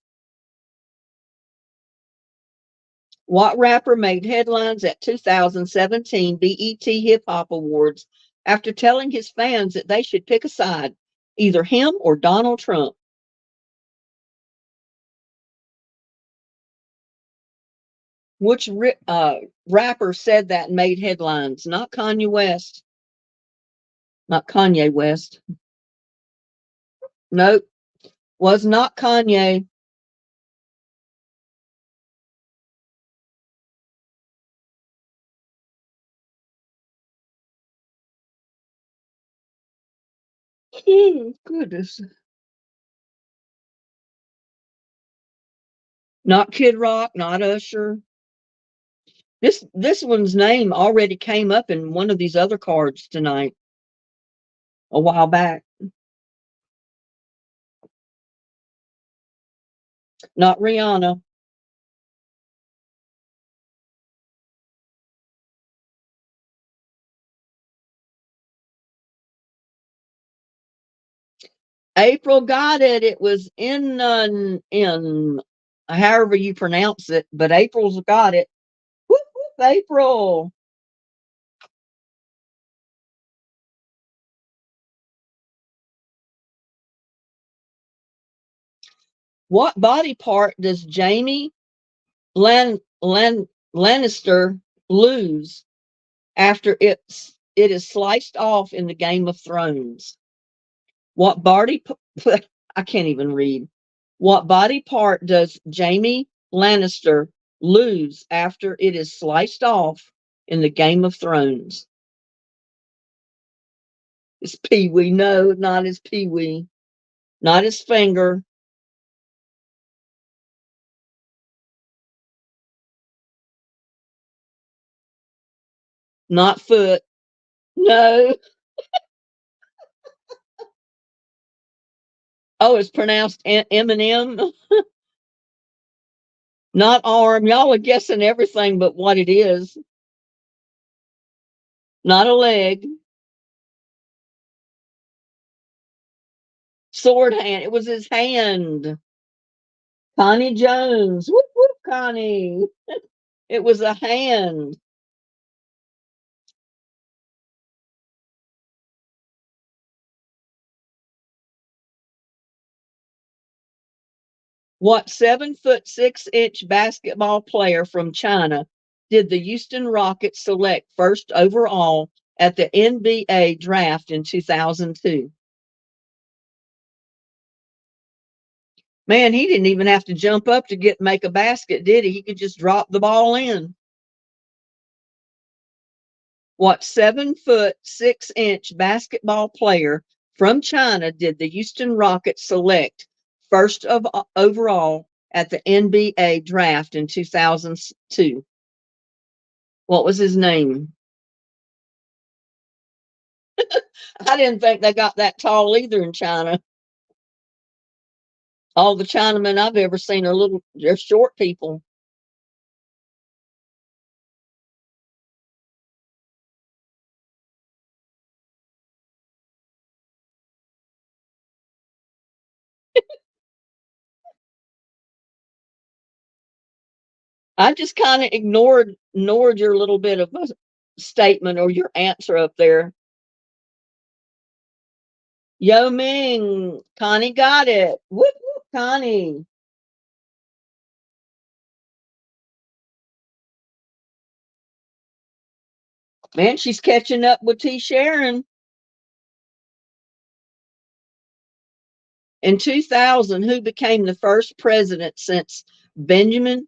What rapper made headlines at 2017 BET Hip Hop Awards after telling his fans that they should pick a side, either him or Donald Trump? Which rapper said that and made headlines? Not Kanye West. Not Kanye West. Nope. Was not Kanye. Goodness. Not Kid Rock, not Usher. This one's name already came up in one of these other cards tonight a while back. Not Rihanna. April got it. It was in however you pronounce it, but April's got it. Whoop, whoop, April. What body part does Jamie Lannister lose after it is sliced off in the Game of Thrones? What body? I can't even read. What body part does Jamie Lannister lose after it is sliced off in the Game of Thrones? It's Pee Wee. No, not his Pee Wee. Not his finger. Not foot. No. Oh, it's pronounced Eminem. Not arm. Y'all are guessing everything but what it is. Not a leg. Sword hand. It was his hand. Connie Jones. Whoop, whoop, Connie. It was a hand. What 7'6" basketball player from China did the Houston Rockets select first overall at the NBA draft in 2002? Man, he didn't even have to jump up to make a basket, did he? He could just drop the ball in. What 7'6" basketball player from China did the Houston Rockets select first of overall at the NBA draft in 2002? What was his name? I didn't think they got that tall either in China. All the Chinamen I've ever seen are they're short people. I just kind of ignored your little bit of a statement or your answer up there. Yo Ming, Connie got it. Whoop whoop, Connie. Man, she's catching up with T. Sharon. In 2000, who became the first president since Benjamin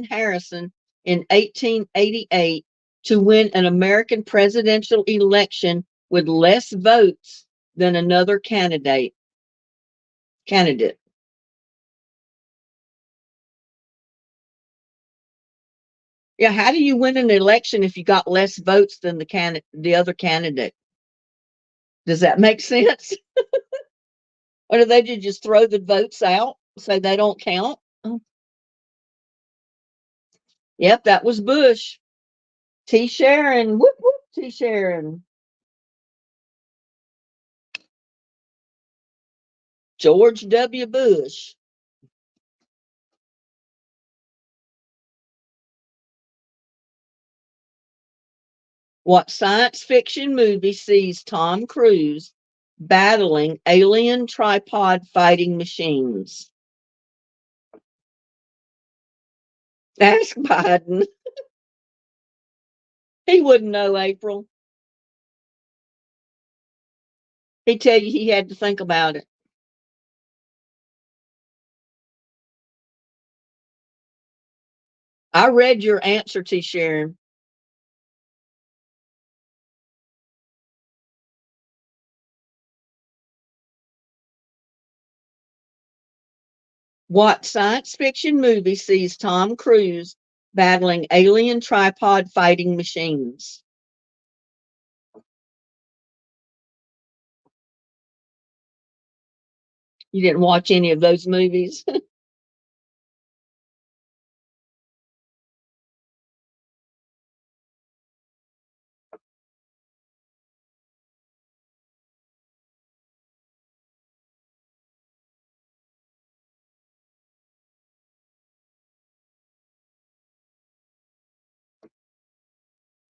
Harrison in 1888 to win an American presidential election with less votes than another candidate? Yeah, how do you win an election if you got less votes than the other candidate? Does that make sense? Or do they just throw the votes out so they don't count? Oh, yep, that was Bush. T. Sharon, whoop whoop, T. Sharon. George W. Bush. What science fiction movie sees Tom Cruise battling alien tripod fighting machines? Ask Biden. He wouldn't know, April. He'd tell you he had to think about it. I read your answer to Sharon. What science fiction movie sees Tom Cruise battling alien tripod fighting machines? You didn't watch any of those movies?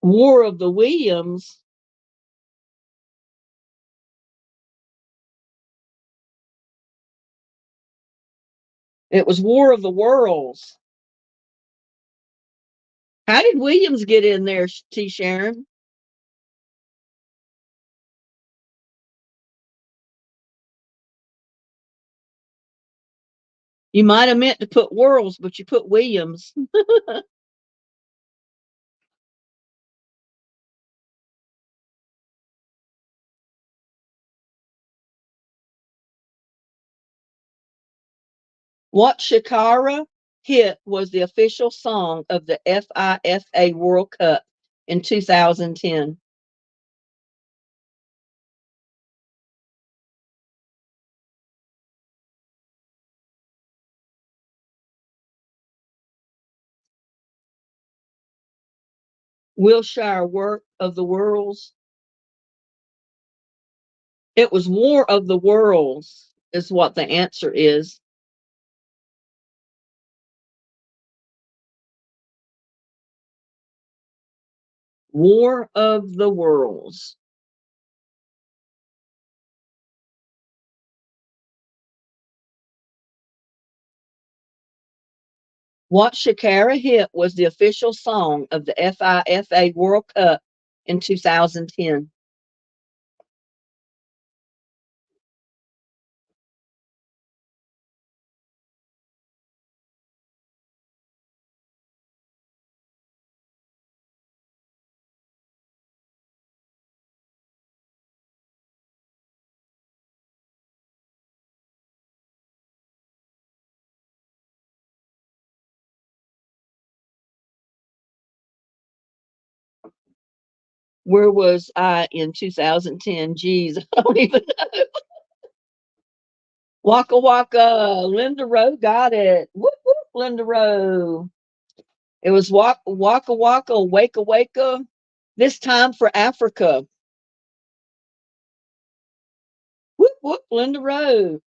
War of the Williams. It was War of the Worlds. How did Williams get in there, T. Sharon? You might have meant to put Worlds, but you put Williams. What Shakira hit was the official song of the FIFA World Cup in 2010? Wilshire Work of the Worlds. It was War of the Worlds, is what the answer is. War of the Worlds. What Shakira hit was the official song of the FIFA World Cup in 2010? Where was I in 2010? Geez, I don't even know. Waka Waka. Linda Rowe got it. Whoop, whoop, Linda Rowe. It was Waka Waka, Waka Waka. This time for Africa. Whoop, whoop, Linda Rowe.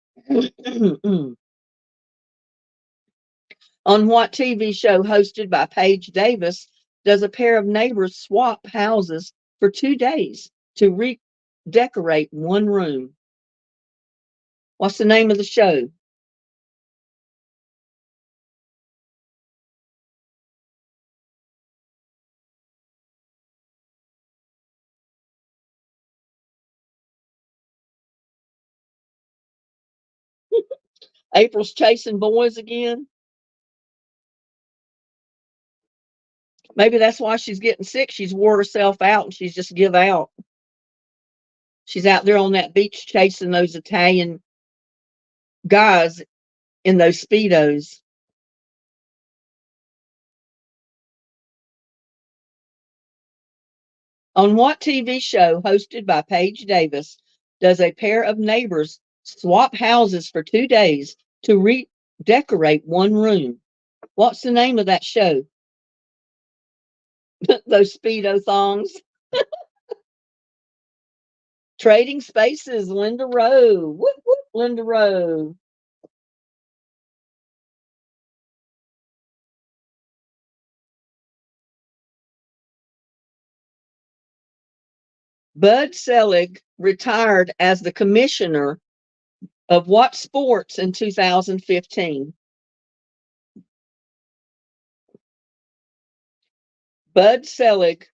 On what TV show hosted by Paige Davis does a pair of neighbors swap houses for 2 days to redecorate one room? What's the name of the show? April's chasing boys again. Maybe that's why she's getting sick. She's wore herself out and she's just give out. She's out there on that beach chasing those Italian guys in those Speedos. On what TV show hosted by Paige Davis does a pair of neighbors swap houses for 2 days to redecorate one room? What's the name of that show? Those Speedo thongs. Trading Spaces, Linda Rowe. Whoop, whoop, Linda Rowe. Bud Selig retired as the commissioner of what sports in 2015? Bud Selig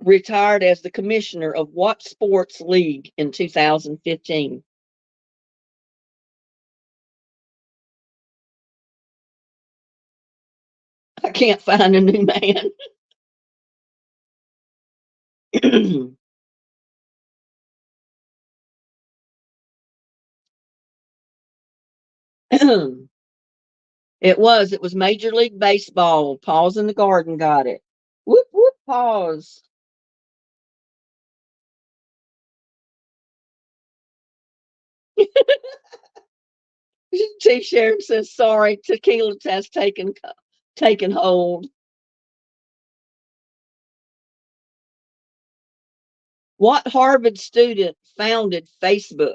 retired as the commissioner of what sports league in 2015? I can't find a new man. It was Major League Baseball. Paws in the Garden got it. Whoop whoop paws. Chief Sheriff says sorry, tequila test taken hold. What Harvard student founded Facebook?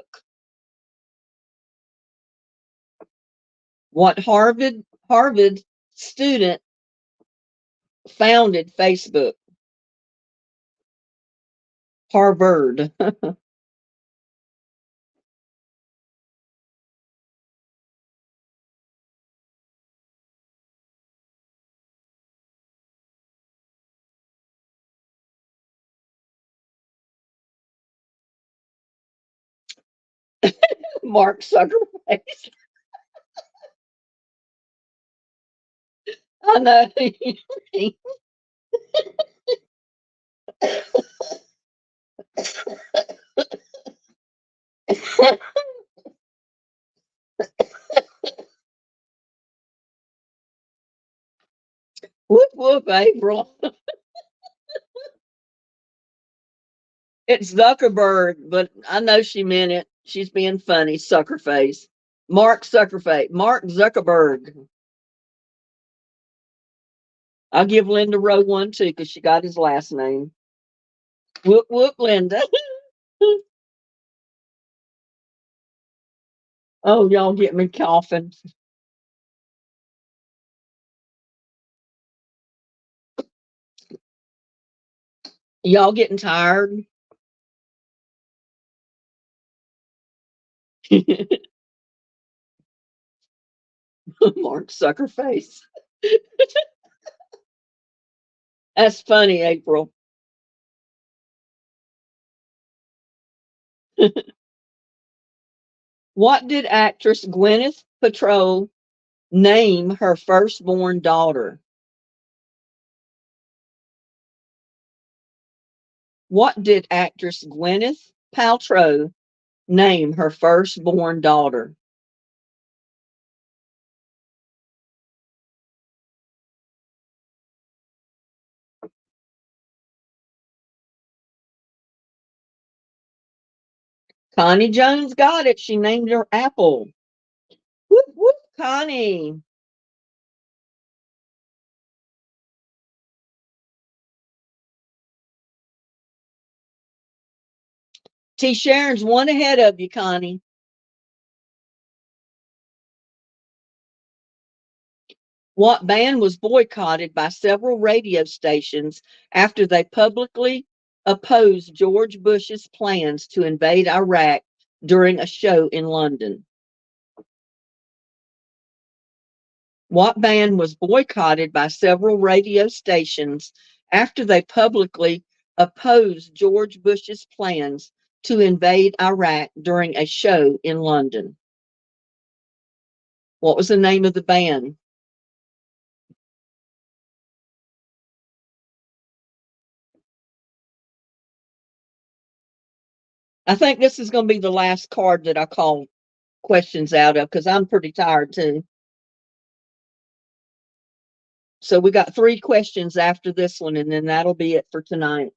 What Harvard student founded Facebook? Harvard. Mark Zuckerberg. I know. Whoop whoop, April. It's Zuckerberg, but I know she meant it. She's being funny. Sucker face. Mark Zuckerface. Mark Zuckerberg. I'll give Linda Rowe one too because she got his last name. Whoop whoop, Linda. Oh, y'all get me coughing. Y'all getting tired? Mark Zuckerface. That's funny, April. What did actress Gwyneth Paltrow name her firstborn daughter? What did actress Gwyneth Paltrow name her firstborn daughter? Connie Jones got it. She named her Apple. Whoop, whoop, Connie. T. Sharon's one ahead of you, Connie. What band was boycotted by several radio stations after they publicly opposed George Bush's plans to invade Iraq during a show in London? What band was boycotted by several radio stations after they publicly opposed George Bush's plans to invade Iraq during a show in London? What was the name of the band? I think this is going to be the last card that I call questions out of because I'm pretty tired too. So we got 3 questions after this one, and then that'll be it for tonight.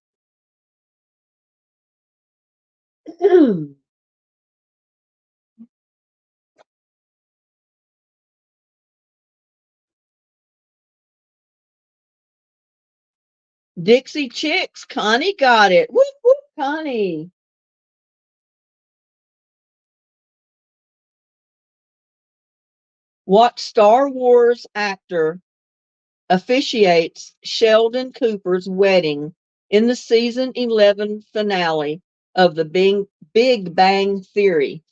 Dixie Chicks, Connie got it. Whoop, whoop, Connie. What Star Wars actor officiates Sheldon Cooper's wedding in the season 11 finale of the Big Bang Theory?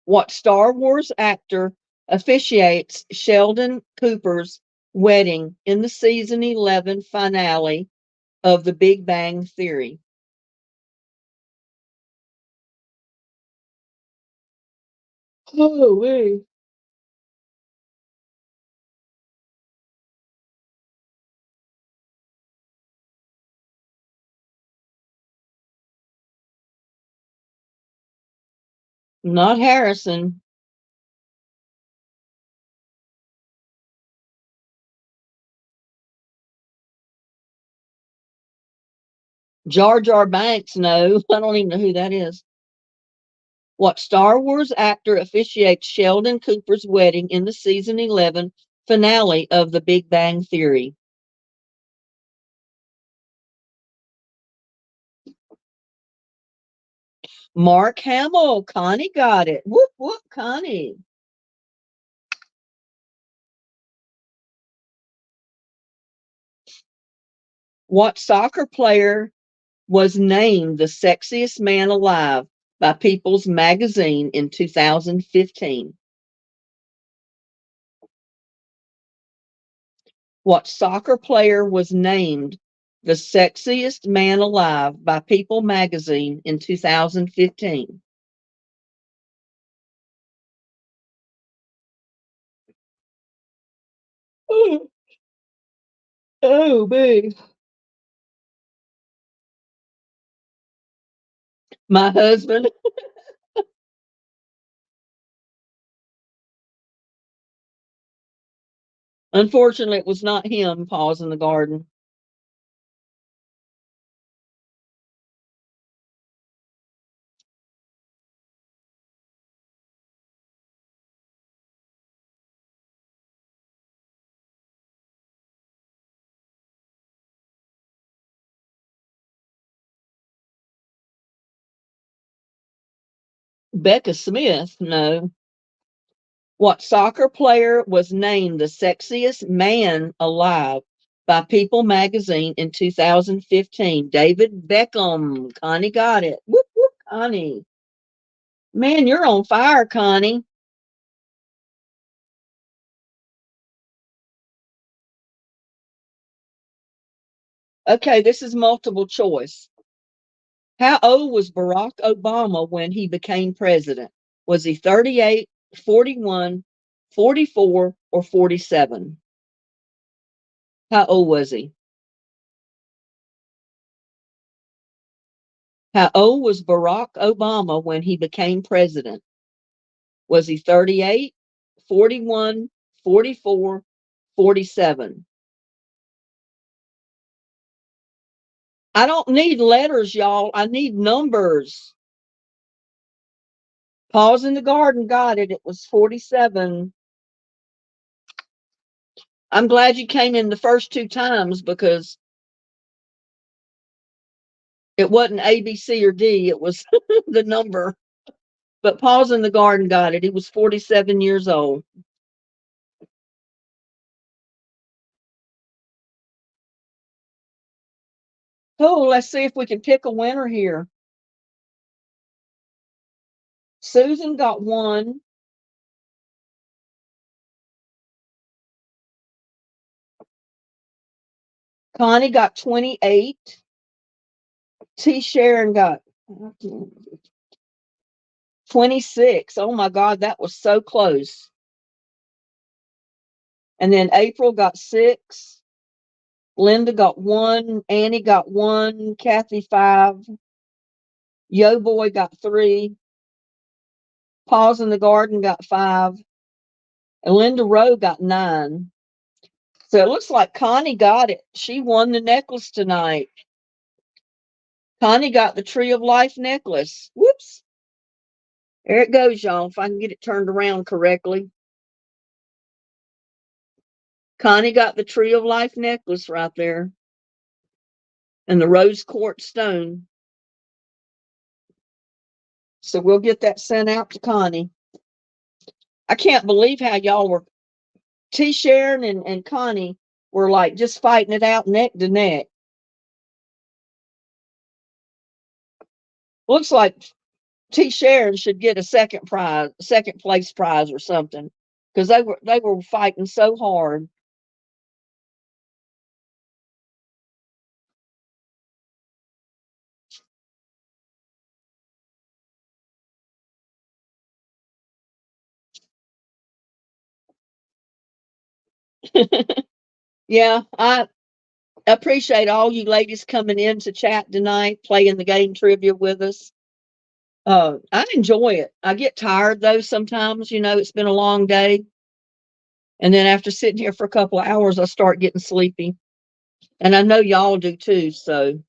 What Star Wars actor officiates Sheldon Cooper's wedding in the season 11 finale of the Big Bang Theory? Oh, not Harrison. Jar Jar Banks, no. I don't even know who that is. What Star Wars actor officiates Sheldon Cooper's wedding in the season 11 finale of The Big Bang Theory? Mark Hamill. Connie got it. Whoop, whoop, Connie. What soccer player was named the sexiest man alive by People's Magazine in 2015? What soccer player was named the sexiest man alive by People Magazine in 2015? Oh, boo. My husband. Unfortunately, it was not him. Paws in the garden. Becca Smith. No. What soccer player was named the sexiest man alive by People Magazine in 2015? David Beckham. Connie got it. Whoop, whoop, Connie. Man, you're on fire, Connie. Okay, this is multiple choice. How old was Barack Obama when he became president? Was he 38, 41, 44, or 47? How old was he? How old was Barack Obama when he became president? Was he 38, 41, 44, 47? I don't need letters, y'all. I need numbers. Paws in the garden got it. It was 47. I'm glad you came in the first 2 times because it wasn't A, B, C, or D. It was the number. But Paws in the garden got it. He was 47 years old. Oh, let's see if we can pick a winner here. Susan got 1. Connie got 28. T. Sharon got 26. Oh my God, that was so close. And then April got 6. Linda got 1. Annie got 1. Kathy 5. Yo Boy got 3. Paws in the Garden got 5. And Linda Rowe got 9. So it looks like Connie got it. She won the necklace tonight. Connie got the Tree of Life necklace. Whoops. There it goes, y'all, if I can get it turned around correctly. Connie got the Tree of Life necklace right there. And the rose quartz stone. So we'll get that sent out to Connie. I can't believe how y'all were, T. Sharon and Connie were like just fighting it out neck to neck. Looks like T. Sharon should get a second place prize or something, because they were fighting so hard. Yeah, I appreciate all you ladies coming in to chat tonight, playing the game trivia with us. I enjoy it. I get tired though sometimes, it's been a long day. And then after sitting here for a couple of hours, I start getting sleepy. And I know y'all do too. So,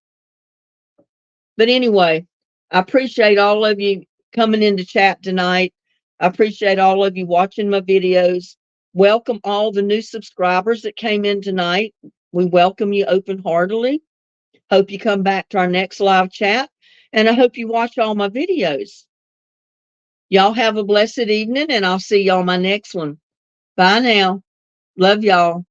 but anyway, I appreciate all of you coming into chat tonight. I appreciate all of you watching my videos. Welcome all the new subscribers that came in tonight. We welcome you open heartedly. Hope you come back to our next live chat. And I hope you watch all my videos. Y'all have a blessed evening, and I'll see y'all my next one. Bye now. Love y'all.